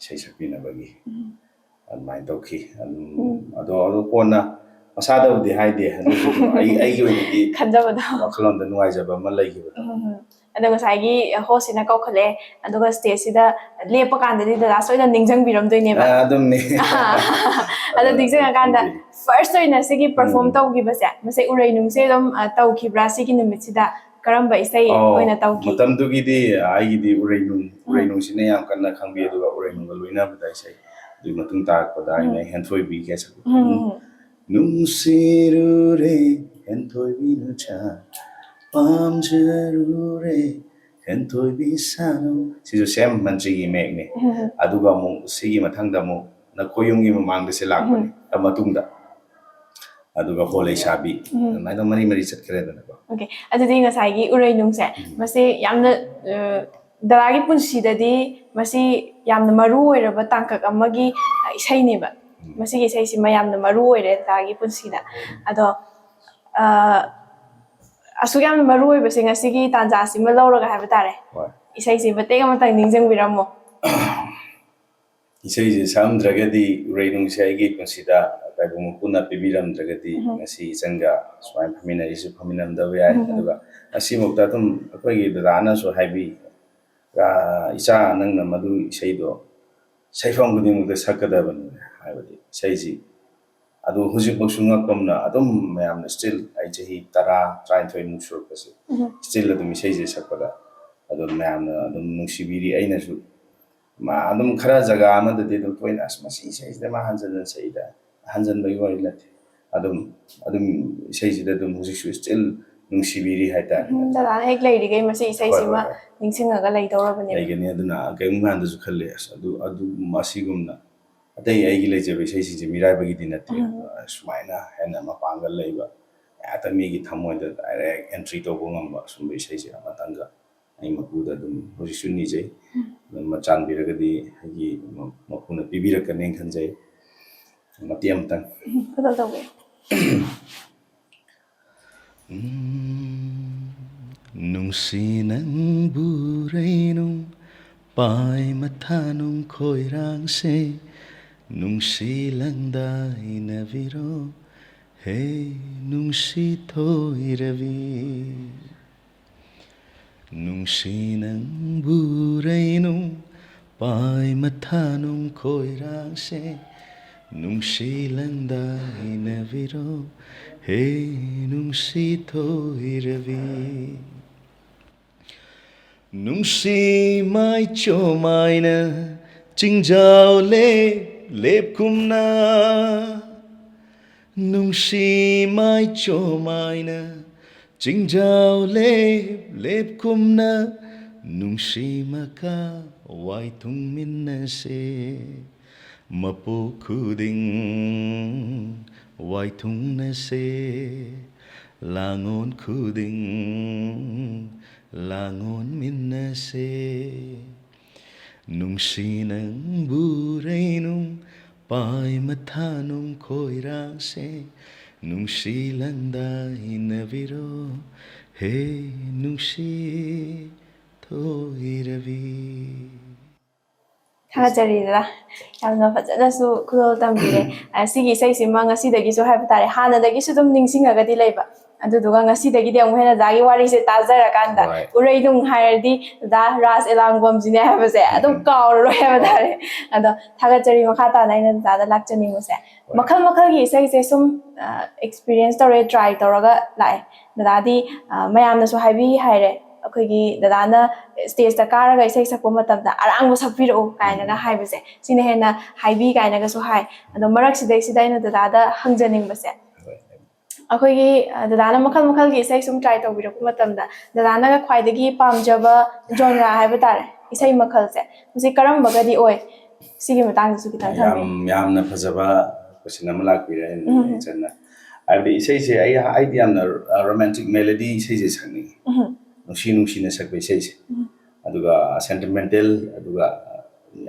sei sakpina bagi mai doki ado kona asada di haide ai gi ni khanja ba da wakhlon da nuai jaba ma lai gi ba ado ga sai gi host ina kau khale ado ga stage sida lepa kan da da soida ningjang biram doine ba adum ni ado ningjang kan da first oina sigi perform tau gi ba se masai urai nung se dom tau ki bra sigi nimit sida karamba isai oina tau ki matam du gi di ai gi di urai nung sine yam kan na khang bi adu ga urai nung ga loina ba dai sai du matung ta ko dai na hen thoi bi ke sa nung siru re hen thoi bi nu cha pam jeru re hen thoi bi sa no si jo sem man chi gi mek ni adu ga mu si gi mathang da mu na koyung gi mang da se lak ba ni matung da adu ga holei sabi mai da mari chat kare da ko okay adu ding ga sai gi urai nung se mase yamna daragi punsi da di masi yamna maru oiraba tangkak amagi isai ne ba ꯃꯁꯤꯒꯤ ꯏꯁꯩꯁꯤꯃ ꯌꯥꯝꯅ ꯃꯔꯨ ꯑꯣꯏꯔꯦ ꯗꯗꯥꯒꯤ ꯄꯨꯟꯁꯤꯗ ꯑꯗꯣ ꯑꯁꯨꯛ ꯌꯥꯝꯅ ꯃꯔꯨ ꯑꯣꯏꯕꯁꯦ ꯉꯁꯤꯒꯤ ꯇꯥꯟꯖꯥꯁꯤꯃ ꯂꯧꯔꯒ ꯍꯥꯏꯕ ꯇꯥꯔꯦ ꯍꯣꯏ ꯏꯁꯩꯁꯤ ꯃꯇꯦꯛ ꯑꯃꯇꯪ ꯅꯤꯡꯁꯤꯡꯕꯤꯔꯝꯃꯣ ꯏꯁꯩꯁꯦ ꯁꯛꯑꯝꯗ꯭ꯔꯒꯗꯤ ꯎꯔꯩꯅꯨꯡꯁꯦ ꯑꯩꯒꯤ ꯄꯨꯟꯁꯤꯗ ꯇꯥꯏꯕꯪ ꯃꯄꯨꯅ ꯄꯤꯕꯤꯔꯝꯗ꯭ꯔꯒꯗꯤ ꯉꯁꯤ ꯏꯆꯟꯒ ꯁꯨꯃꯥꯏꯅ ꯐꯝꯃꯤꯟꯅꯔꯤꯁꯨ ꯐꯝꯃꯤꯟꯅꯔꯝꯗꯕ ꯌꯥꯏ ꯑꯗꯨꯒ ꯉꯁꯤꯃꯛꯇ ꯑꯗꯨꯝ ꯑꯩꯈꯣꯏꯒꯤ ꯗꯗꯥꯅꯁꯨ ꯍꯥꯏꯕꯤ ꯏꯆꯥ ꯅꯪꯅ ꯃꯗꯨ ꯏꯁꯩꯗꯣ ꯁꯩꯐꯝ ꯈꯨꯗꯤꯡꯃꯛꯇ ꯁꯛꯀꯗꯕꯅꯤ ꯍꯥꯏꯕꯗꯤ ꯏꯁꯩꯁꯤ ꯑꯗꯨ ꯍꯧꯖꯤꯛꯃꯛꯁꯨ ꯉꯛꯄꯝꯅ ꯑꯗꯨꯝ ꯃꯌꯥꯝꯅ ꯁ꯭ꯇꯤꯜ ꯑꯩ ꯆꯍꯤ 10-12 ꯁꯨꯔꯛꯄꯁꯦ ꯁ꯭ꯇꯤꯜ ꯑꯗꯨꯝ ꯏꯁꯩꯁꯦ ꯁꯛꯄꯗ ꯑꯗꯨꯝ ꯃꯌꯥꯝꯅ ꯑꯗꯨꯝ ꯅꯨꯡꯁꯤꯕꯤꯔꯤ ꯑꯩꯅꯁꯨ ꯑꯗꯨꯝ ꯈꯔ ꯖꯒꯥ ꯑꯃꯗꯗꯤ ꯑꯗꯨꯝ ꯇꯣꯏꯅ ꯑꯁ ꯃꯁꯤ ꯏꯁꯩꯁꯤꯗ ꯃꯥ ꯍꯟꯖꯤꯟꯅ ꯁꯛꯏꯗ ꯍꯟꯖꯤꯟꯕꯒꯤ ꯋꯥꯔꯤ ꯅꯠꯇꯦ ꯑꯗꯨꯝ ꯏꯁꯩꯁꯤꯗ ꯑꯗꯨꯝ ꯍꯧꯖꯤꯛꯁꯨ ꯁ꯭ꯇꯤꯜ ꯅꯨꯡꯁꯤꯕꯤꯔꯤ ꯍꯥꯏꯇꯥꯔꯦ ꯗꯗꯥꯅ ꯍꯦꯛ ꯂꯩꯔꯤꯈꯩ ꯃꯁꯤ ꯏꯁꯩꯁꯤꯃ ꯍꯣꯏ ꯅꯤꯡꯁꯤꯡꯉꯒ ꯂꯩꯗꯧꯔꯕꯅꯦꯕ ꯂꯩꯒꯅꯤ ꯑꯗꯨꯅ ꯀꯔꯤꯒꯨꯝꯕ ꯀꯥꯟꯗꯁꯨ ꯈꯜꯂꯦ ꯑꯁ ꯑꯗꯨ ꯑꯁꯤꯒꯨꯝꯅ ꯑꯇꯩ ꯑꯩꯒꯤ ꯂꯩꯖꯕ ꯏꯁꯩꯁꯤꯡꯁꯦ ꯃꯤꯔꯥꯏꯕꯒꯤꯗꯤ ꯅꯠꯇꯦ ꯁꯨꯃꯥꯏꯅ ꯍꯦꯟꯅ ꯃꯄꯥꯡꯒꯜ ꯂꯩꯕ ꯍꯦꯛꯇ ꯃꯤꯒꯤ ꯊꯃꯣꯏꯗ ꯗꯥꯏꯔꯦꯛ ꯑꯦꯟꯇ꯭ꯔꯤ ꯇꯧꯕ ꯉꯝꯕ ꯁꯨꯝꯕ ꯏꯁꯩꯁꯦ ꯑꯃꯇꯪꯒ ꯑꯩ ꯃꯄꯨꯗ ꯑꯗꯨꯝ ꯍꯧꯖꯤꯛꯁꯨ ꯅꯤꯖꯩ ꯑꯗꯨꯝ ꯆꯥꯟꯕꯤꯔꯒꯗꯤ ꯑꯩꯒꯤ ꯃꯄꯨꯅ ꯄꯤꯕꯤꯔꯛꯀꯅꯦꯅ ꯈꯟꯖꯩ ꯃꯇꯦꯛ ꯑꯃꯇꯪ ꯈꯨꯗꯣꯜ ꯇꯧꯕꯤꯌꯨ ꯅꯨꯡꯁꯤ ꯅꯪꯕꯨ ꯔꯩꯅꯨꯡ ꯄꯥꯏ ꯃꯊꯥꯅꯨꯡ ꯈꯣꯏꯔꯥꯡꯁꯦ ꯅꯨꯡꯁꯤ ꯂꯪꯗꯥꯏꯅꯕꯤꯔꯣ ꯍꯦ ꯅꯨꯡꯁꯤ ꯊꯣꯏꯔꯕꯤ ꯅꯨꯡꯁꯤ ꯅꯪꯕꯨ ꯔꯩꯅꯨꯡ ꯄꯥꯏ ꯃꯊꯥꯅꯨꯡ ꯈꯣꯏꯔꯥꯡꯁꯦ ꯅꯨꯡꯁꯤ ꯂꯪꯗꯥꯏꯅꯕꯤꯔꯣ ꯍꯦ ꯅꯨꯡꯁꯤ ꯊꯣꯏꯔꯕꯤ ꯅꯨꯡꯁꯤ ꯃꯥꯏꯆꯣꯃꯥꯏꯅ ꯆꯤꯡꯖꯥꯎ ꯂꯦꯞꯀꯨꯝꯅ ꯅꯨꯡꯁꯤ ꯃꯥꯏꯆꯣꯃꯥꯏꯅ ꯆꯤꯡꯖꯥꯎ ꯂꯦꯞꯀꯨꯝꯅ ꯅꯨꯡꯁꯤ ꯃꯀꯥ ꯋꯥꯏꯊꯨꯡꯃꯤꯟꯅꯁꯦ ꯃꯄꯣꯛ ꯈꯨꯗꯤꯡ ꯋꯥꯏꯊꯨꯡꯅꯁꯦ ꯂꯥꯡꯉꯣꯟ ꯈꯨꯗꯤꯡ ꯂꯥꯡꯉꯣꯟꯃꯤꯟꯅꯁꯦ ꯅꯨꯡꯁꯤ ꯅꯪꯕꯨ ꯔꯩꯅꯨꯡ ꯄꯥꯏ ꯃꯊꯥꯅꯨꯡ ꯈꯣꯏꯔꯥꯡꯁꯦ ꯅꯨꯡꯁꯤ ꯂꯪꯗꯥꯏꯅꯕꯤꯔꯣ ꯍꯦ ꯅꯨꯡꯁꯤ ꯊꯣꯏꯔꯕꯤ ꯊꯥꯒꯠꯆꯔꯤꯗ ꯌꯥꯝꯅ ꯐꯖꯅꯁꯨ ꯈꯨꯗꯣꯜ ꯇꯝꯕꯤꯔꯦ ꯁꯤꯒꯤ ꯏꯁꯩꯁꯤꯃ ꯉꯁꯤꯗꯒꯤꯁꯨ ꯍꯥꯏꯕ ꯇꯥꯔꯦ ꯍꯥꯟꯅꯗꯒꯤꯁꯨ ꯑꯗꯨꯝ ꯅꯤꯡꯁꯤꯡꯉꯒꯗꯤ ꯂꯩꯕ ꯑꯗꯨꯗꯨꯒ ꯉꯁꯤꯗꯒꯤꯗꯤ ꯑꯃꯨꯛ ꯍꯦꯟꯅ ꯗꯥꯒꯤ ꯋꯥꯔꯤꯁꯦ ꯇꯥꯖꯔꯀꯥꯟꯗ ꯍꯣꯏ ꯎꯔꯩꯅꯨꯡ ꯍꯥꯏꯔꯗꯤ ꯗꯥ ꯔꯥꯖ ꯑꯦꯂꯥꯡꯕꯝꯁꯤꯅꯦ ꯍꯥꯏꯕꯁꯦ ꯑꯗꯨꯝ ꯀꯥꯎꯔꯔꯣꯏ ꯍꯥꯏꯕ ꯇꯥꯔꯦ ꯑꯗꯣ ꯊꯥꯒꯠꯆꯔꯤ ꯃꯈꯥ ꯇꯥꯅ ꯑꯩꯅ ꯗꯥꯗ ꯂꯥꯛꯆꯅꯤꯡꯕꯁꯦ ꯃꯈꯜ ꯃꯈꯜꯒꯤ ꯏꯁꯩꯁꯦ ꯁꯨꯝ ꯑꯦꯛꯁꯄꯤꯔꯤꯌꯦꯟꯁ ꯇꯧꯔꯦ ꯇ꯭ꯔꯥꯏ ꯇꯧꯔꯒ ꯂꯥꯛꯑꯦ ꯗꯗꯥꯗꯤ ꯃꯌꯥꯝꯅꯁꯨ ꯍꯥꯏꯔꯦ ꯑꯩꯈꯣꯏꯒꯤ ꯗꯗꯥꯅ ꯁ꯭ꯇꯦꯖꯇ ꯀꯥꯔꯒ ꯏꯁꯩ ꯁꯛꯄ ꯃꯇꯝꯗ ꯑꯔꯥꯡꯕ ꯁꯛꯄꯤꯔꯛꯎ ꯀꯥꯏꯅꯒ ꯍꯥꯏꯕꯁꯦ ꯁꯤꯅ ꯍꯦꯟꯅ ꯍꯥꯏꯕꯤ ꯀꯥꯏꯅꯒꯁꯨ ꯍꯥꯏ ꯑꯗꯣ ꯃꯔꯛꯁꯤꯗꯩꯁꯤꯗ ꯑꯩꯅ ꯗꯗꯥꯗ ꯍꯪꯖꯅꯤꯡꯕꯁꯦ ꯑꯩꯈꯣꯏꯒꯤ ꯗꯗꯥꯅ ꯃꯈꯜ ꯃꯈꯜꯒꯤ ꯏꯁꯩ ꯁꯨꯝ ꯇ꯭ꯔꯥꯏ ꯇꯧꯕꯤꯔꯛꯄ ꯃꯇꯝꯗ ꯗꯗꯥꯅꯒ ꯈ꯭ꯋꯥꯏꯗꯒꯤ ꯄꯥꯝꯖꯕ ꯖꯣꯟꯔꯥ ꯍꯥꯏꯕ ꯇꯥꯔꯦ ꯏꯁꯩ ꯃꯈꯜꯁꯦ ꯃꯁꯤ ꯀꯔꯝꯕꯒꯗꯤ ꯑꯣꯏ ꯁꯤꯒꯤ ꯃꯇꯥꯡꯗꯁꯨ ꯈꯤꯇꯪ ꯊꯝꯕꯤꯌꯨ ꯌꯥꯝꯅ ꯐꯖꯕ ꯀꯣꯏꯁꯟ ꯑꯃ ꯂꯥꯛꯄꯤꯔꯦ ꯏꯆꯟꯅ ꯍꯥꯏꯕꯗꯤ ꯏꯁꯩꯁꯦ ꯑꯩꯗꯤ ꯌꯥꯝꯅ ꯔꯣꯃꯥꯟꯇꯤꯛ ꯃꯦꯂꯣꯗꯤ ꯏꯁꯩꯁꯦ ꯁꯛꯅꯤꯡꯉꯤ ꯅꯨꯡꯁꯤꯅ ꯁꯛꯄ ꯏꯁꯩꯁꯦ ꯑꯗꯨꯒ ꯁꯦꯟꯇꯤꯃꯦꯟꯇꯦꯜ ꯑꯗꯨꯒ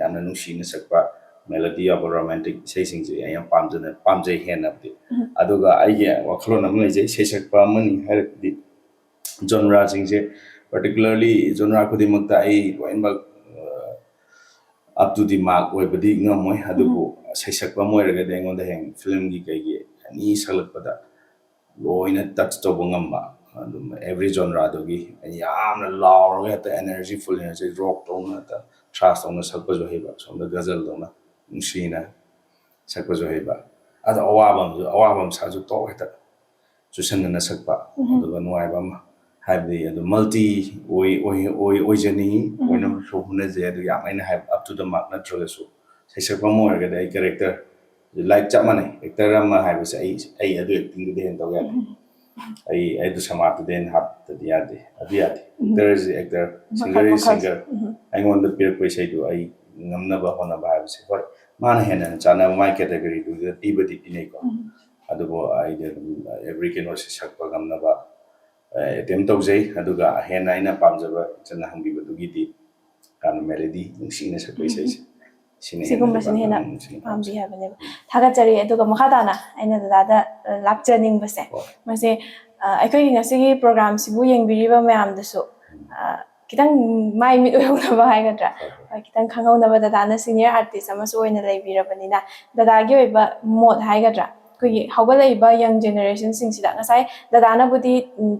ꯌꯥꯝꯅ ꯅꯨꯡꯁꯤꯅ ꯁꯛꯄ ꯃꯦꯂꯣꯗꯤ ꯌꯥꯎꯕ ꯔꯣꯃꯥꯟꯇꯤक ꯏꯁꯩꯁꯤꯡꯁꯦ ꯑꯩ ꯌꯥꯝ ꯄꯥꯝꯖꯩ ꯍꯦꯟꯅꯕꯨꯗꯤ ꯑꯗꯨꯒ ꯑꯩꯒꯤ ꯋꯥꯈꯜꯂꯣꯟ ꯑꯃ ꯂꯩꯖꯩ ꯏꯁꯩ ꯁꯛꯄ ꯑꯃꯅꯤ ꯍꯥꯏꯔꯒꯗꯤ ꯖꯣꯟꯔꯥꯁꯤꯡꯁꯦ ꯄꯥꯔꯇꯤꯀꯨꯂꯔꯂꯤ ꯖꯣꯟꯔꯥ ꯈꯨꯗꯤꯡꯃꯛꯇ ꯑꯩ ꯂꯣꯏꯅꯃꯛ ꯑꯞ ꯇꯨ ꯗꯤ ꯃꯥꯔꯛ ꯑꯣꯏꯕꯗꯤ ꯉꯝꯃꯣꯏ ꯑꯗꯨꯕꯨ ꯁꯩꯁꯛꯄ ꯑꯃ ꯑꯣꯏꯔꯒꯗꯤ ꯑꯩꯉꯣꯟꯗ ꯍꯌꯦꯡ ꯐꯤꯂꯝꯒꯤ ꯀꯩꯒꯤ ꯑꯦꯅꯤ ꯁꯛꯂꯛꯄꯗ ꯂꯣꯏꯅ ꯇꯆ ꯇꯧꯕ ꯉꯝꯕ ꯑꯗꯨꯝ ꯑꯦꯚ꯭ꯔꯤ ꯖꯣꯟꯔꯥꯗꯨꯒꯤ ꯌꯥꯝꯅ ꯂꯥꯎꯔꯒ ꯍꯦꯛꯇ ꯑꯦꯅꯔꯖꯤ ꯐꯨꯜ ꯑꯦꯅꯔꯖꯤ ꯔꯣꯛ ꯇꯧꯅ ꯍꯦꯛꯇ ꯊ꯭ꯔꯥꯁ ꯇꯧꯅ ꯁꯛꯄꯁꯨ ꯍꯩꯕ ꯁꯣꯝꯗ ꯒꯖꯜꯗꯧꯅ ꯅꯨꯡꯁꯤꯅ ꯁꯛꯄꯁꯨ ꯍꯩꯕ ꯑꯗꯣ ꯑꯋꯥꯕ ꯑꯃꯁꯥꯁꯨ ꯇꯣꯛ ꯍꯦꯛꯇ ꯆꯨꯁꯟꯅꯅ ꯁꯛꯄ ꯑꯗꯨꯒ ꯅꯨꯡꯉꯥꯏꯕ ꯑꯃ ꯍꯥꯏꯕꯗꯤ ꯑꯗꯨ ꯃꯜꯇꯤ ꯑꯣꯏꯖꯅꯤꯡꯉꯤ ꯑꯣꯏꯅꯕꯁꯨ ꯍꯣꯠꯅꯖꯩ ꯑꯗꯨ ꯌꯥꯝ ꯑꯩꯅ ꯍꯥꯏꯕ ꯑꯞ ꯇꯨ ꯗ ꯃꯥꯔꯛ ꯅꯠꯇ꯭ꯔꯒꯁꯨ ꯁꯩꯁꯛꯄ ꯑꯃ ꯑꯣꯏꯔꯒꯗꯤ ꯑꯩ ꯀꯦꯔꯦꯛꯇꯔ ꯂꯥꯏꯛ ꯆꯞ ꯃꯥꯟꯅꯩ ꯑꯦꯛꯇꯔ ꯑꯃ ꯍꯥꯏꯕꯁꯦ ꯑꯩ ꯑꯗꯨ ꯑꯦꯛꯇꯤꯡꯗꯨꯗꯤ ꯍꯦꯟꯅ ꯇꯧ ꯌꯥꯗꯦ ꯑꯩꯗꯨ ꯁꯃꯥꯖꯇꯨꯗꯤ ꯍꯦꯟꯅ ꯍꯥꯞꯇꯗꯤ ꯌꯥꯗꯦ ꯑꯗꯨ ꯌꯥꯗꯦ ꯑꯦꯛꯇꯔ ꯏꯁ ꯑꯦꯛꯇꯔ ꯁꯤꯡꯒꯔ ꯏꯁ ꯁꯤꯡꯒꯔ ꯑꯩꯉꯣꯟꯗ ꯄꯤꯔꯛꯄ ꯏꯁꯩꯗꯨ ꯑꯩ ꯉꯝꯅꯕ ꯍꯣꯠꯅꯕ ꯍꯥꯏꯕꯁꯦ ꯍꯣꯏ ꯃꯥꯅ ꯍꯦꯟꯅ ꯆꯥꯟꯅꯕ ꯃꯥꯏ ꯀꯦꯇꯦꯒꯣꯔꯤꯗꯨꯗ ꯄꯤꯕꯗꯤ ꯄꯤꯅꯩꯀꯣ ꯑꯗꯨꯕꯨ ꯑꯩꯗꯤ ꯑꯗꯨꯝ ꯑꯦꯚ꯭ꯔꯤ ꯀꯩꯅꯣꯁꯦ ꯁꯛꯄ ꯉꯝꯅꯕ ꯑꯦꯇꯦꯝ ꯇꯧꯖꯩ ꯑꯗꯨꯒ ꯍꯦꯟꯅ ꯑꯩꯅ ꯄꯥꯝꯖꯕ ꯏꯆꯟꯅ ꯍꯪꯕꯤꯕꯗꯨꯒꯤꯗꯤ ꯌꯥꯝꯅ ꯃꯦꯂꯣꯗꯤ ꯅꯨꯡꯁꯤꯅ ꯁꯛꯄ ꯏꯁꯩꯁꯦ ꯁꯤꯒꯨꯝꯕꯁꯤꯅ ꯍꯦꯟꯅ ꯄꯥꯝꯕꯤ ꯍꯥꯏꯕꯅꯦꯕ ꯊꯥꯒꯠꯆꯔꯤ ꯑꯗꯨꯒ ꯃꯈꯥ ꯇꯥꯅ ꯑꯩꯅ ꯗꯗꯥꯗ ꯂꯥꯛꯆꯅꯤꯡꯕꯁꯦ ꯃꯁꯤ ꯑꯩꯈꯣꯏꯒꯤ ꯉꯁꯤꯒꯤ ꯄ꯭ꯔꯣꯒ꯭ꯔꯥꯝꯁꯤꯕꯨ ꯌꯦꯡꯕꯤꯔꯤꯕ ꯃꯌꯥꯝꯗꯁꯨ ꯈꯤꯇꯪ ꯃꯥꯏ ꯃꯤꯠ ꯑꯣꯏꯍꯧꯅꯕ ꯍꯥꯏꯒꯗ꯭ꯔꯥ ꯈꯤꯇꯪ ꯈꯪꯍꯧꯅꯕ ꯗꯗꯥꯅ ꯁꯤꯅꯤꯌꯔ ꯑꯥꯔꯇꯤꯁ ꯑꯃꯁꯨ ꯑꯣꯏꯅ ꯂꯩꯕꯤꯔꯕꯅꯤꯅ ꯗꯗꯥꯒꯤ ꯑꯣꯏꯕ ꯃꯣꯠ ꯍꯥꯏꯒꯗ꯭ꯔꯥ ꯑꯩꯈꯣꯏꯒꯤ ꯍꯧꯒꯠꯂꯛꯏꯕ ꯌꯪ ꯖꯦꯅꯦꯔꯦꯁꯟꯁꯤꯡꯁꯤꯗ ꯉꯁꯥꯏ ꯗꯗꯥꯅꯕꯨꯗꯤ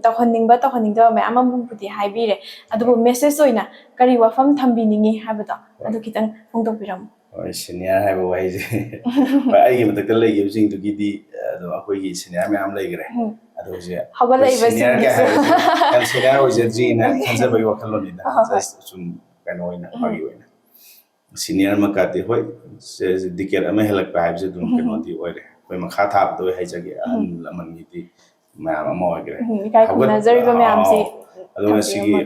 ꯇꯧꯍꯟꯅꯤꯡꯕ ꯇꯧꯍꯟꯅꯤꯡꯗꯕ ꯃꯌꯥꯝ ꯑꯃꯕꯨꯗꯤ ꯍꯥꯏꯕꯤꯔꯦ ꯑꯗꯨꯕꯨ ꯃꯦꯁꯦꯖ ꯑꯣꯏꯅ ꯀꯔꯤ ꯋꯥꯐꯝ ꯊꯝꯕꯤꯅꯤꯡꯉꯤ ꯍꯥꯏꯕꯗꯣ ꯑꯗꯨ ꯈꯤꯇꯪ ꯐꯣꯡꯗꯣꯛꯄꯤꯔꯝꯃꯨ ꯍꯣꯏ ꯁꯤꯅꯤꯌꯔ ꯍꯥꯏꯕ ꯋꯥꯍꯩꯁꯦ ꯍꯣꯏ ꯑꯩꯒꯤ ꯃꯊꯛꯇ ꯂꯩꯈꯤꯕꯁꯤꯡꯗꯨꯒꯤꯗꯤ ꯑꯗꯣ ꯑꯩꯈꯣꯏꯒꯤ ꯁꯤꯅꯤꯌꯔ ꯃꯌꯥꯝ ꯂꯩꯈ꯭ꯔꯦ ꯑꯗꯣ ꯍꯧꯖꯤꯛ ꯁꯤꯅꯤꯌꯔ ꯀꯌꯥ ꯍꯥꯏꯕꯁꯦ ꯌꯥꯝ ꯁꯤꯅꯤꯌꯔ ꯑꯣꯏꯖꯗ꯭ꯔꯤꯅ ꯈꯟꯖꯕꯒꯤ ꯋꯥꯈꯜꯂꯣꯟꯅꯤꯗ ꯖꯁ ꯁꯨꯝ ꯀꯩꯅꯣ ꯑꯣꯏꯅ ꯃꯥꯒꯤ ꯑꯣꯏꯅ ꯁꯤꯅꯤꯌꯔ ꯃꯀꯥꯗꯤ ꯍꯣꯏ ꯗꯤꯀꯦꯠ ꯑꯃ ꯍꯦꯜꯂꯛꯄ ꯍꯥꯏꯕꯁꯦ ꯑꯗꯨꯝ ꯀꯩꯅꯣꯗꯤ ꯑꯣꯏꯔꯦ ꯑꯩꯈꯣꯏ ꯃꯈꯥ ꯊꯥꯕꯗ ꯑꯣꯏ ꯍꯥꯏꯖꯒꯦ ꯑꯍꯜ ꯂꯃꯟꯒꯤꯗꯤ ꯃꯌꯥꯝ ꯑꯃ ꯑꯣꯏꯈ꯭ꯔꯦ ꯏꯀꯥꯏ ꯈꯨꯝꯅꯖꯔꯤꯕ ꯃꯌꯥꯝꯁꯤ ꯑꯗꯨꯒ ꯁꯤꯒꯤ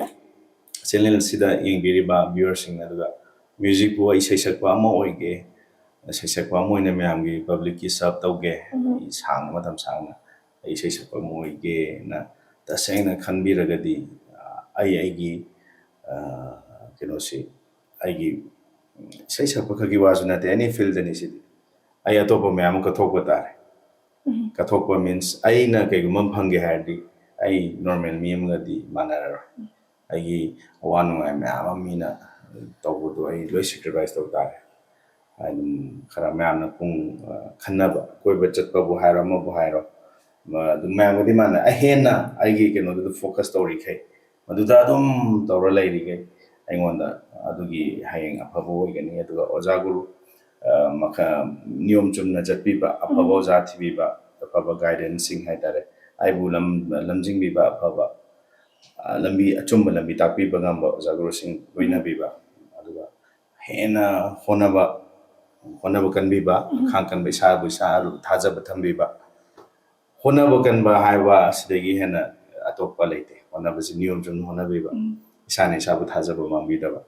ꯆꯦꯅꯦꯜꯁꯤꯗ ꯌꯦꯡꯕꯤꯔꯤꯕ ꯚ꯭ꯌꯨꯋꯔꯁꯤꯡ ꯑꯗꯨꯒ ꯃ꯭ꯌꯨꯖꯤꯛꯄꯨ ꯑꯩ ꯏꯁꯩ ꯁꯛꯄ ꯑꯃ ꯑꯣꯏꯒꯦ ꯏꯁꯩ ꯁꯛꯄ ꯑꯃ ꯑꯣꯏꯅ ꯃꯌꯥꯝꯒꯤ ꯄꯕ꯭ꯂꯤꯛꯀꯤ ꯁꯔꯞ ꯇꯧꯒꯦ ꯑꯩ ꯁꯥꯡꯅ ꯃꯇꯝ ꯁꯥꯡꯅ ꯑꯩ ꯏꯁꯩ ꯁꯛꯄ ꯑꯃ ꯑꯣꯏꯒꯦꯅ ꯇꯁꯦꯡꯅ ꯈꯟꯕꯤꯔꯒꯗꯤ ꯑꯩꯒꯤ ꯀꯩꯅꯣꯁꯤ ꯑꯩꯒꯤ ꯏꯁꯩ ꯁꯛꯄ ꯈꯛꯀꯤ ꯋꯥꯁꯨ ꯅꯠꯇꯦ ꯑꯦꯅꯤ ꯐꯤꯜꯗꯅꯤ ꯁꯤꯗꯤ ꯑꯩ ꯑꯇꯣꯞꯄ ꯃꯌꯥꯝ ꯑꯃ ꯀꯠꯊꯣꯛꯄ ꯇꯥꯔꯦ ꯀꯠꯊꯣꯛꯄ ꯃꯤꯟꯁ ꯑꯩꯅ ꯀꯩꯒꯨꯝꯕ ꯑꯃ ꯐꯪꯒꯦ ꯍꯥꯏꯔꯗꯤ ꯑꯩ ꯅꯣꯔꯃꯦꯜ ꯃꯤ ꯑꯃꯒꯗꯤ ꯃꯥꯟꯅꯔꯔꯣꯏ ꯑꯩꯒꯤ ꯑꯋꯥ ꯅꯨꯡꯉꯥꯏ ꯃꯌꯥꯝ ꯑꯃ ꯃꯤꯅ ꯇꯧꯕꯗꯣ ꯑꯩ ꯂꯣꯏ ꯁꯦꯀ꯭ꯔꯤꯐꯥꯏꯁ ꯇꯧ ꯇꯥꯔꯦ ꯑꯗꯨꯝ ꯈꯔ ꯃꯌꯥꯝꯅ ꯈꯟꯅꯕ ꯀꯣꯏꯕ ꯆꯠꯄꯕꯨ ꯍꯥꯏꯔോ ꯑꯃꯕꯨ ꯍꯥꯏꯔꯣ ꯑꯗꯨꯝ ꯃꯌꯥꯝꯒꯗꯤ ꯃꯥꯟꯅ ꯑꯍꯦꯟꯅ ꯑꯩꯒꯤ ꯀꯩꯅꯣꯗꯨꯗ ꯐꯣꯀꯁ ꯇꯧꯔꯤꯈꯩ ꯃꯗꯨꯗ ꯑꯗꯨꯝ ꯇꯧꯔ ꯂꯩꯔꯤꯈꯩ ꯑꯩꯉꯣꯟꯗ ꯑꯗꯨꯒꯤ ꯍꯌꯦꯡ ꯑꯐꯕ ꯑꯣꯏꯒꯅꯤ ꯑꯗꯨꯒ ꯑꯣꯖꯥ ꯒꯨꯔꯨ ꯅꯤꯌꯣꯝ ꯆꯨꯝꯅ ꯆꯠꯄꯤꯕ ꯑꯐꯕ ꯑꯣꯖꯥ ꯊꯤꯕꯤꯕ ꯑꯐꯕ ꯒꯥꯏꯗꯦꯟꯁꯤꯡ ꯍꯥꯏꯇꯥꯔꯦ ꯑꯩꯕꯨ ꯂꯝꯖꯤꯡꯕꯤꯕ ꯑꯐꯕ ꯂꯝꯕꯤ ꯑꯆꯨꯝꯕ ꯂꯝꯕꯤ ꯇꯥꯛꯄꯤꯕ ꯉꯝꯕ ꯑꯣꯖꯥ ꯒꯨꯔꯨꯁꯤꯡ ꯂꯣꯏꯅꯕꯤꯕ ꯑꯗꯨꯒ ꯍꯦꯟꯅ ꯍꯣꯠꯅꯕ ꯀꯟꯕꯤꯕ ꯑꯈꯥꯡ ꯀꯟꯕ ꯏꯁꯥꯕꯨ ꯊꯥꯖꯕ ꯊꯝꯕꯤꯕ ꯍꯣꯠꯅꯕ ꯀꯟꯕ ꯍꯥꯏꯕ ꯑꯁꯤꯗꯒꯤ ꯍꯦꯟꯅ ꯑꯇꯣꯞꯄ ꯂꯩꯇꯦ ꯍꯣꯠꯅꯕꯁꯤ ꯅꯤꯌꯣꯝ ꯆꯨꯝꯅ ꯍꯣꯠꯅꯕꯤꯕ ꯏꯁꯥꯅ ꯏꯁꯥꯕు ꯊꯥꯖꯕ ꯃꯥꯡꯕꯤꯗꯕ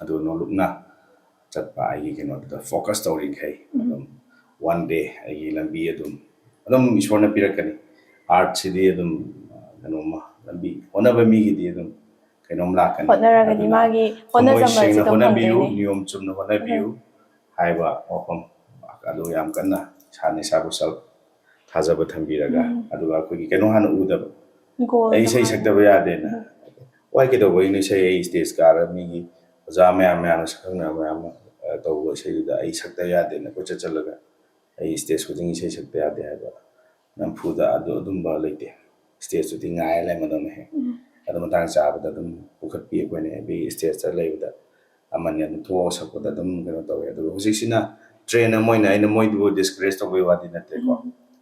ꯑꯗꯨ ꯅꯣꯂꯨꯛꯅ ꯆꯠꯄ ꯑꯩꯒꯤ ꯀꯩꯅꯣꯗꯨꯗ ꯐꯣꯀꯁ ꯇꯧꯔꯤꯈꯩ ꯑꯗꯨꯝ ꯋꯥꯟ ꯗꯦ ꯑꯩꯒꯤ ꯂꯝꯕꯤ ꯑꯗꯨꯝ ꯏꯁꯣꯔꯅ ꯄꯤꯔꯛꯀꯅꯤ ꯑꯥꯔꯠꯁꯤꯗꯤ ꯑꯗꯨꯝ ꯀꯩꯅꯣꯝꯃ ꯂꯝꯕꯤ ꯍꯣꯠꯅꯕ ꯃꯤꯒꯤꯗꯤ ꯑꯗꯨꯝ ꯀꯩꯅꯣꯝ ꯂꯥꯛꯀꯅꯤ ꯍꯣꯠꯅꯔꯒꯗꯤ ꯃꯥꯒꯤ ꯊꯃꯣꯏ ꯍꯣꯠꯅꯖꯃꯜꯁꯤ ꯁꯦꯡꯅ ꯑꯗꯨꯝ ꯍꯣꯠꯅꯕꯤꯌꯨ ꯐꯪꯗꯣꯏꯅꯤ ꯅꯤꯌꯣꯝ ꯆꯨꯝꯅ ꯍꯣꯠꯅꯕꯤꯌꯨ ꯍꯥꯏꯕ ꯋꯥꯐꯝ ꯑꯗꯨ ꯌꯥꯝ ꯀꯟꯅ ꯏꯁꯥꯅ ꯏꯁꯥꯕꯨ ꯊꯥꯖꯕ ꯊꯝꯕꯤꯔꯒ ꯑꯗꯨꯒ ꯑꯩꯈꯣꯏꯒꯤ ꯀꯩꯅꯣ ꯍꯥꯟꯅ ꯎꯗꯕ ꯑꯩ ꯒꯣꯜꯗꯣ ꯏꯁꯩ ꯁꯛꯇꯕ ꯌꯥꯗꯦꯅ ꯋꯥꯏ ꯀꯩꯗꯧꯕꯒꯤꯅꯣ ꯏꯁꯩ ꯑꯩ ꯏꯁꯇꯦꯖ ꯀꯥꯔ ꯃꯤꯒꯤ ꯑꯣꯖꯥ ꯃꯌꯥꯝꯅ ꯁꯛꯈꯪꯅꯕ ꯃꯌꯥꯝ ꯇꯧꯕ ꯏꯁꯩꯗꯨꯗ ꯑꯩ ꯁꯛꯇ ꯌꯥꯗꯦꯅ ꯀꯣꯏꯆꯠ ꯆꯠꯂꯒ ꯑꯩ ꯏꯁꯇꯦꯖ ꯈꯨꯗꯤꯡꯒꯤ ꯏꯁꯩ ꯁꯛꯇ ꯌꯥꯗꯦ ꯍꯥꯏꯕ ꯅꯝꯐꯨꯗ ꯑꯗꯨꯝꯕ ꯂꯩꯇꯦ ꯏꯁꯇꯦꯖꯇꯨꯗꯤ ꯉꯥꯏꯔ ꯂꯩꯃꯗꯧꯅ ꯍꯦꯛ ꯑꯗꯨ ꯃꯇꯥꯡ ꯆꯥꯕꯗ ꯑꯗꯨꯝ ꯄꯨꯈꯠꯄꯤ ꯑꯩꯈꯣꯏꯅ ꯑꯦꯕ꯭ꯔꯤ ꯏꯁꯇꯦꯖꯇ ꯂꯩꯕꯗ ꯑꯃꯅꯤ ꯑꯗꯨꯝ ꯊꯣꯛꯑꯒ ꯁꯛꯄꯗ ꯑꯗꯨꯝ ꯀꯩꯅꯣ ꯇꯧꯋꯦ ꯑꯗꯨꯒ ꯍꯧꯖꯤꯛꯁꯤꯅ ꯇ꯭ꯔꯦꯟ ꯑꯃ ꯑꯣꯏꯅ ꯑꯩꯅ ꯃꯣꯏꯗꯨꯕꯨ ꯗꯤꯁꯀꯔꯦꯖ ꯇꯧꯕꯒꯤ ꯋꯥꯗꯤ ꯅꯠꯇꯦꯀꯣ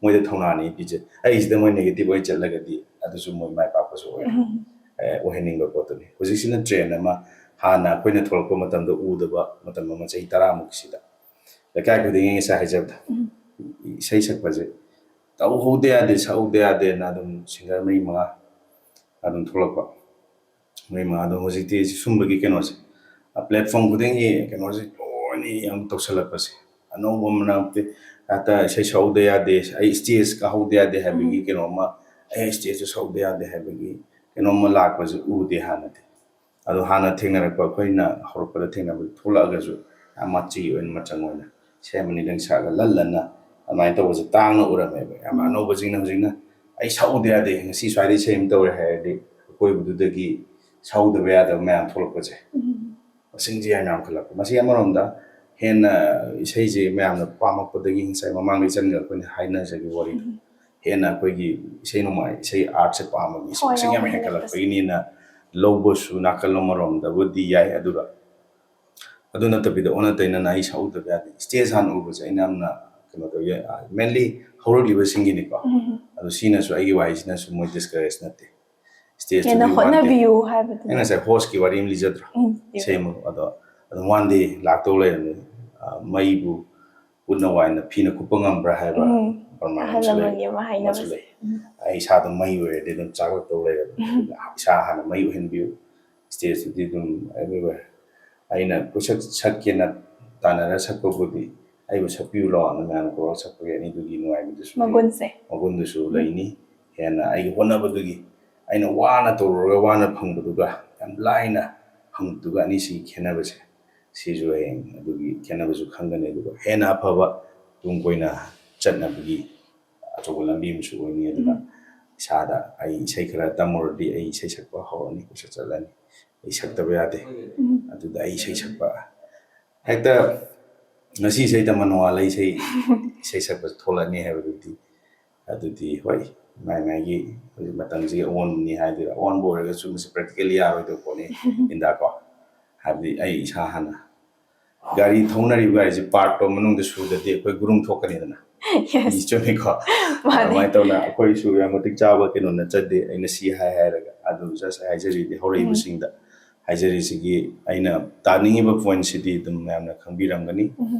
ꯃꯣꯏꯗ ꯊꯧꯅꯥꯅꯤ ꯄꯤꯖꯩ ꯑꯩꯁꯤꯗ ꯃꯣꯏ ꯅꯦꯒꯦꯇꯤꯚ ꯑꯣꯏ ꯆꯠꯂꯒꯗꯤ ꯑꯗꯨꯁꯨ ꯃꯣꯏ ꯃꯥꯏ ꯄꯥꯛꯄꯁꯨ ꯑꯣꯏꯍꯟꯅꯤꯡꯕ ꯄꯣꯠꯇꯨꯅꯤ ꯍꯧꯖꯤꯛꯁꯤꯅ ꯇ꯭ꯔꯦꯟ ꯑꯃ ꯍꯥꯟꯅ ꯑꯩꯈꯣꯏꯅ ꯊꯣꯛꯂꯛꯄꯃꯇꯝꯗ ꯎꯗꯕ ꯃꯇꯝ ꯑꯃ ꯆꯍꯤ 10ꯃꯨꯛꯁꯤꯗ ꯂꯩꯀꯥꯏ ꯈꯨꯗꯤꯡꯒꯤ ꯉꯁꯥꯏ ꯍꯥꯏꯖꯕꯗ ꯏꯁꯩ ꯁꯛꯄꯁꯦ ꯇꯧꯍꯧꯗ ꯌꯥꯗꯦ ꯁꯛꯍꯧꯗ ꯌꯥꯗꯦꯅ ꯑꯗꯨꯝ ꯁꯤꯡꯒꯔ 4-5 ꯑꯗꯨꯝ ꯊꯣꯛꯂꯛꯄ 4-5 ꯑꯗꯣ ꯍꯧꯖꯤꯛꯇꯤ ꯁꯨꯝꯕꯒꯤ ꯀꯩꯅꯣꯁꯦ ꯄ꯭ꯂꯦꯠꯐꯣꯝ ꯈꯨꯗꯤꯡꯒꯤ ꯀꯩꯅꯣꯁꯦ ꯂꯣꯏꯅ ꯌꯥꯝ ꯇꯧꯁꯜꯂꯛꯄꯁꯦ ꯑꯅꯧꯕ ꯃꯅꯥꯛꯇꯤ ꯍꯦꯛꯇ ꯏꯁꯩ ꯁꯛꯍꯧꯗ ꯌꯥꯗꯦ ꯑꯩ ꯏꯁꯇꯦꯖ ꯀꯥꯍꯧꯗ ꯌꯥꯗꯦ ꯍꯥꯏꯕꯒꯤ ꯀꯩꯅꯣꯝꯃ ꯑꯩ ꯏꯁꯇꯦꯖꯇ ꯁꯛꯍꯧꯗ ꯌꯥꯗꯦ ꯍꯥꯏꯕꯒꯤ ꯀꯩꯅꯣꯝꯃ ꯂꯥꯛꯄꯁꯦ ꯎꯗꯦ ꯍꯥꯟꯅꯗꯤ ꯑꯗꯣ ꯍꯥꯟꯅ ꯊꯦꯡꯅꯔꯛꯄ ꯑꯩꯈꯣꯏꯅ ꯍꯧꯔꯛꯄꯗ ꯊꯦꯡꯅꯕ ꯊꯣꯛꯂꯛꯑꯒꯁꯨ ꯌꯥꯝ ꯃꯆꯤ ꯑꯣꯏꯅ ꯃꯆꯪ ꯑꯣꯏꯅ ꯁꯦꯝ 2 ꯁꯛꯑꯒ ꯂꯟꯅ ꯑꯗꯨꯃꯥꯏꯅ ꯇꯧꯕꯁꯦ ꯇꯥꯡꯅ ꯎꯔꯝꯃꯦꯕ ꯌꯥꯝ ꯑꯅꯧꯕꯁꯤꯡꯅ ꯍꯧꯖꯤꯛꯅ ꯑꯩ ꯁꯛꯎꯗ ꯌꯥꯗꯦ ꯉꯁꯤ ꯁ꯭ꯋꯥꯏꯗ ꯏꯁꯩ ꯑꯃ ꯇꯧꯔꯦ ꯍꯥꯏꯔꯗꯤ ꯑꯀꯣꯏꯕꯗꯨꯗꯒꯤ ꯁꯛꯎꯗꯕ ꯌꯥꯗꯕ ꯃꯌꯥꯝ ꯊꯣꯛꯂꯛꯄꯁꯦ ꯃꯁꯤꯡꯁꯦ ꯌꯥꯝ ꯌꯥꯝꯈꯠꯂꯛꯄ ꯃꯁꯤ ꯑꯃꯔꯣꯝꯗ ꯍꯦꯟꯅ ꯏꯁꯩꯁꯦ ꯃꯌꯥꯝꯅ ꯄꯥꯝꯃꯛꯄꯗꯒꯤ ꯉꯁꯥꯏ ꯃꯃꯥꯡꯗ ꯏꯆꯟꯒ ꯑꯩꯈꯣꯏꯅ ꯍꯥꯏꯅꯖꯒꯤ ꯋꯥꯔꯤꯗꯣ ꯍꯦꯟꯅ ꯑꯩꯈꯣꯏꯒꯤ ꯏꯁꯩ ꯅꯣꯡꯃꯥꯏ ꯏꯁꯩ ꯑꯥꯔꯠꯁꯦ ꯄꯥꯝꯕ ꯃꯤꯁꯦ ꯃꯁꯤꯡ ꯌꯥꯝ ꯍꯦꯟꯒꯠꯂꯛꯄꯒꯤꯅꯤꯅ ꯂꯧꯕꯁꯨ ꯅꯥꯀꯜ ꯑꯃꯔꯣꯝꯗꯕꯨꯗꯤ ꯌꯥꯏ ꯑꯗꯨꯒ ꯑꯗꯨ ꯅꯠꯇꯕꯤꯗ ꯑꯣꯟꯅ ꯇꯩꯅꯅ ꯑꯩ ꯁꯛꯎꯗꯕ ꯌꯥꯗꯦ ꯏꯁꯇꯦꯖ ꯍꯥꯟꯅ ꯎꯕꯁꯦ ꯑꯩꯅ ꯌꯥꯝꯅ ꯀꯩꯅꯣ ꯇꯧꯋꯤ ꯃꯦꯟꯂꯤ ꯍꯧꯔꯛꯂꯤꯕꯁꯤꯡꯒꯤꯅꯤꯀோ ꯑꯗꯨ ꯁꯤꯅꯁꯨ ꯑꯩꯒꯤ ꯋꯥꯍꯩꯁꯤꯅꯁꯨ ꯃꯣꯏ ꯗꯤꯁꯀꯔꯦꯖ ꯅꯠꯇꯦ ꯍꯦꯟꯅ ꯏꯁꯇꯦꯖꯇꯨꯗꯤ ꯋꯥꯟ ꯗꯦ ꯍꯣꯠꯅꯕꯤꯌꯨ ꯑꯩ ꯍꯥꯏꯕꯗꯨꯅꯤ ꯉꯁꯥꯏ ꯍꯣꯁꯀꯤ ꯋꯥꯔꯤ ꯑꯃ ꯂꯤꯖꯗ꯭ꯔꯣ ꯏꯁꯩ ꯑꯃ ꯑꯗꯨꯝ ꯋꯥꯟ ꯗꯦ ꯂꯥꯛꯇꯧ ꯂꯩꯔꯝꯃꯤ ꯃꯩꯕꯨ ꯎꯠꯅ ꯋꯥꯏꯅ ꯐꯤꯅ ꯀꯨꯞꯄ ꯉꯝꯕ꯭ꯔꯥ ꯍꯥꯏꯕ ꯄ꯭ꯔꯃꯥꯟ ꯑꯍꯜ ꯑꯃꯁꯨ ꯂꯩ ꯂꯃꯟꯒꯤ ꯑꯃ ꯑꯃꯁꯨ ꯍꯥꯏꯅꯕꯁꯦ ꯂꯩ ꯑꯩ ꯏꯁꯥꯗꯣ ꯃꯩ ꯑꯣꯏꯔꯗꯤ ꯑꯗꯨꯝ ꯆꯥꯛꯂꯛꯇꯧ ꯂꯩꯔꯕꯅꯤ ꯑꯗꯨꯅ ꯏꯁꯥ ꯍꯥꯟꯅ ꯃꯩ ꯑꯣꯏꯍꯟꯕꯤꯌꯨ ꯏꯁꯇꯦꯖꯇꯨꯗꯤ ꯑꯗꯨꯝ ꯑꯦꯕ꯭ꯔꯤꯋꯦꯔ ꯑꯩꯅ ꯀꯣꯏꯁꯛ ꯁꯛꯀꯦꯅ ꯇꯥꯟꯅꯔ ꯁꯛꯄꯕꯨꯗꯤ ꯑꯩꯕꯨ ꯁꯛꯄꯤꯌꯨ ꯂꯥꯎꯅ ꯃꯌꯥꯝ ꯀꯧꯔꯒ ꯁꯛꯄꯒꯤ ꯑꯅꯤꯗꯨꯒꯤ ꯅꯨꯡꯉꯥꯏꯕꯗꯨꯁꯨ ꯃꯒꯨꯟꯗꯨꯁꯨ ꯂꯩꯅꯤ ꯍꯦꯟꯅ ꯑꯩꯒꯤ ꯍꯣꯠꯅꯕꯗꯨꯒꯤ ꯑꯩꯅ ꯋꯥꯅ ꯇꯧꯔꯨꯔꯒ ꯋꯥꯅ ꯐꯪꯕꯗꯨꯒ ꯌꯥꯝ ꯂꯥꯏꯅ ꯐꯪꯕꯗꯨꯒ ꯑꯅꯤꯁꯤꯒꯤ ꯈꯦꯠꯅꯕꯁꯦ ꯁꯤꯁꯨ ꯍꯌꯦꯡ ꯑꯗꯨꯒꯤ ꯈꯦꯠꯅꯕꯁꯨ ꯈꯪꯒꯅꯤ ꯑꯗꯨꯒ ꯍꯦꯟꯅ ꯑꯐꯕ ꯇꯨꯡ ꯀꯣꯏꯅ ꯆꯠꯅꯕꯒꯤ ꯑꯆꯧꯕ ꯂꯝꯕꯤ ꯑꯃꯁꯨ ꯑꯣꯏꯅꯤ ꯑꯗꯨꯅ ꯏꯁꯥꯗ ꯑꯩ ꯏꯁꯩ ꯈꯔ ꯇꯝꯃꯨꯔꯗꯤ ꯑꯩ ꯏꯁꯩ ꯁꯛꯄ ꯍꯧꯔꯅꯤ ꯀꯣꯏꯆꯠ ꯆꯠꯂꯅꯤ ꯑꯩ ꯁꯛꯇꯕ ꯌꯥꯗꯦ ꯑꯗꯨꯗ ꯑꯩ ꯏꯁꯩ ꯁꯛꯄ ꯍꯦꯛꯇ ꯉꯁꯤ ꯏꯁꯩ ꯇꯝꯃ ꯅꯣꯡꯉꯥꯜꯂ ꯏꯁꯩ ꯁꯛꯄ ꯊꯣꯛꯂꯛꯑꯅꯤ ꯑꯗꯨꯗꯤ ꯍꯣꯏ ꯃꯥꯏꯒꯤ ꯍꯧꯖꯤꯛ ꯃꯇꯝꯁꯤꯒꯤ ꯑꯑꯣꯟꯕꯅꯤ ꯍꯥꯏꯗꯣꯏꯔꯥ ꯑꯑꯣꯟꯕ ꯑꯣꯏꯔꯒꯁꯨ ꯃꯁꯤ ꯄ꯭ꯔꯦꯛꯇꯤꯀꯦꯜꯂꯤ ꯌꯥꯔꯣꯏꯗꯕ ꯄꯣꯠꯅꯤ ꯏꯟꯗꯀꯣ ꯍꯥꯏꯕꯗꯤ ꯑꯩ ꯏꯁꯥ ꯍꯥꯟꯅ ꯒꯥꯔꯤ ꯊꯧꯅꯔꯤꯕ ꯒꯥꯔꯤꯁꯤ ꯄꯥꯔꯠꯇꯣ ꯃꯅꯨꯡꯗ ꯁꯨꯗꯗꯤ ꯑꯩꯈꯣꯏ ꯒꯨꯔꯨꯝ ꯊꯣꯛꯀꯅꯤꯗꯅ ꯆꯨꯝꯃꯤꯀꯣ ꯑꯗꯨꯃꯥꯏꯅ ꯇꯧꯅ ꯑꯩꯈꯣꯏꯁꯨ ꯌꯥꯝ ꯃꯇꯤꯛ ꯆꯥꯕ ꯀꯩꯅꯣ ꯅꯠꯆꯗꯦ ꯑꯩꯅ ꯁꯤ ꯍꯥꯏꯔꯒ ꯑꯗꯨ ꯖꯁ ꯍꯥꯏꯖꯔꯤꯗꯤ ꯍꯧꯔꯛꯏꯕꯁꯤꯡꯗ ꯍꯥꯏꯖꯔꯤꯁꯤꯒꯤ ꯑꯩꯅ ꯇꯥꯅꯤꯡꯉꯤꯕ ꯄꯣꯏꯟꯠꯁꯤꯗꯤ ꯑꯗꯨꯝ ꯃꯌꯥꯝꯅ ꯈꯪꯕꯤꯔꯝꯒꯅꯤ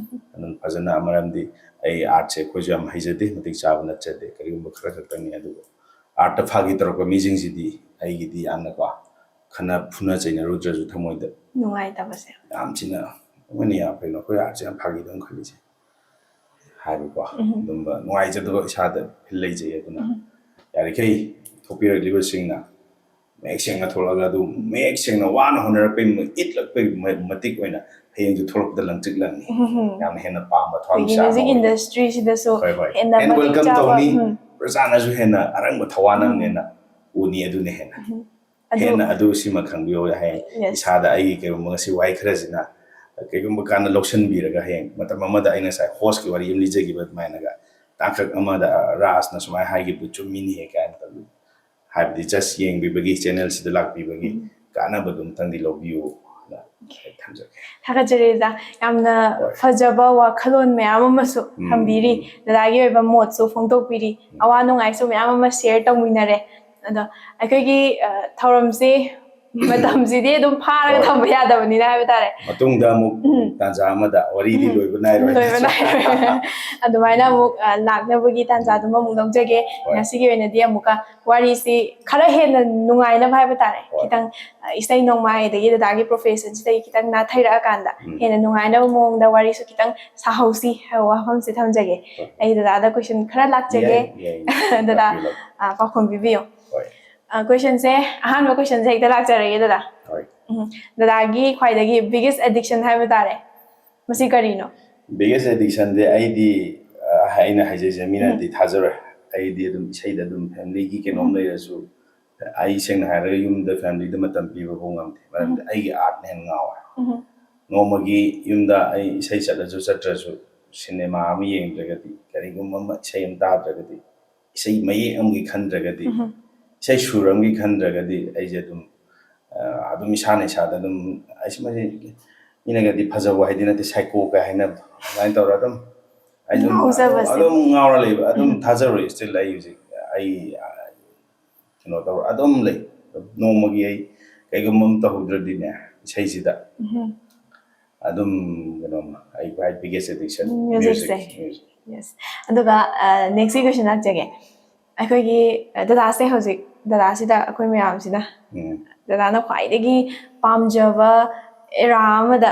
ꯑꯗꯨꯝ ꯐꯖꯅ ꯃꯔꯝꯗꯤ ꯑꯩ ꯑꯥꯔꯠꯁꯦ ꯑꯩꯈꯣꯏꯁꯨ ꯌꯥꯝ ꯍꯩꯖꯗꯦ ꯃꯇꯤꯛ ꯆꯥꯕ ꯅꯠꯆꯗꯦ ꯀꯔꯤꯒꯨꯝꯕ ꯈꯔ ꯈꯛꯇꯪꯅꯤ ꯑꯗꯨꯕꯨ ꯑꯥꯔꯠꯇ ꯐꯥꯒꯤ ꯇꯧꯔꯛꯄ ꯃꯤꯁꯤꯡꯁꯤꯗꯤ ꯑꯩꯒꯤꯗꯤ ꯌꯥꯝꯅꯀꯣ ꯈꯟꯅ ꯐꯨꯅ ꯆꯩꯅꯔꯨꯗ꯭ꯔꯁꯨ ꯊꯃꯣꯏꯗ ꯅꯨꯡꯉꯥꯏꯇꯕꯁꯦ ꯌꯥꯝ ꯊꯤꯅ ꯃꯣꯏꯅ ꯌꯥꯝ ꯀꯩꯅꯣ ꯑꯩꯈꯣꯏ ꯑꯥꯔꯠꯁꯦ ꯌꯥꯝ ꯐꯥꯒꯤꯗꯧ ꯈꯜꯂꯤꯁꯦ ꯍꯥꯏꯕꯀꯣ ꯑꯗꯨꯝꯕ ꯅꯨꯡꯉꯥꯏꯖꯗꯕ ꯏꯁꯥꯗ ꯐꯤꯜ ꯂꯩꯖꯩ ꯑꯗꯨꯅ ꯌꯥꯔꯤꯈꯩ ꯊꯣꯛꯄꯤꯔꯛꯂꯤꯕꯁꯤꯡꯅ ꯃꯌꯦꯛ ꯁꯦꯡꯅ ꯊꯣꯛꯂꯒ ꯑꯗꯨ ꯃꯌꯦꯛ ꯁꯦꯡꯅ ꯋꯥꯅ ꯍꯣꯠꯅꯔꯛꯄꯩ ꯏꯠꯂꯛꯄꯩ ꯃꯇꯤꯛ ꯑꯣꯏꯅ ꯍꯌꯦꯡꯁꯨ ꯊꯣꯛꯂꯛꯄꯗ ꯂꯪꯆꯤꯛꯂꯪꯅꯤ ꯌꯥꯝꯅ ꯍꯦꯟꯅ ꯄꯥꯝꯕ ꯑꯩꯈꯣꯏꯒꯤ ꯃ꯭ꯌꯨꯖꯤꯛ ꯏꯟꯗꯁꯇ꯭ꯔꯤꯁꯤꯗꯁꯨ ꯍꯦꯟꯅ ꯍꯦꯟꯅ ꯃꯇꯤꯛ ꯋꯦꯜꯀꯝ ꯆꯥꯕ ꯇꯧꯅꯤ ꯄ꯭ꯔꯖꯥꯅꯁꯨ ꯍꯦꯟꯅ ꯑꯔꯪꯕ ꯊꯋꯥꯅꯝꯅꯦꯅ ꯎꯅꯤ ꯑꯗꯨꯅ ꯍꯦꯟꯅ ꯑꯗꯨ ꯁꯤꯃ ꯈꯪꯕꯤꯌꯣ ꯍꯌꯦꯡ ꯏꯁꯥꯗ ꯑꯩꯒꯤ ꯀꯩꯒꯨꯝꯕ ꯉꯁꯤ ꯋꯥꯍꯩ ꯈꯔꯁꯤꯅ ꯀꯩꯒꯨꯝꯕ ꯀꯥꯟꯗ ꯂꯧꯁꯤꯟꯕꯤꯔꯒ ꯍꯌꯦꯡ ꯃꯇꯝ ꯑꯃꯗ ꯑꯩꯅ ꯉꯁꯥꯏ ꯍꯣꯁꯀꯤ ꯋꯥꯔꯤ ꯑꯃ ꯂꯤꯖꯈꯤꯕ ꯑꯗꯨꯃꯥꯏꯅꯒ ꯇꯥꯡꯀꯛ ꯑꯃꯗ ꯔꯥꯖꯅ ꯁꯨꯃꯥꯏꯅ ꯍꯥꯏꯈꯤꯕꯗꯨ ꯆꯨꯝꯃꯤꯅꯤꯍꯦ ꯀꯥꯏꯅ ꯇꯧꯕꯤ ꯍꯥꯏꯕꯗꯤ ꯖꯁ ꯌꯦꯡꯕꯤꯕꯒꯤ ꯆꯦꯅꯦꯜꯁꯤꯗ ꯂꯥꯛꯄꯤꯕꯒꯤ ꯀꯥꯟꯅꯕꯗꯨ ꯑꯃꯇꯪꯗꯤ ꯂꯧꯕꯤꯌꯨ ꯊꯝꯖꯒꯦ ꯊꯥꯒꯠꯆꯔꯤ ꯗꯗꯥ ꯌꯥꯝꯅ ꯐꯖꯕ ꯋꯥꯈꯜꯂꯣꯟ ꯃꯌꯥꯝ ꯑꯃꯁꯨ ꯊꯝꯕꯤꯔꯤ ꯗꯗꯥꯒꯤ ꯑꯣꯏꯕ ꯃꯣꯠꯁꯨ ꯐꯣꯡꯗꯣꯛꯄꯤꯔꯤ ꯑꯋꯥ ꯅꯨꯡꯉꯥꯏꯁꯨ ꯃꯌꯥꯝ ꯑꯃ ꯁꯦꯌꯔ ꯇꯧꯃꯤꯟꯅꯔꯦ ꯑꯗꯣ ꯑꯩꯈꯣꯏꯒꯤ ꯊꯧꯔꯝꯁꯤ ꯃꯇꯝꯁꯤꯗꯤ ꯑꯗꯨꯝ ꯐꯥꯔꯒ ꯊꯝꯕ ꯌꯥꯗꯕꯅꯤꯅ ꯍꯥꯏꯕ ꯇꯥꯔꯦ ꯃꯇꯨꯡꯗ ꯑꯃꯨꯛ ꯇꯥꯟꯖꯥ ꯑꯃꯗ ꯋꯥꯔꯤꯗꯤ ꯂꯣꯏꯕ ꯅꯥꯏꯔꯣꯏ ꯑꯗꯨꯃꯥꯏꯅ ꯑꯃꯨꯛ ꯂꯥꯛꯅꯕꯒꯤ ꯇꯥꯟꯖꯥꯗꯨꯃ ꯑꯃꯨꯛ ꯂꯧꯖꯒꯦ ꯉꯁꯤꯒꯤ ꯑꯣꯏꯅꯗꯤ ꯑꯃꯨꯛꯀ ꯋꯥꯔꯤꯁꯤ ꯈꯔ ꯍꯦꯟꯅ ꯅꯨꯡꯉꯥꯏꯅꯕ ꯍꯥꯏꯕ ꯇꯥꯔꯦ ꯈꯤꯇꯪ ꯏꯁꯩ ꯅꯣꯡꯃꯥꯏ ꯑꯗꯒꯤ ꯗꯗꯥꯒꯤ ꯄ꯭ꯔꯣꯐꯦꯁꯟꯁꯤꯗꯒꯤ ꯈꯤꯇꯪ ꯅꯥꯊꯩꯔꯛꯑꯀꯥꯟꯗ ꯍꯦꯟꯅ ꯅꯨꯡꯉꯥꯏꯅꯕ ꯃꯑꯣꯡꯗ ꯋꯥꯔꯤꯁꯨ ꯈꯤꯇꯪ ꯁꯥꯍꯧꯁꯤ ꯍꯥꯏꯕ ꯋꯥꯐꯝꯁꯦ ꯊꯝꯖꯒꯦ ꯑꯩ ꯗꯗꯥꯗ ꯀꯣꯏꯁꯟ ꯈꯔ ꯂꯥꯛꯆꯒꯦ ꯗꯗꯥ ꯄꯥꯎꯈꯨꯝ ꯕꯤꯕꯤꯌꯣ ꯀꯣꯏꯁꯟꯁꯦ ꯑꯍꯥꯟꯕ ꯀꯣꯏꯁꯟꯁꯦ ꯍꯦꯛꯇ ꯂꯥꯛꯆꯔꯒꯦ ꯗꯗꯥ ꯗꯗꯥꯒꯤ ꯈ꯭ꯋꯥꯏꯗꯒꯤ ꯕꯤꯒꯦꯁ ꯑꯦꯗꯤꯛꯁꯟ ꯍꯥꯏꯕ ꯇꯥꯔꯦ ꯃꯁꯤ ꯀꯔꯤꯅꯣ ꯕꯤꯒꯦꯁ ꯑꯦꯗꯤꯛꯁꯟꯗꯤ ꯑꯩꯗꯤ ꯑꯩꯅ ꯍꯥꯏꯖꯩꯁꯦ ꯃꯤꯅꯗꯤ ꯊꯥꯖꯔꯣꯏ ꯑꯩꯗꯤ ꯑꯗꯨꯝ ꯏꯁꯩꯗ ꯑꯗꯨꯝ ꯐꯦꯃꯤꯂꯤꯒꯤ ꯀꯩꯅꯣꯝ ꯂꯩꯔꯁꯨ ꯑꯩ ꯁꯦꯡꯅ ꯍꯥꯏꯔꯒ ꯌꯨꯝꯗ ꯐꯦꯃꯤꯂꯤꯗ ꯃꯇꯝ ꯄꯤꯕꯐꯥꯎ ꯉꯝꯗꯦ ꯃꯔꯝꯗꯤ ꯑꯩꯒꯤ ꯑꯥꯔꯠꯅ ꯍꯦꯟꯅ ꯉꯥꯎꯋꯦ ꯅꯣꯡꯃꯒꯤ ꯌꯨꯝꯗ ꯑꯩ ꯏꯁꯩ ꯆꯠꯂꯁꯨ ꯆꯠꯇ꯭ꯔꯁꯨ ꯁꯤꯅꯦꯃꯥ ꯑꯃ ꯌꯦꯡꯗ꯭ꯔꯒꯗꯤ ꯀꯔꯤꯒꯨꯝꯕ ꯑꯃ ꯏꯁꯩ ꯑꯃ ꯇꯥꯗ꯭ꯔꯒꯗꯤ ꯏꯁꯩ ꯃꯌꯦꯛ ꯑꯃꯒꯤ ꯈꯟꯗ꯭ꯔꯒꯗꯤ ꯏꯁꯩ ꯁꯨꯔ ꯑꯃꯒꯤ ꯈꯟꯗ꯭ꯔꯒꯗꯤ ꯑꯩꯁꯦ ꯑꯗꯨꯝ ꯏꯁꯥꯅ ꯏꯁꯥꯗ ꯑꯗꯨꯝ ꯃꯁꯤ ꯃꯤꯅꯒꯗꯤ ꯐꯖꯕ ꯍꯥꯏꯗꯤ ꯅꯠꯇꯦ ꯁꯥꯏꯀꯣꯒ ꯍꯥꯏꯅꯕ ꯑꯗꯨꯃꯥꯏꯅ ꯇꯧꯔ ꯑꯗꯨꯝ ꯉꯥꯎꯔ ꯂꯩꯕ ꯑꯗꯨꯝ ꯊꯥꯖꯔꯣꯏ ꯁ꯭ꯇꯤꯜ ꯑꯩ ꯍꯧꯖꯤꯛ ꯑꯩ ꯀꯩꯅꯣ ꯇꯧꯔ ꯑꯗꯨꯝ ꯂꯩ ꯅꯣꯡꯃꯒꯤ ꯑꯩ ꯀꯩꯒꯨꯝꯕ ꯑꯃ ꯇꯧꯍꯧꯗ꯭ꯔꯗꯤꯅꯦ ꯏꯁꯩꯁꯤꯗ ꯑꯗꯨꯝ ꯀꯩꯅꯣꯝꯃ ꯑꯩ ꯈ꯭ꯋꯥꯏ ꯕꯤꯒꯦꯁ ꯑꯦꯗꯤꯛꯁꯟ ꯃ꯭ꯌꯨꯖꯤꯛꯁꯦ ꯌꯦꯁ ꯑꯗꯨꯒ ꯅꯦꯛꯁꯀꯤ ꯀꯣꯏꯁꯟ ꯂꯥꯛꯆꯒꯦ ꯑꯩꯈꯣꯏꯒꯤ ꯗꯗꯥꯁꯦ ꯍꯧꯖꯤꯛ ꯗꯗꯥꯁꯤꯗ ꯑꯩꯈꯣꯏ ꯃꯌꯥꯝꯁꯤꯅ ꯗꯗꯥꯅ ꯈ꯭ꯋꯥꯏꯗꯒꯤ ꯄꯥꯝꯖꯕ ꯑꯦꯔꯥ ꯑꯃꯗ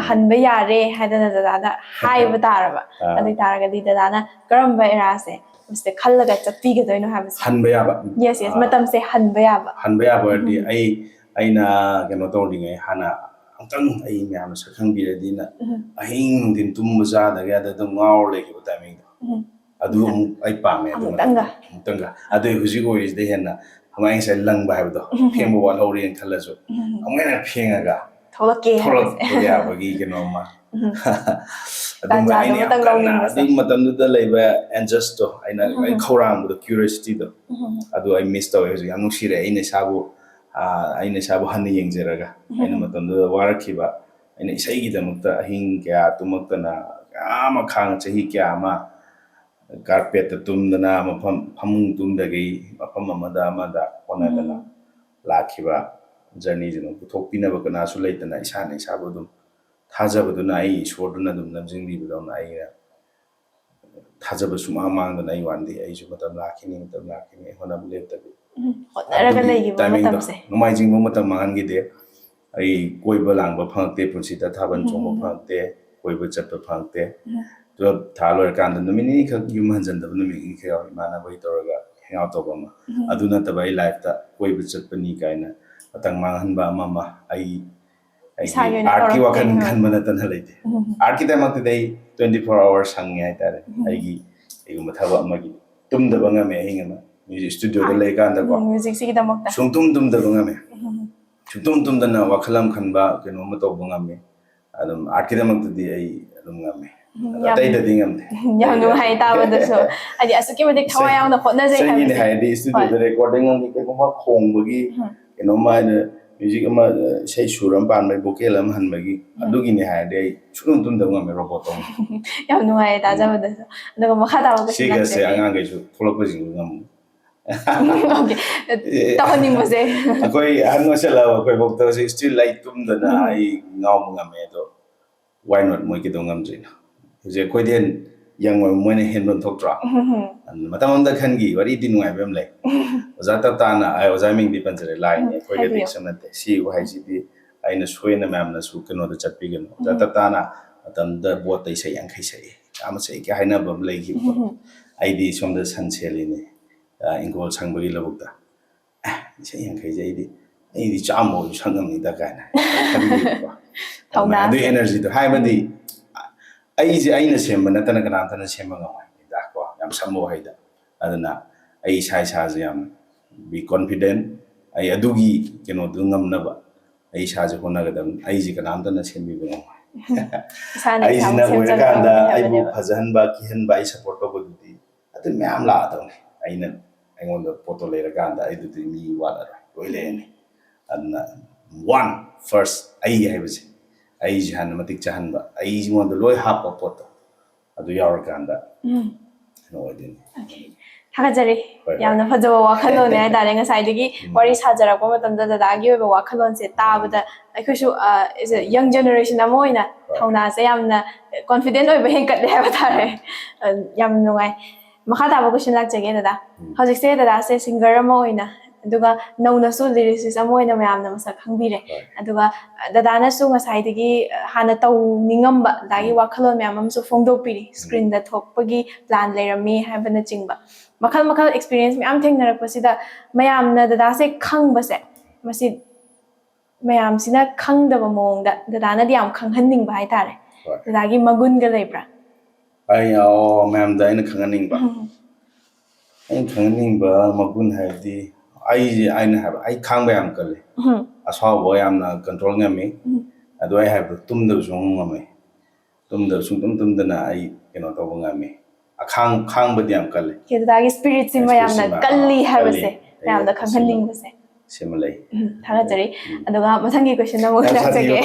ꯍꯟꯕ ꯌꯥꯔꯦ ꯍꯥꯏꯗꯅ ꯗꯗꯥꯗ ꯍꯥꯏꯕ ꯇꯥꯔꯕ ꯑꯗꯨ ꯑꯣꯏꯇꯥꯔꯒꯗꯤ ꯗꯗꯥꯅ ꯀꯔꯝꯕ ꯑꯦꯔꯥꯁꯦ ꯃꯁꯤꯗ ꯈꯜꯂꯒ ꯆꯠꯄꯤꯒꯗꯣꯏꯅꯣ ꯍꯥꯏꯕꯁꯦ ꯍꯟꯕ ꯌꯥꯕ ꯌꯦꯁ ꯃꯇꯝꯁꯦ ꯍꯟꯕ ꯌꯥꯕ ꯑꯣꯏꯔꯗꯤ ꯑꯩꯅ ꯀꯩꯅꯣ ꯇꯧꯔꯤꯉꯩ ꯍꯥꯟꯅ ꯑꯃꯨꯛꯇꯪ ꯑꯩ ꯃꯌꯥꯝꯅ ꯁꯛꯈꯪꯕꯤꯔꯗꯤꯅ ꯑꯍꯤꯡ ꯅꯨꯡꯊꯤꯟ ꯇꯨꯝꯕ ꯆꯥꯗꯒꯩ ꯑꯗꯨꯝ ꯉꯥꯎꯔ ꯂꯩꯈꯤꯕ ꯇꯥꯏꯃꯤꯡꯗꯣ ꯑꯗꯨ ꯑꯃꯨꯛ ꯑꯩ ꯄꯥꯝꯃꯦ ꯑꯃꯨꯛꯇꯪꯒ ꯑꯗꯨ ꯍꯧꯖꯤꯛ ꯑꯣꯏꯔꯤꯁꯤꯗ ꯍꯦꯟꯅ ꯍꯃꯥꯏ ꯉꯁꯥꯏ ꯂꯪꯕ ꯍꯥꯏꯕꯗꯣ ꯐꯦꯡꯕ ꯋꯥꯠꯍꯧꯔꯦꯅ ꯈꯜꯂꯁꯨ ꯑꯃꯨꯛ ꯍꯦꯟꯅ ꯐꯦꯡꯉꯒ ꯊꯣꯛꯂꯛꯄ ꯌꯥꯕꯒꯤ ꯀꯩꯅꯣꯝꯃ ꯑꯗꯨꯝꯕ ꯑꯩꯅ ꯌꯥꯝ ꯀꯟꯅ ꯑꯗꯨ ꯃꯇꯝꯗꯨꯗ ꯂꯩꯕ ꯑꯦꯟꯖꯁꯇꯣ ꯑꯩꯅ ꯈꯧꯔꯥꯡꯕꯗꯣ ꯀ꯭ꯌꯨꯔꯤꯌꯣꯁꯤꯇꯤꯗꯣ ꯑꯗꯨ ꯑꯩ ꯃꯤꯁ ꯇꯧꯋꯦ ꯍꯧꯖꯤꯛ ꯌꯥꯝ ꯅꯨꯡꯁꯤꯔꯦ ꯑꯩꯅ ꯏꯁꯥꯕꯨ ꯍꯟꯅ ꯌꯦꯡꯖꯔꯒ ꯑꯩꯅ ꯃꯇꯝꯗꯨꯗ ꯋꯥꯔꯛꯈꯤꯕ ꯑꯩꯅ ꯏꯁꯩꯒꯤꯗꯃꯛꯇ ꯑꯍꯤꯡ ꯀꯌꯥ ꯇꯨꯝꯃꯛꯇꯅ ꯀꯌꯥ ꯑꯃ ꯆꯍꯤ ꯀꯌꯥ ꯑꯃ ꯀꯥꯔꯄꯦꯠꯇ ꯇꯨꯝꯗꯅ ꯐꯃꯨꯡ ꯇꯨꯝꯗꯒꯩ ꯃꯐꯝ ꯑꯃꯗ ꯍꯣꯠꯅꯗꯅ ꯂꯥꯛꯈꯤꯕ ꯖꯔꯅꯤꯁꯤꯅ ꯄꯨꯊꯣꯛꯄꯤꯅꯕ ꯀꯅꯥꯁꯨ ꯂꯩꯇꯅ ꯏꯁꯥꯅ ꯏꯁꯥꯕꯨ ꯑꯗꯨꯝ ꯊꯥꯖꯕꯗꯨꯅ ꯑꯩ ꯏꯁꯣꯔꯗꯨꯅ ꯑꯗꯨꯝ ꯂꯝꯖꯤꯡꯕꯤꯕꯗꯧꯅ ꯑꯩꯅ ꯊꯥꯖꯕ ꯁꯨꯃꯥꯡ ꯃꯥꯡꯗꯅ ꯑꯩ ꯋꯥꯟꯗꯦ ꯑꯩꯁꯨ ꯃꯇꯝ ꯂꯥꯛꯈꯤꯅꯤ ꯑꯩ ꯍꯣꯠꯅꯕ ꯂꯦꯞꯇꯕꯤ ꯍꯣꯠꯅꯔꯒ ꯂꯩꯈꯤꯕ ꯃꯇꯝꯁꯦ ꯅꯣꯡꯃꯥꯏꯖꯤꯡꯕꯨ ꯃꯇꯝ ꯃꯥꯡꯍꯟꯈꯤꯗꯦ ꯑꯩ ꯀꯣꯏꯕ ꯂꯥꯡꯕ ꯐꯪꯉꯛꯇꯦ ꯄꯨꯟꯁꯤꯗ ꯊꯥꯕꯜ ꯆꯣꯡꯕ ꯐꯪꯉꯛꯇꯦ ꯀꯣꯏꯕ ꯆꯠꯄ ꯐꯪꯉꯛꯇꯦ 12 ꯊꯥ ꯂꯣꯏꯔꯀꯥꯟꯗ ꯅꯨꯃꯤꯠ ꯅꯤꯅꯤꯈꯛ ꯌꯨꯝ ꯍꯟꯖꯟꯗꯕ ꯅꯨꯃꯤꯠ ꯅꯤꯅꯤꯈꯛ ꯌꯥꯎꯏ ꯏꯃꯥꯟꯅꯕꯒꯤ ꯇꯧꯔꯒ ꯍꯦꯡ ꯑꯥꯎꯠ ꯇꯧꯕ ꯑꯃ ꯑꯗꯨ ꯅꯠꯇꯕ ꯑꯩ ꯂꯥꯏꯐꯇ ꯀꯣꯏꯕ ꯆꯠꯄꯅꯤ ꯀꯥꯏꯅ ꯃꯇꯝ ꯃꯥꯡꯍꯟꯕ ꯑꯃ ꯏꯁꯥꯒꯤ ꯑꯣꯏꯅ आर्ट की ꯇꯧꯔꯛꯇꯦ, वखन खन मन तन लेते आर्ट की तमक दे 24 आवर्स संगे है तारे आईगी एगु मथाबा अमगी तुम दबंगा में हिंग में म्यूजिक स्टूडियो दे लेका अंदर को 뮤직시기ꯗꯃꯛꯇ सुम तुम दबंगा में तुम दना वखलम खनबा केनो म तोबंगा में अदम आर्ट की तमक दे आई अदम में अतै ददि ngam ꯌꯥꯝ ꯅꯨꯡꯉꯥꯏ ꯇꯥꯕꯗꯁꯨ ꯍꯥꯏꯗꯤ ꯑꯁꯨꯛꯀꯤ ꯃꯇꯤꯛ ꯊꯋꯥꯏ ꯌꯥꯎꯅ ꯍꯣꯠꯅꯖꯩ ꯁꯩꯒꯤꯅꯤ ꯍꯥꯏꯕꯁꯦ ꯍꯥꯏꯗꯤ ꯁ꯭ꯇꯨꯗꯤꯑꯣꯗ ꯔꯦꯀꯣꯔꯗꯤꯡ ꯑꯃꯒꯤ ꯀꯩꯒꯨꯝꯕ ꯈꯣꯡꯕꯒꯤ ꯀꯩꯅꯣꯝꯃ ꯍꯥꯏꯅ ꯃ꯭ꯌꯨꯖꯤꯛ ꯑꯃ ꯏꯁꯩ ꯁꯨꯔ ꯑꯃ ꯄꯥꯟꯕꯒꯤ ꯚꯣꯀꯦꯜ ꯑꯃ ꯍꯟꯕꯒꯤ ꯑꯗꯨꯒꯤꯅꯤ ꯍꯥꯏꯔꯗꯤ ꯑꯩ ꯁꯨꯛꯇꯨꯝ ꯇꯨꯝꯗꯕ ꯉꯝꯃꯦ ꯔꯣꯕꯣꯠ ꯇꯧꯅ ꯌꯥꯝ ꯅꯨꯡꯉꯥꯏꯌꯦ ꯇꯥꯖꯕꯗꯁꯨ ꯑꯗꯨꯒ ꯃꯈꯥ ꯇꯥꯕ ꯀꯣꯏꯁꯟ ꯁꯤꯒꯁꯦ ꯂꯥꯛꯆꯒꯦ ꯑꯉꯥꯡꯈꯩꯁꯨ ꯊꯣꯛꯂꯛꯄꯁꯤꯡꯗꯨ ꯉꯝꯃꯨ ꯇꯧꯍꯟꯅꯤꯡꯕꯁꯦ ꯑꯩꯈꯣꯏ ꯑꯍꯟ ꯑꯣꯏꯁꯜꯂꯛꯑꯕ ꯑꯩꯈꯣꯏꯐꯥꯎꯗ ꯍꯧꯖꯤꯛ ꯁ꯭ꯇꯤꯜ ꯑꯩ ꯇꯨꯝꯗꯅ ꯑꯩ ꯉꯥꯎꯕ ꯉꯝꯃꯦ ꯑꯗꯣ ꯋꯥꯏ ꯅꯣꯠ ꯃꯣꯏ ꯀꯩꯗꯧ ꯉꯝꯗ꯭ꯔꯤꯅꯣ ꯍꯧꯖꯤꯛ ꯑꯩꯈꯣꯏꯗꯤ ꯌꯪ ꯑꯣꯏꯕ ꯃꯣꯏꯅ ꯍꯦꯟꯕ ꯊꯣꯛꯇ꯭ꯔꯣ ꯃꯇꯝ ꯑꯃꯗ ꯈꯟꯈꯤ ꯋꯥꯔꯤꯗꯤ ꯅꯨꯡꯉꯥꯏꯕ ꯑꯃ ꯂꯩ ꯑꯣꯖꯥ ꯇꯞꯇꯥꯅ ꯑꯣꯖꯥ ꯃꯤꯡꯗꯤ ꯄꯟꯖꯔꯦ ꯂꯥꯏꯅꯤ ꯑꯩꯈꯣꯏꯒꯗꯤ ꯀꯩꯁꯨ ꯅꯠꯇꯦ ꯁꯤ ꯋꯥꯍꯩꯁꯤꯗꯤ ꯑꯩꯅ ꯁꯣꯏꯅ ꯃꯌꯥꯝꯅꯁꯨ ꯀꯩꯅꯣꯗ ꯆꯠꯄꯤꯒꯅꯨ ꯑꯣꯖꯥ ꯇꯞꯇꯥꯅ ꯃꯇꯝꯗ ꯕꯣꯠꯇ ꯏꯁꯩ 50 ꯁꯛꯏ ꯆꯥꯝꯃ ꯁꯛꯏ ꯀ ꯍꯥꯏꯅꯕ ꯑꯃ ꯂꯩꯈꯤꯕꯀꯣ ꯑꯩꯗꯤ ꯁꯣꯝꯗ ꯁꯟ ꯁꯦꯜꯂꯤꯅꯦ ꯏꯪꯈꯣꯜ ꯁꯪꯕꯒꯤ ꯂꯧꯕꯨꯛꯇ ꯏꯁꯩ 50ꯁꯦ ꯑꯩꯗꯤ ꯆꯥꯝꯃ ꯑꯣꯏꯁꯨ ꯁꯛꯉꯝꯅꯤꯗ ꯀꯥꯏꯅ ꯈꯟꯈꯤꯕꯀꯣ ꯑꯗꯨꯒꯤ ꯑꯦꯅꯔꯖꯤꯗꯣ ꯍꯥꯏꯕꯗꯤ ꯑꯩꯅ ꯁꯦꯝꯕ ꯅꯠꯇꯅ ꯀꯅꯥꯝꯇꯅ ꯁꯦꯝꯕ ꯉꯝꯃꯣꯏꯗ ꯀꯣ ꯌꯥꯝ ꯁꯝꯕ ꯋꯥꯍꯩꯗ ꯑꯗꯨꯅ ꯑꯩ ꯏꯁꯥꯁꯦ ꯌꯥꯝ ꯕꯤ ꯀꯣꯟꯐꯤꯗꯦꯟ ꯑꯩ ꯑꯗꯨꯒꯤ ꯀꯩꯅꯣꯗꯨ ꯉꯝꯅꯕ ꯑꯩ ꯏꯁꯥꯁꯦ ꯍꯣꯠꯅꯒꯗꯕꯅꯤ ꯑꯩꯁꯦ ꯀꯅꯥꯝꯇꯅ ꯁꯦꯝꯕꯤꯕ ꯉꯝꯃꯣꯏ ꯑꯩꯁꯤꯅ ꯑꯣꯏꯔꯀꯥꯟꯗ ꯑꯩꯕꯨ ꯐꯖꯍꯟꯕ ꯀꯤꯍꯟꯕ ꯑꯩ ꯁꯞꯄꯣꯔꯠ ꯇꯧꯕꯗꯨꯗꯤ ꯑꯗꯨ ꯃꯌꯥꯝ ꯂꯥꯛꯑꯗꯧꯅꯤ ꯑꯩꯉꯣꯟꯗ ꯄꯣꯠꯇꯣ ꯂꯩꯔꯀꯥꯟꯗ ꯑꯩꯗꯨꯗꯤ ꯃꯤ ꯋꯥꯠꯂꯔꯣꯏ ꯂꯣꯏ ꯂꯩꯔꯅꯤ ꯑꯗꯨꯅ ꯐꯥꯔꯁ ꯑꯩ ꯍꯥꯏꯕꯁꯦ ꯑꯩꯁꯦ ꯍꯥꯟꯅ ꯃꯇꯤꯛ ꯆꯥꯍꯟꯕ ꯑꯩꯉꯣꯟꯗ ꯂꯣꯏ ꯍꯥꯞꯄ ꯄꯣꯠꯇꯣ ꯑꯗꯨ ꯌꯥꯎꯔꯀꯥꯟꯗ ꯀꯩꯅꯣ ꯑꯣꯏꯗꯣꯏꯅꯤ ꯊꯥꯒꯠꯆꯔꯤ ꯌꯥꯝꯅ ꯐꯖꯕ ꯋꯥꯈꯜꯂꯣꯟꯅꯦ ꯍꯥꯏꯇꯥꯔꯦ ꯉꯁꯥꯏꯗꯒꯤ ꯋꯥꯔꯤ ꯁꯥꯖꯔꯛꯄ ꯃꯇꯝꯗ ꯗꯗꯥꯒꯤ ꯑꯣꯏꯕ ꯋꯥꯈꯜꯂꯣꯟꯁꯦ ꯇꯥꯕꯗ ꯑꯩꯈꯣꯏꯁꯨ ꯌꯪ ꯖꯦꯅꯦꯔꯦꯁꯟ ꯑꯃ ꯑꯣꯏꯅ ꯊꯧꯅꯥꯁꯦ ꯌꯥꯝꯅ ꯀꯣꯟꯐꯤꯗꯦꯟ ꯑꯣꯏꯕ ꯍꯦꯟꯀꯠꯂꯦ ꯍꯥꯏꯕ ꯇꯥꯔꯦ ꯌꯥꯝ ꯅꯨꯡꯉꯥꯏ ꯃꯈꯥ ꯇꯥꯕ ꯀꯣꯏꯁꯟ ꯂꯥꯛꯆꯒꯦ ꯗꯗꯥ ꯍꯧꯖꯤꯛꯁꯦ ꯗꯗꯥꯁꯦ ꯁꯤꯡꯒꯔ ꯑꯃ ꯑꯣꯏꯅ ꯑꯗꯨꯒ ꯅꯧꯅꯁꯨ ꯂꯤरिꯁꯤꯁ ꯑꯃ ꯑꯣꯏꯅ ꯃꯌꯥꯝꯅ ꯃꯁꯛ ꯈꯪꯕꯤꯔꯦ ꯑꯗꯨꯒ ꯗꯗꯥꯅꯁꯨ ꯉꯁꯥꯏꯗꯒꯤ ꯍꯥꯟꯅ ꯇꯧꯅꯤꯡꯉꯝꯕ ꯗꯗꯥꯒꯤ ꯋꯥꯈꯜꯂꯣꯟ ꯃꯌꯥꯝ ꯑꯃꯁꯨ ꯐꯣꯡꯗꯣꯛꯄꯤꯔꯤ ꯁ꯭ꯀ꯭ꯔꯤꯟꯗ ꯊꯣꯛꯄꯒꯤ ꯄ꯭ꯂꯥꯟ ꯂꯩꯔꯝꯃꯤ ꯍꯥꯏꯕꯅꯆꯤꯡꯕ ꯃꯈꯜ ꯃꯈꯜ ꯑꯦꯛꯁꯄꯤꯔꯤꯌꯦꯟꯁ ꯃꯌꯥꯝ ꯊꯦꯡꯅꯔꯛꯄꯁꯤꯗ ꯃꯌꯥꯝꯅ ꯗꯗꯥꯁꯦ ꯈꯪꯕꯁꯦ ꯃꯁꯤ ꯃꯌꯥꯝꯁꯤꯅ ꯈꯪꯗꯕ ꯃꯑꯣꯡꯗ ꯗꯗꯥꯅꯗꯤ ꯌꯥꯝ ꯈꯪꯍꯟꯅꯤꯡꯕ ꯍꯥꯏꯇꯥꯔꯦ ꯗꯗꯥꯒꯤ ꯃꯒꯨꯟꯒ ꯂꯩꯕ꯭ꯔꯥ ꯃꯌꯥꯝꯗ ꯑꯩꯅ ꯈꯪꯍꯟꯅꯤꯡꯕ ꯃꯒꯨꯟ ꯍꯥꯏꯕꯗꯤ ꯑꯩꯅ ꯍꯥꯏꯕ ꯑꯩ ꯈꯥꯡꯕ ꯌꯥꯝ ꯀꯜꯂꯤ ꯑꯁꯥꯎꯕ ꯌꯥꯝꯅ ꯀꯟꯇ꯭ꯔꯣꯜ ꯉꯝꯃꯤ ꯑꯗꯣ ꯑꯩ ꯍꯥꯏꯕꯗꯣ ꯇꯨꯝꯗꯕꯁꯨ ꯉꯝꯃꯤ ꯁꯨꯡꯇꯨꯝ ꯇꯨꯝꯗꯅ ꯑꯩ ꯀꯩꯅꯣ ꯇꯧꯕ ꯉꯝꯃꯤ ꯈꯥꯡꯕꯗꯤ ꯌꯥꯝ ꯀꯜꯂꯤ ꯗꯗꯥꯒꯤ ꯁ꯭ꯄꯤꯔꯤꯠꯁꯤꯃ ꯌꯥꯝꯅ ꯀꯜꯂꯤ ꯍꯥꯏꯕꯁꯦ ꯃꯌꯥꯝꯗ ꯈꯪꯍꯟꯅꯤꯡꯕꯁꯦ ꯁꯤꯃ ꯂꯩ ꯊꯥꯒꯠꯆꯔꯤ ꯑꯗꯨꯒ ꯃꯊꯪꯒꯤ ꯀꯣꯏꯁꯟ ꯑꯃꯨꯛ ꯂꯥꯛꯆꯒꯦ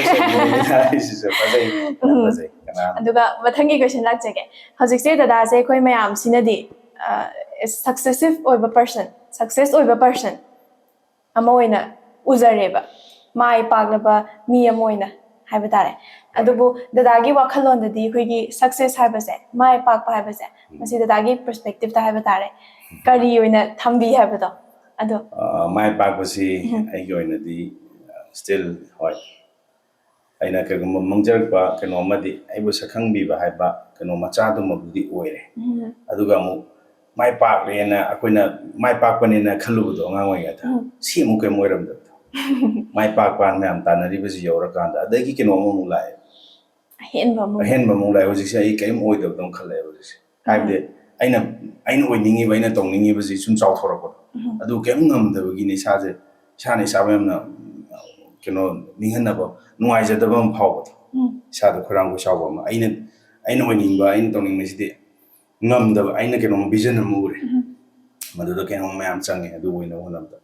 ꯑꯗꯨꯒ ꯃꯊꯪꯒꯤ ꯀꯣꯏꯁꯟ ꯂꯥꯛꯆꯒꯦ ꯍꯧꯖꯤꯛꯁꯦ ꯗꯗꯥꯁꯦ ꯑꯩꯈꯣꯏ ꯃꯌꯥꯝꯁꯤꯅꯗꯤ ꯁꯛꯁꯦꯁꯤꯚ ꯑꯣꯏꯕ ꯄꯔꯁꯟ ꯁꯛꯁꯦꯁ ꯑꯣꯏꯕ ꯄꯔꯁꯟ ꯑꯃ ꯑꯣꯏꯅ ꯎꯖꯔꯦꯕ ꯃꯥꯏ ꯄꯥꯛꯂꯕ ꯃꯤ ꯑꯃ ꯑꯣꯏꯅ ꯍꯥꯏꯕ ꯇꯥꯔꯦ ꯑꯗꯨꯕꯨ ꯗꯗꯥꯒꯤ ꯋꯥꯈꯜꯂꯣꯟꯗꯗꯤ ꯑꯩꯈꯣꯏꯒꯤ ꯁꯛꯁꯦꯁ ꯍꯥꯏꯕꯁꯦ ꯃꯥꯏ ꯄꯥꯛꯄ ꯍꯥꯏꯕꯁꯦ ꯃꯁꯤ ꯗꯗꯥꯒꯤ ꯄꯔꯁꯄꯦꯛꯇꯤꯚꯇ ꯍꯥꯏꯕ ꯇꯥꯔꯦ ꯀꯔꯤ ꯑꯣꯏꯅ ꯊꯝꯕꯤ ꯍꯥꯏꯕꯗꯣ ꯑꯗꯣ ꯃꯥꯏ ꯄꯥꯛꯄꯁꯤ ꯑꯩꯒꯤ ꯑꯣꯏꯅꯗꯤ ꯁ꯭ꯇꯤꯜ ꯍꯣꯏ ꯑꯩꯅ ꯀꯩꯒꯨꯝꯕ ꯃꯥꯡꯖꯔꯛꯄ ꯀꯩꯅꯣ ꯑꯃꯗꯤ ꯑꯩꯕꯨ ꯁꯛꯈꯪꯕꯤꯕ ꯍꯥꯏꯕ ꯀꯩꯅꯣ ꯃꯆꯥꯗꯨꯃꯕꯨꯗꯤ ꯑꯣꯏꯔꯦ ꯑꯗꯨꯒ ꯑꯃꯨꯛ ꯃꯥꯏ ꯄꯥꯛꯂꯦꯅ ꯑꯩꯈꯣꯏꯅ ꯃꯥꯏ ꯄꯥꯛꯄꯅꯦꯅ ꯈꯜꯂꯨꯕꯗꯣ ꯑꯉꯥꯡ ꯑꯣꯏꯔꯤꯉꯩꯗ ꯁꯤ ꯑꯃꯨꯛ ꯀꯩꯝ ꯑꯣꯏꯔꯝꯗꯕꯗꯣ ꯃꯥꯏ ꯄꯥꯛꯄ ꯃꯌꯥꯝ ꯇꯥꯟꯅꯔꯤꯕꯁꯤ ꯌꯧꯔꯀꯥꯟꯗ ꯑꯗꯒꯤ ꯀꯩꯅꯣ ꯑꯃꯃꯨꯛ ꯂꯥꯛꯑꯦ ꯑꯍꯦꯟꯕ ꯑꯃꯨꯛ ꯂꯥꯛꯑꯦ ꯍꯧꯖꯤꯛꯁꯦ ꯑꯩ ꯀꯔꯤꯝ ꯑꯣꯏꯗꯕꯗꯧꯅ ꯈꯜꯂꯛꯑꯦ ꯍꯧꯖꯤꯛꯁꯦ ꯍꯥꯏꯕꯗꯤ ꯑꯩꯅ ꯑꯣꯏꯅꯤꯡꯉꯤꯕ ꯑꯩꯅ ꯇꯧꯅꯤꯡꯉꯤꯕꯁꯤ ꯁꯨꯝ ꯆꯥꯎꯊꯣꯔꯛꯄꯗꯣ ꯑꯗꯨ ꯀꯔꯤꯝ ꯉꯝꯗꯕꯒꯤꯅꯤ ꯏꯁꯥꯅ ꯏꯁꯥꯕꯨ ꯌꯥꯝꯅ ꯀꯩꯅꯣ ꯅꯤꯡꯍꯟꯅꯕ ꯅꯨꯡꯉꯥꯏꯖꯗꯕ ꯑꯃ ꯐꯥꯎꯕꯗꯣ ꯏꯁꯥꯗ ꯈꯣꯏꯔꯥꯡ ꯈꯣꯏꯁꯥꯎꯕ ꯑꯃ ꯑꯩꯅ ꯑꯣꯏꯅꯤꯡꯕ ꯑꯩꯅ ꯇꯧꯅꯤꯡꯕꯁꯤꯗꯤ ꯉꯝꯗꯕ ꯑꯩꯅ ꯀꯩꯅꯣꯝ ꯚꯤꯖꯟ ꯑꯃ ꯎꯔꯦ ꯃꯗꯨꯗ ꯀꯩꯅꯣꯝ ꯃꯌꯥꯝ ꯆꯪꯉꯦ ꯑꯗꯨ ꯑꯣꯏꯅꯕ ꯍꯣꯠꯅꯕꯗ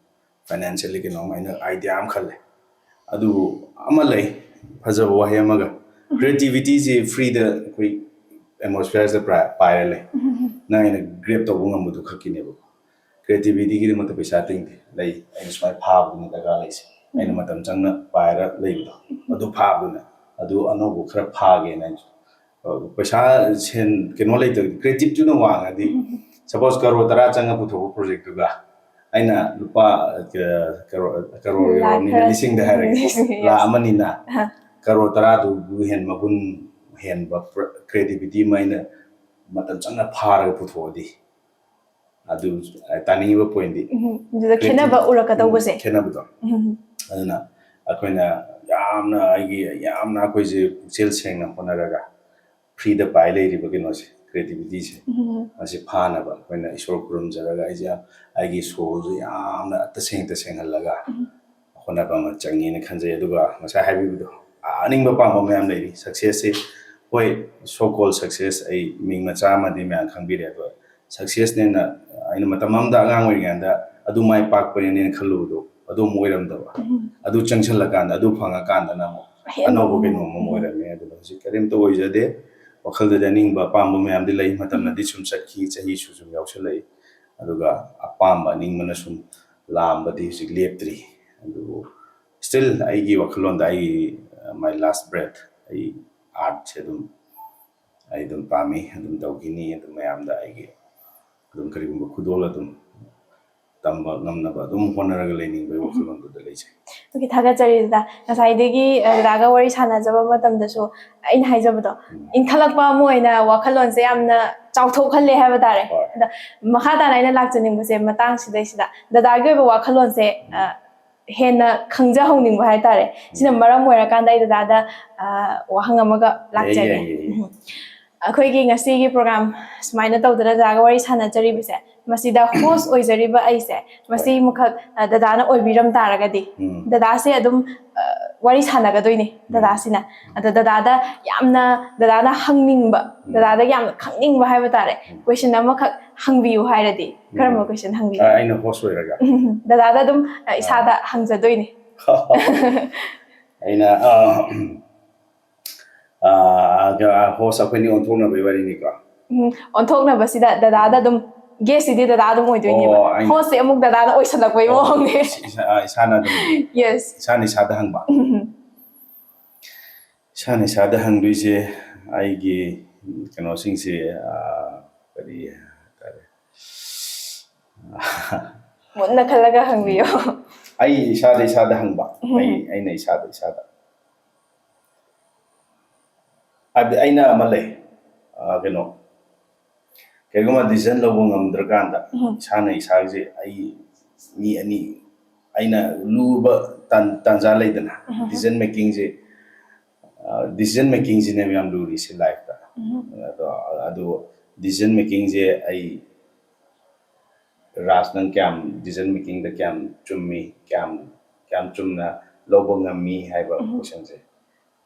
ꯐꯥꯏꯅꯥꯟꯁꯤꯌꯦꯜꯂꯤ ꯀꯩꯅꯣꯝ ꯑꯩꯅ ꯑꯥꯏꯗꯤꯌꯥ ꯑꯃ ꯈꯜꯂꯦ ꯑꯗꯨꯕꯨ ꯑꯃ ꯂꯩ ꯐꯖꯕ ꯋꯥꯍꯩ ꯑꯃꯒ ꯀ꯭ꯔꯤꯌꯦꯇꯤꯚꯤꯇꯤꯁꯤ ꯐ꯭ꯔꯤꯗ ꯑꯩꯈꯣꯏ ꯑꯦꯠꯃꯣꯁꯐꯤꯌꯔꯁꯤꯗ ꯄꯥꯏꯔ ꯂꯩ ꯅꯪ ꯑꯩꯅ ꯒ꯭ꯔꯦꯞ ꯇꯧꯕ ꯉꯝꯕꯗꯨ ꯈꯛꯀꯤꯅꯦꯕꯀꯣ ꯀ꯭ꯔꯤꯌꯦꯇꯤꯚꯤꯇꯤꯒꯤꯗꯃꯛꯇ ꯄꯩꯁꯥ ꯇꯤꯡꯗꯦ ꯂꯩ ꯑꯩꯅ ꯁꯨꯃꯥꯏꯅ ꯐꯥꯕꯗꯨꯅ ꯗꯔꯀꯥꯔ ꯂꯩꯁꯦ ꯑꯩꯅ ꯃꯇꯝ ꯆꯪꯅ ꯄꯥꯏꯔ ꯂꯩꯕꯗꯣ ꯑꯗꯨ ꯐꯥꯕꯗꯨꯅ ꯑꯗꯨ ꯑꯅꯧꯕ ꯈꯔ ꯐꯥꯒꯦꯅ ꯄꯩꯁꯥ ꯁꯦꯟ ꯀꯩꯅꯣ ꯂꯩꯇꯕꯗꯤ ꯀ꯭ꯔꯤꯌꯦꯇꯤꯞꯇꯨꯅ ꯋꯥꯡꯉꯗꯤ ꯁꯄꯣꯁ ꯀꯔꯣꯔ 10 ꯆꯪꯉ ꯄꯨꯊꯣꯛꯄ ꯄ꯭ꯔꯣꯖꯦꯛꯇꯨꯒ ꯑꯩꯅ ꯂꯨꯄꯥ ꯀꯔꯣꯔ ꯌꯧꯔꯕꯅꯤꯅ ꯂꯤꯁꯤꯡꯗ ꯍꯥꯏꯔꯒꯦ ꯂꯥꯛ ꯑꯃꯅꯤꯅ ꯀꯔꯣꯔ 10ꯗꯨ ꯃꯒꯨꯟ ꯍꯦꯟꯕ ꯀ꯭ꯔꯤꯌꯦꯇꯤꯚꯤꯇꯤ ꯑꯃ ꯑꯩꯅ ꯃꯇꯝ ꯆꯪꯅ ꯐꯥꯔꯒ ꯄꯨꯊꯣꯛꯑꯗꯤ ꯑꯗꯨ ꯇꯥꯅꯤꯡꯉꯤꯕ ꯄꯣꯏꯟꯗꯤ ꯑꯗꯨꯗ ꯈꯦꯠꯅꯕ ꯎꯔꯛꯀꯗꯧꯕꯁꯦ ꯈꯦꯠꯅꯕꯗꯣ ꯑꯗꯨꯅ ꯑꯩꯈꯣꯏꯅ ꯌꯥꯝꯅ ꯑꯩꯈꯣꯏꯁꯦ ꯄꯨꯛꯆꯦꯜ ꯁꯦꯡꯅ ꯍꯣꯠꯅꯔꯒ ꯐ꯭ꯔꯤꯗ ꯄꯥꯏ ꯂꯩꯔꯤꯕ ꯀꯩꯅꯣꯁꯦ ꯀ꯭ꯔꯤꯌꯦꯇꯤꯕꯤꯇꯤꯁꯦ ꯃꯁꯤ ꯐꯥꯅꯕ ꯑꯩꯈꯣꯏꯅ ꯏꯁꯣꯔ ꯈꯨꯔꯨꯝꯖꯔꯒ ꯑꯩꯒꯤ ꯁꯣꯜꯁꯦ ꯌꯥꯝꯅ ꯇꯁꯦꯡꯍꯜꯂꯒ ꯍꯣꯠꯅꯕ ꯑꯃ ꯆꯪꯉꯦꯅ ꯈꯟꯖꯩ ꯑꯗꯨꯒ ꯉꯁꯥꯏ ꯍꯥꯏꯕꯤꯕꯗꯣ ꯑꯅꯤꯡꯕ ꯄꯥꯝꯕ ꯃꯌꯥꯝ ꯂꯩꯔꯤ ꯁꯛꯁꯦꯁꯁꯦ ꯍꯣꯏ ꯁꯣ ꯀꯣꯜ ꯁꯛꯁꯦꯁ ꯑꯩ ꯃꯤꯡ ꯃꯆꯥ ꯑꯃꯗꯤ ꯃꯌꯥꯝ ꯈꯪꯕꯤꯔꯦ ꯑꯗꯣ ꯁꯛꯁꯦꯁꯅꯦꯅ ꯑꯩꯅ ꯃꯇꯝ ꯑꯃꯗ ꯑꯉꯥꯡ ꯑꯣꯏꯔꯤꯉꯩꯗ ꯑꯗꯨ ꯃꯥꯏ ꯄꯥꯛꯄꯅꯦꯅ ꯈꯜꯂꯨꯕꯗꯣ ꯑꯗꯨ ꯑꯃꯨꯛ ꯑꯣꯏꯔꯝꯗꯕ ꯑꯗꯨ ꯆꯪꯁꯤꯜꯂꯀꯥꯟꯗ ꯑꯗꯨ ꯐꯪꯉꯀꯥꯟꯗꯅ ꯑꯃꯨꯛ ꯑꯅꯧꯕ ꯀꯩꯅꯣꯝ ꯑꯃ ꯑꯣꯏꯔꯝꯃꯦ ꯑꯗꯨꯅ ꯍꯧꯖꯤꯛ ꯀꯔꯤꯝꯇ ꯑꯣꯏꯖꯗꯦ ꯋꯥꯈꯜꯗꯗꯤ ꯑꯅꯤꯡꯕ ꯑꯄꯥꯝꯕ ꯃꯌꯥꯝꯗꯤ ꯂꯩ ꯃꯇꯝꯅꯗꯤ ꯁꯨꯝ ꯆꯠꯈꯤ ꯆꯍꯤꯁꯨ ꯁꯨꯝ ꯌꯥꯎꯁꯜꯂꯛꯏ ꯑꯗꯨꯒ ꯑꯄꯥꯝꯕ ꯑꯅꯤꯡꯕꯅ ꯁꯨꯝ ꯂꯥꯝꯕꯗꯤ ꯍꯧꯖꯤꯛ ꯂꯦꯞꯇ꯭ꯔꯤ ꯑꯗꯨꯕꯨ ꯁ꯭ꯇꯤꯜ ꯑꯩꯒꯤ ꯋꯥꯈꯜꯂꯣꯟꯗ ꯑꯩꯒꯤ ꯃꯥꯏ ꯂꯥꯁ ꯕ꯭ꯔꯦꯠ ꯑꯩ ꯑꯥꯔꯠꯁꯦ ꯑꯩ ꯑꯗꯨꯝ ꯄꯥꯝꯃꯤ ꯑꯗꯨꯝ ꯇꯧꯈꯤꯅꯤ ꯑꯗꯨꯝ ꯃꯌꯥꯝꯗ ꯑꯩꯒꯤ ꯑꯗꯨꯝ ꯀꯔꯤꯒꯨꯝꯕ ꯈꯨꯗꯣꯜ ꯑꯗꯨꯝ ꯇꯝꯕ ꯉꯝꯅꯕ ꯑꯗꯨꯝ ꯍꯣꯠꯅꯔꯒ ꯂꯩꯅꯤꯡꯕꯒꯤ ꯋꯥꯈꯜꯂꯣꯟꯗꯨꯗ ꯂꯩꯖꯩ ꯑꯣꯀꯦ ꯊꯥꯒꯠꯆꯔꯤ ꯗꯗꯥ ꯉꯁꯥꯏꯗꯒꯤ ꯗꯗꯥꯒ ꯋꯥꯔꯤ ꯁꯥꯟꯅꯖꯕ ꯃꯇꯝꯗꯁꯨ ꯑꯩꯅ ꯍꯥꯏꯖꯕꯗꯣ ꯏꯟꯈꯠꯂꯛꯄ ꯑꯃ ꯑꯣꯏꯅ ꯋꯥꯈꯜꯂꯣꯟꯁꯦ ꯌꯥꯝꯅ ꯆꯥꯎꯊꯣꯛꯍꯜꯂꯦ ꯍꯥꯏꯕ ꯇꯥꯔꯦ ꯍꯣꯏ ꯑꯗ ꯃꯈꯥ ꯇꯥꯅ ꯑꯩꯅ ꯂꯥꯛꯆꯅꯤꯡꯕꯁꯦ ꯃꯇꯥꯡ ꯁꯤꯗꯩꯁꯤꯗ ꯗꯗꯥꯒꯤ ꯑꯣꯏꯕ ꯋꯥꯈꯜꯂꯣꯟꯁꯦ ꯍꯦꯟꯅ ꯈꯪꯖꯍꯧꯅꯤꯡꯕ ꯍꯥꯏꯇꯥꯔꯦ ꯁꯤꯅ ꯃꯔꯝ ꯑꯣꯏꯔꯀꯥꯟꯗ ꯑꯩ ꯗꯗꯥꯗ ꯋꯥꯍꯪ ꯑꯃꯒ ꯂꯥꯛꯆꯒꯦ ꯑꯩꯈꯣꯏꯒꯤ ꯉꯁꯤꯒꯤ ꯄ꯭ꯔꯣꯒ꯭ꯔꯥꯝ ꯁꯨꯃꯥꯏꯅ ꯇꯧꯗꯅ ꯗꯗꯥꯒ ꯋꯥꯔꯤ ꯁꯥꯟꯅꯖꯔꯤꯕꯁꯦ ꯃꯁꯤꯗ ꯍꯣꯁ ꯑꯣꯏꯖꯔꯤꯕ ꯑꯩꯁꯦ ꯃꯁꯤꯃꯈꯛ ꯗꯗꯥꯅ ꯑꯣꯏꯕꯤꯔꯝ ꯇꯥꯔꯒꯗꯤ ꯗꯗꯥꯁꯦ ꯑꯗꯨꯝ ꯋꯥꯔꯤ ꯁꯥꯟꯅꯒꯗꯣꯏꯅꯤ ꯗꯗꯥꯁꯤꯅ ꯑꯗ ꯗꯗꯥꯗ ꯌꯥꯝꯅ ꯗꯗꯥꯅ ꯍꯪꯅꯤꯡꯕ ꯗꯗꯥꯗ ꯌꯥꯝꯅ ꯈꯪꯅꯤꯡꯕ ꯍꯥꯏꯕ ꯇꯥꯔꯦ ꯀꯣꯏꯁꯟ ꯑꯃꯈꯛ ꯍꯪꯕꯤꯌꯨ ꯍꯥꯏꯔꯗꯤ ꯀꯔꯝꯕ ꯀꯣꯏꯁꯟ ꯍꯪꯕꯤꯌꯨ ꯑꯩꯅ ꯍꯣꯁ ꯑꯣꯏꯔꯒ ꯗꯗꯥꯗ ꯑꯗꯨꯝ ꯏꯁꯥꯗ ꯍꯪꯖꯗꯣꯏꯅꯤ ꯑꯩꯅ ꯍꯣꯁ ꯑꯩꯈꯣꯏꯅꯤ ꯑꯣꯟꯊꯣꯛꯅꯕꯒꯤ ꯋꯥꯔꯤꯅꯤꯀꯣ ꯑꯣꯟꯊꯣꯛꯅꯕꯁꯤꯗ ꯗꯗꯥꯗ ꯑꯗꯨꯝ ꯒꯦꯁꯁꯤꯗꯤ ꯗꯗꯥ ꯑꯗꯨꯝ ꯑꯣꯏꯗꯣꯏꯅꯦꯕ ꯍꯣꯁꯁꯦ ꯑꯃꯨꯛ ꯗꯗꯥꯗ ꯑꯣꯏꯁꯜꯂꯛꯄꯩ ꯃꯑꯣꯡꯅꯦ ꯏꯁꯥꯅ ꯑꯗꯨꯝ ꯌꯦꯁ ꯏꯁꯥꯅ ꯏꯁꯥꯗ ꯍꯪꯕ ꯏꯁꯥꯅ ꯏꯁꯥꯗ ꯍꯪꯗꯣꯏꯁꯦ ꯑꯩꯒꯤ ꯀꯩꯅꯣꯁꯤꯡꯁꯦ ꯀꯔꯤ ꯍꯥꯏꯇꯥꯔꯦ ꯃꯨꯟꯅ ꯈꯜꯂꯒ ꯍꯪꯕꯤꯌꯣ ꯑꯩ ꯏꯁꯥꯗ ꯍꯪꯕ ꯑꯩꯅ ꯏꯁꯥꯗ ꯍꯥꯏꯕꯗꯤ ꯑꯩꯅ ꯑꯃ ꯂꯩ ꯀꯩꯅꯣ ꯀꯩꯒꯨꯝꯕ ꯗꯤꯁꯤꯖꯟ ꯂꯧꯕ ꯉꯝꯗ꯭ꯔꯀꯥꯟꯗ ꯏꯁꯥꯅ ꯏꯁꯥꯁꯦ ꯃꯤ ꯑꯅꯤ ꯑꯩꯅ ꯂꯨꯕ ꯇꯥꯟꯖꯥ ꯂꯩꯗꯅ ꯗꯤꯁꯤꯖꯟ ꯃꯦꯀꯤꯡꯁꯤꯅꯦꯕ ꯌꯥꯝ ꯂꯨꯔꯤꯁꯦ ꯂꯥꯏꯐꯇ ꯑꯗꯣ ꯗꯤꯁꯤꯖꯟ ꯃꯦꯀꯤꯡꯁꯦ ꯑꯩ ꯔꯥꯖ ꯅꯪ ꯀꯌꯥꯝ ꯗꯤꯁꯤꯖꯟ ꯃꯦꯀꯤꯡꯗ ꯀꯌꯥꯝ ꯆꯨꯝꯃꯤ ꯀꯌꯥꯝ ꯆꯨꯝꯅ ꯂꯧꯕ ꯉꯝꯃꯤ ꯍꯥꯏꯕ ꯀꯣꯏꯁꯟꯁꯦ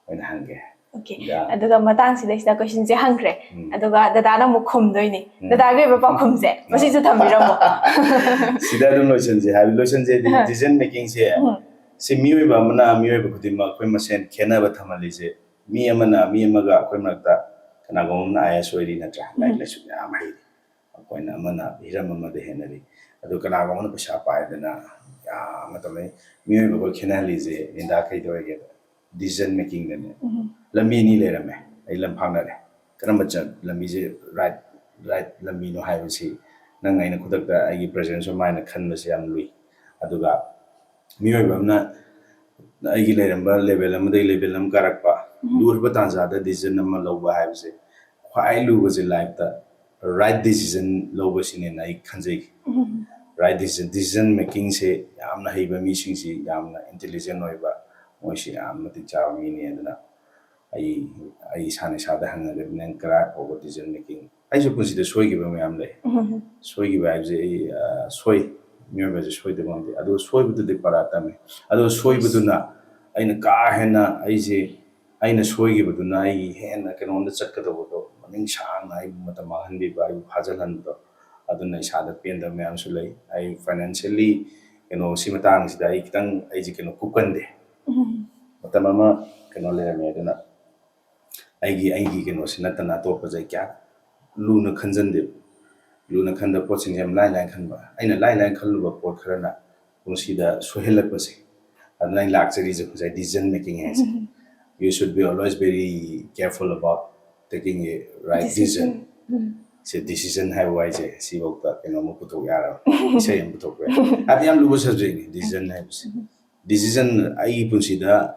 ꯑꯣꯏꯅ ꯍꯪꯒꯦ ꯑꯣꯀꯦ ꯑꯗꯨꯒ ꯃꯇꯥꯡꯁꯤꯗꯩꯁꯤꯗ ꯀꯣꯏꯁꯟꯁꯦ ꯍꯪꯈ꯭ꯔꯦ ꯑꯗꯨꯒ ꯗꯗꯥꯅ ꯑꯃꯨꯛ ꯈꯨꯝꯗꯣꯏꯅꯤ ꯗꯗꯥꯒꯤ ꯑꯣꯏꯕ ꯄꯥꯎꯈꯨꯝꯁꯦ ꯃꯁꯤꯁꯨ ꯊꯝꯕꯤꯔꯝꯃꯣ ꯁꯤꯗ ꯑꯗꯨꯝ ꯂꯣꯏꯁꯟꯁꯦ ꯗꯤꯁꯤꯖꯟ ꯃꯦꯀꯤꯡꯁꯦ ꯁꯤ ꯃꯤꯑꯣꯏꯕ ꯑꯃꯅ ꯃꯤꯑꯣꯏꯕ ꯈꯨꯗꯤꯡꯃꯛ ꯑꯩꯈꯣꯏ ꯃꯁꯦꯟ ꯈꯦꯠꯅꯕ ꯊꯝꯍꯜꯂꯤꯁꯦ ꯃꯤ ꯑꯃꯅ ꯃꯤ ꯑꯃꯒ ꯑꯩꯈꯣꯏ ꯃꯔꯛꯇ ꯀꯅꯥꯒꯨꯝꯕ ꯑꯃꯅ IAS ꯑꯣꯏꯔꯤ ꯅꯠꯇ꯭ꯔꯥ ꯂꯥꯏꯔꯤꯛ ꯂꯥꯏꯁꯨ ꯌꯥꯝ ꯍꯩꯔꯤ ꯑꯩꯈꯣꯏꯅ ꯑꯃꯅ ꯍꯤꯔꯝ ꯑꯃꯗ ꯍꯦꯟꯅꯔꯤ ꯑꯗꯨ ꯀꯅꯥꯒꯨꯝꯕ ꯑꯃꯅ ꯄꯩꯁꯥ ꯄꯥꯏꯗꯅ ꯌꯥꯝꯅ ꯇꯧꯅꯩ ꯃꯤꯑꯣꯏꯕ ꯑꯩꯈꯣꯏ ꯈꯦꯠꯅꯍꯜꯂꯤꯁꯦ ꯂꯤꯟꯗꯥ ꯀꯩꯗꯧꯔꯒꯦꯗ ꯗꯤꯁꯤꯖꯟ ꯃꯦꯀꯤꯡꯗꯅꯦ ꯂꯝꯕꯤ ꯑꯅꯤ ꯂꯩꯔꯝꯃꯦ ꯑꯩ ꯂꯝꯐꯥꯡꯅꯔꯦ ꯀꯔꯝꯕ ꯂꯝꯕꯤꯁꯦ ꯔꯥꯏꯠ ꯂꯝꯕꯤꯅꯣ ꯍꯥꯏꯕꯁꯤ ꯅꯪ ꯑꯩꯅ ꯈꯨꯗꯛꯇ ꯑꯩꯒꯤ ꯄ꯭ꯔꯖꯦꯟꯁ ꯑꯣꯐ ꯃꯥꯏꯟꯗ ꯈꯟꯕꯁꯦ ꯌꯥꯝ ꯂꯨꯏ ꯑꯗꯨꯒ ꯃꯤꯑꯣꯏꯕ ꯑꯃꯅ ꯑꯩꯒꯤ ꯂꯩꯔꯝꯕ ꯂꯦꯚꯦꯜ ꯑꯃꯗꯒꯤ ꯂꯦꯚꯦꯜ ꯑꯃ ꯀꯥꯔꯛꯄ ꯂꯨꯔꯕ ꯇꯥꯟꯖꯥꯗ ꯗꯤꯁꯤꯖꯟ ꯑꯃ ꯂꯧꯕ ꯍꯥꯏꯕꯁꯦ ꯈ꯭ꯋꯥꯏ ꯂꯨꯕꯁꯦ ꯂꯥꯏꯐꯇ ꯔꯥꯏꯠ ꯗꯤꯁꯤꯖꯟ ꯂꯧꯕꯁꯤꯅꯦꯅ ꯑꯩ ꯈꯟꯖꯩ ꯔꯥꯏꯠ ꯗꯤꯁꯤꯖꯟ ꯃꯦꯀꯤꯡꯁꯦ ꯌꯥꯝꯅ ꯍꯩꯕ ꯃꯤꯁꯤꯡꯁꯤ ꯌꯥꯝꯅ ꯏꯟꯇꯦꯂꯤꯖꯦꯟ ꯑꯣꯏꯕ ꯃꯣꯏꯁꯤ ꯌꯥꯝ ꯃꯇꯤꯛ ꯆꯥꯕ ꯃꯤꯅꯤ ꯑꯗꯨꯅ ꯑꯩ ꯏꯁꯥꯗ ꯍꯪꯉꯒꯗꯤ ꯅꯪ ꯀꯔꯥꯏ ꯐꯥꯎꯕ ꯗꯤꯁꯤꯖꯟ ꯃꯦꯀꯤꯡ ꯑꯩꯁꯨ ꯄꯨꯟꯁꯤꯗ ꯁꯣꯏꯈꯤꯕ ꯃꯌꯥꯝ ꯂꯩ ꯁꯣꯏꯈꯤꯕ ꯍꯥꯏꯕꯁꯦ ꯑꯩ ꯃꯤꯑꯣꯏꯕꯁꯦ ꯁꯣꯏꯗꯕ ꯉꯝꯗꯦ ꯑꯗꯨ ꯁꯣꯏꯕꯗꯨꯗꯤ ꯄꯔꯥ ꯇꯝꯃꯤ ꯑꯗꯨ ꯁꯣꯏꯕꯗꯨꯅ ꯑꯩꯅ ꯀꯥ ꯍꯦꯟꯅ ꯑꯩꯅ ꯁꯣꯏꯈꯤꯕꯗꯨꯅ ꯑꯩꯒꯤ ꯍꯦꯟꯅ ꯀꯩꯅꯣꯝꯗ ꯆꯠꯀꯗꯧꯕꯗꯣ ꯃꯅꯤꯡ ꯁꯥꯡꯅ ꯑꯩꯕꯨ ꯃꯇꯝ ꯃꯥꯡꯍꯟꯕꯤꯕ ꯑꯩꯕꯨ ꯐꯥꯖꯤꯜꯍꯟꯕꯗꯣ ꯑꯗꯨꯅ ꯏꯁꯥꯗ ꯄꯦꯟꯗꯕ ꯃꯌꯥꯝꯁꯨ ꯂꯩ ꯑꯩ ꯐꯥꯏꯅꯥꯟꯁꯤꯌꯦꯜꯂꯤ ꯁꯤ ꯃꯇꯥꯡꯁꯤꯗ ꯑꯩ ꯈꯤꯇꯪ ꯑꯩꯁꯦ ꯀꯨꯞꯀꯟꯗꯦ ꯃꯇꯝ ꯑꯃ ꯂꯩꯔꯝꯃꯦ ꯑꯗꯨꯅ ꯑꯩꯒꯤ ꯀꯩꯅꯣꯁꯤ ꯅꯠꯇꯅ ꯑꯇꯣꯞꯄꯁꯦ ꯀꯌꯥ ꯂꯨꯅ ꯈꯟꯖꯟꯗꯦꯕ ꯂꯨꯅ ꯈꯟꯗꯕ ꯄꯣꯠꯁꯤꯡꯁꯦ ꯌꯥꯝ ꯂꯥꯏꯅ ꯈꯟꯕ ꯑꯩꯅ ꯂꯥꯏꯅ ꯈꯜꯂꯨꯕ ꯄꯣꯠ ꯈꯔꯅ ꯄꯨꯟꯁꯤꯗ ꯁꯣꯏꯍꯜꯂꯛꯄꯁꯦ ꯑꯗꯨꯅ ꯑꯩ ꯂꯥꯛꯆꯔꯤꯁꯦ ꯉꯁꯥꯏ ꯗꯤꯁꯤꯖꯟ ꯃꯦꯀꯤꯡ ꯍꯥꯏꯁꯦ you should be always very careful about taking a right decision ꯁꯤ ꯗꯤꯁꯤꯖꯟ ꯍꯥꯏꯕ ꯋꯥꯍꯩꯁꯦ ꯁꯤꯐꯧꯗ ꯀꯩꯅꯣꯝꯃ ꯄꯨꯊꯣꯛ ꯌꯥꯔꯕ ꯏꯁꯩ ꯑꯃ ꯄꯨꯊꯣꯛꯄ ꯌꯥꯏ ꯍꯥꯏꯕꯗꯤ ꯌꯥꯝ ꯂꯨꯕ ꯁꯕꯖꯦꯛꯅꯤ ꯗꯤꯁꯤꯖꯟ ꯍꯥꯏꯕꯁꯦ ꯗꯤꯁꯤꯖꯟ ꯑꯩꯒꯤ ꯄꯨꯟꯁꯤꯗ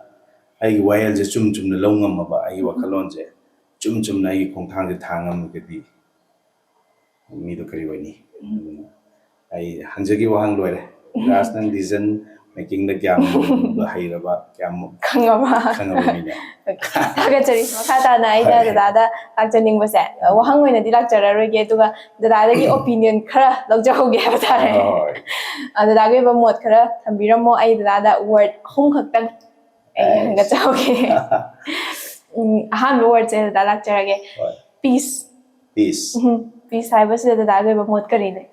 ꯑꯩꯒꯤ ꯋꯥꯌꯦꯜꯁꯦ ꯆꯨꯝꯅ ꯂꯧ ꯉꯝꯃꯕ ꯑꯩꯒꯤ ꯋꯥꯈꯜꯂꯣꯟꯁꯦ ꯆꯨꯝꯅ ꯑꯩꯒꯤ ꯈꯣꯡꯊꯥꯡꯁꯦ ꯊꯥꯡꯉꯝꯃꯒꯗꯤ ꯃꯤꯗꯣ ꯀꯔꯤ ꯑꯣꯏꯅꯤ ꯑꯗꯨꯅ ꯑꯩ ꯍꯪꯖꯒꯤ ꯋꯥꯍꯪ ꯂꯣꯏꯔꯦ ꯔꯥꯖ ꯅꯪ decision making the kyam hairaba kyam khangaba khangabini thagachari makha tana aida dada lakchaning base wahang oina di lakchararoge aduga dadadagi opinion khara lawjahoge habtare dadagi ba mot khara thambiramo ai dada word hum khaktang ai hangachahoge ahan word se dada lakcharage peace peace peace haibase dadagi ba mot karine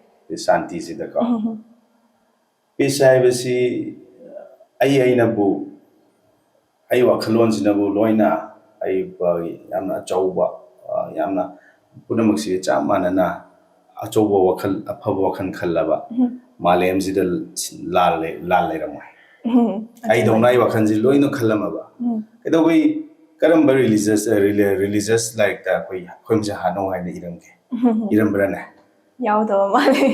shanti sida ko peace haibasi aina bu ai wakhalon sinabu loina ai ba yamna chauba yamna punamak si chamana na achauba wakhal aphaba wakhal khallaba malem sida lal ramai ai donai wakhal ji loina khallama ba kedo bai karam religious like da koi khomja hano haina iram brana yaudo male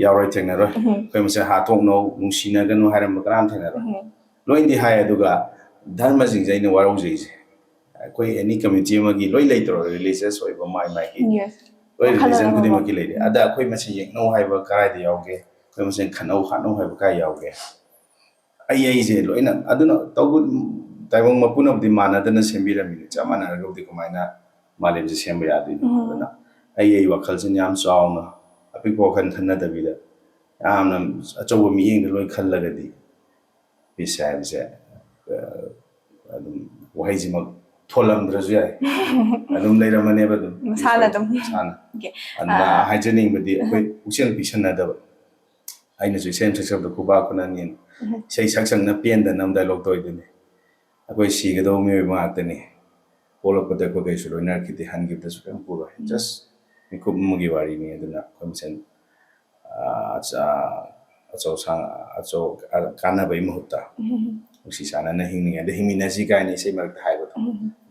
yauroi thengna roi khomja ha thok no nungsina ganu haram karam thengna roi loin di hai aduga dharma jing jaina warau jai koi any community magi loi laitro religious oi ba mai mai ki loi religion kudi magi leide ada koi masi yek no hai ba karai de yauge koi masi khanau khanau hai ba kai yauge ai je loina aduna togu taibong mapuna di mana dana sembirami chamana rodi kumaina malem je semba yadi aduna ai wakhal sin yam chauna apik bokhan thanna dabida amna achobo mi yeng loi khallagadi bisabse wahaijimak tholamdraju yai adum leiramane ba dum sana dum sana anna haijening badi koi uchen pisana da aina ju sem seksab da kuba kunanin sei saksang na pen da nam dialogue toy dini akoi siga do mi ma atani polo ko de ko ge shuro na kiti hangi da su kan puro just mi ko mugi wari ni aduna komsen acho sang acho kana bai muhutta usi sana na hingni ade himina si kai ni sei mak thai ba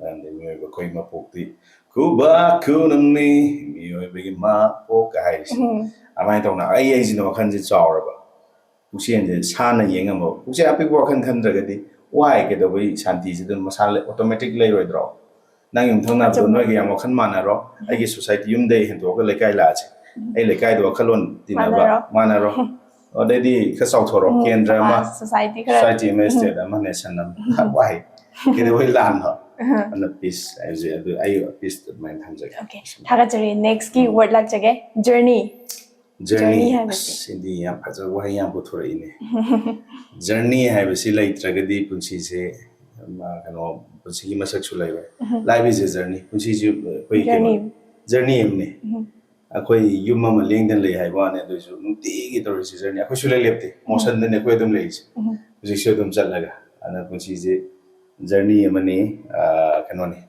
and the mi ko ma pokti kuba kunamni mi oi be ma po kai amai tong na ai ji no khan ji chawra ba usi en je sana yengamo usi api ko khan khan daga di why ke do bai shanti ji dun masal automatic lei roi dro nang yum thong na do no ge yam khan mana ro ai gi society yum dei hen do ko le kai la che ai le kai do khalon tinaba mana ro already ka saw thoro kendra ma society ma state ma nation na why ke do lan ha and peace ai peace man thamja okay thagachari next ki word lak jage journey sindi ya phaja wa ya buthura ine journey hai basi lai tragadi punsi se ma kano punsi ki masak chu lai life is a journey punsi ju koi ke journey emne akoi yum ma leng den lai hai ba ne do ju nuti gi tor si journey akoi su lai lepte motion ne ko dum lai ji ji dum chalaga ana punsi je journey emani kano ne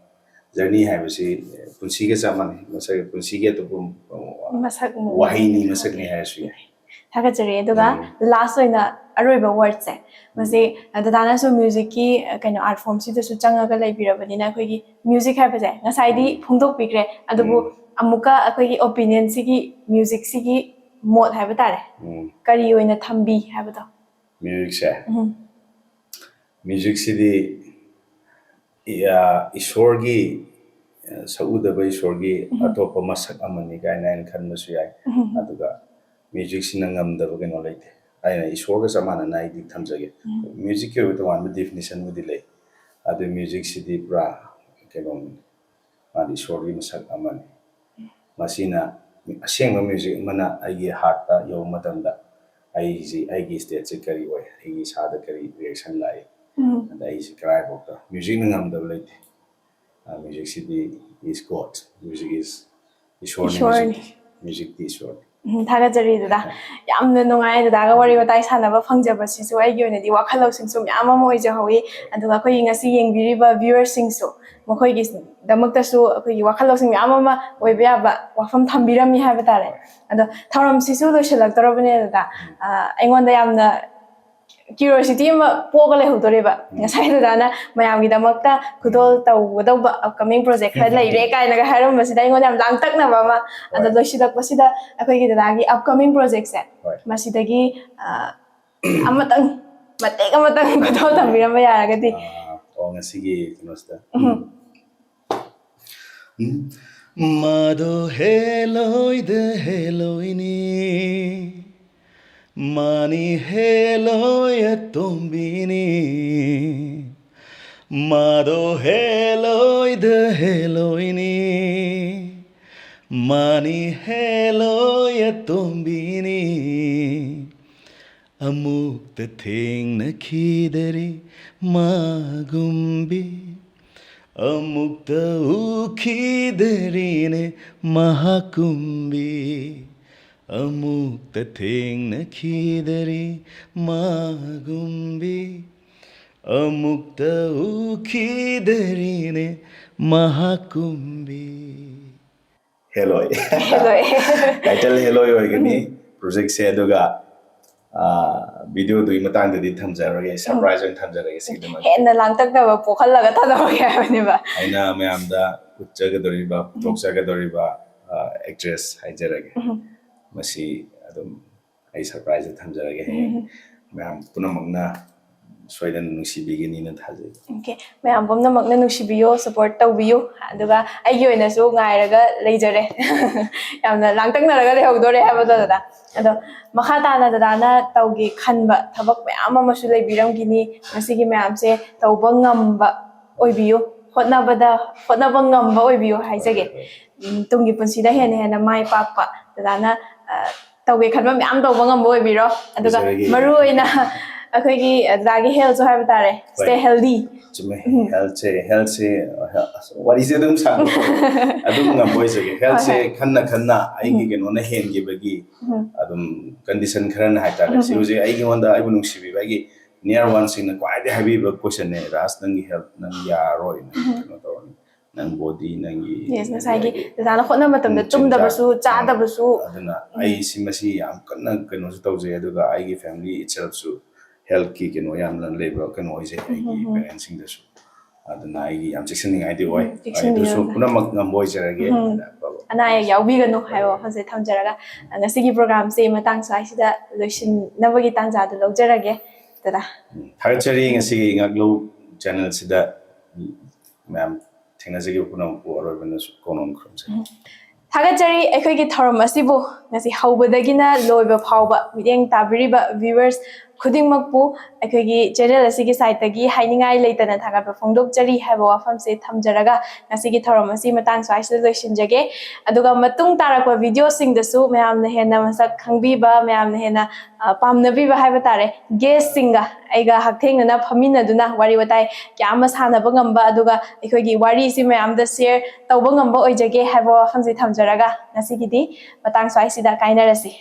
journey hai basi punsi ke samane masak punsi ke to masak wahai ni masak ni hai su thagachari aduga last oina aroiba word se mase dadana so music ki kaino art form si to su changa ga lai birabani na khoi gi music ha baje ngasai di phungdok pikre adubu amuka akhoi gi opinion si gi music si gi mod ha batare kari oina thambi ha bata music se music si di ishwar gi sauda bai ishwar gi atopa masak amani ga nine khan masu yai aduga music sin ngam da ba no leite aina ishwar ga samana nai di thamjage music ke to one definition mu di lei adu music si di pra ke long ma di ishwar gi masak amani masina aseng music mana ai heart ta yo matam da ai gi state se kari oi ai sa da kari reaction lai and ai si cry about the music ngam da leite music si di is god music is ishwar music di ishwar thagachari da yamna nungai da ga wari watai sanaba phangjaba sisu ai gi onadi wakhalo singsu yama moi je hawi aduga khoi ngasi yengbiriba viewers singsu mokhoi gi damakta su khoi wakhalo sing yama ma oiba ba wafam thambirami ha batare ado tharam sisu do selak tarabane da aingonda yamna curiosity ma pogale hodoreba ngasai da na mayam gi damakta khudol tawdoba upcoming project kha lai re kai naga haram masida ingon yam lang tak na ba ma ado loisidak pasida akhoi gi da gi upcoming project se masida gi amatang amatang khudol tambirama yaragadi ngasi gi kinosta Mado hello ini Mani heloya tombini Mado heloy the heloini Mani heloya tombini Amukta thengna khidari magumbi Amukta ukhidarine mahakumbi Amukta thengna khidari magumbi Amukta ukhidarine mahakumbi Heloy Hello. title Heloy oigani project se aduga video du imatang da di thamjarage surprise on thamjarage sidama Henna langtaknaba pokhallaga thadawage haibaniba. aina mayam da utjagadoriba tokjagadoriba actress haijarage masi adum ai surprise thamjarage mayam punamakna soidan nungsibigini na thajai Okay, mayam pumnamakna nungsibiyo support tawbiyo aduga aigi oinasu ngairaga leijare. Yamna langtaknaraga lehogdore haibado dada. Ado makha tana dadana tawgi khanba thabak mayam amasu leibiramgini masigi mayamse tawba ngamba oibiyo hotnaba ngamba oibiyo haijage. Tungi punsida hena hena mai pakpa dadana tawgi khanba mayam tawba ngamba oibiro aduga maru oina akhoi dagi health so have tare stay healthy chume health se what is it adum ngam boys ge health se khanna ai gi no na hen gi bagi adum condition kharan ha ta se uje ai gi wanda ai bunung sibi bagi near one sin na quite heavy question ne ras nang gi health nang ya roi no to nang body nang gi yes na sai gi dana khona matam da tum da basu cha da basu aduna ai simasi yam kanna keno su tawje aduga ai gi family itself su health ki keno yam lan labor keno ise ai gi parenting da su aduna ai gi yam section ai di oi ai du su puna mak ngam boy jarage ana ya yaubi ganu hayo hase thamjaraga ngasigi program se matang sai sida loisin nabagi tangja du logjarage tada thagchari ngasi ngaklo channel sida ma'am thengajagi puna ko arobana su konon khamse Thagachari akhoi thoram asibu ngasi haubadagina loiba phauba mideng tabiriba viewers khudingmakpu akhoi channel asigi site tagi hainingai leitana thagatpa phongdokchari haiba wafam se thamjaraga ngasi thoram asi matang sai sida loisinjage aduga matung tarakwa video sing dasu mayamna hena masak khangbiba mayamna hena pamnabiba haiba tare guest singa aiga hakthengna phamina duna wari watai kyama sana bangamba aduga akhoi wari si mayam da share tawba ngamba oijage haiba wafam se thamjaraga ngasi matang sai sida kainarasi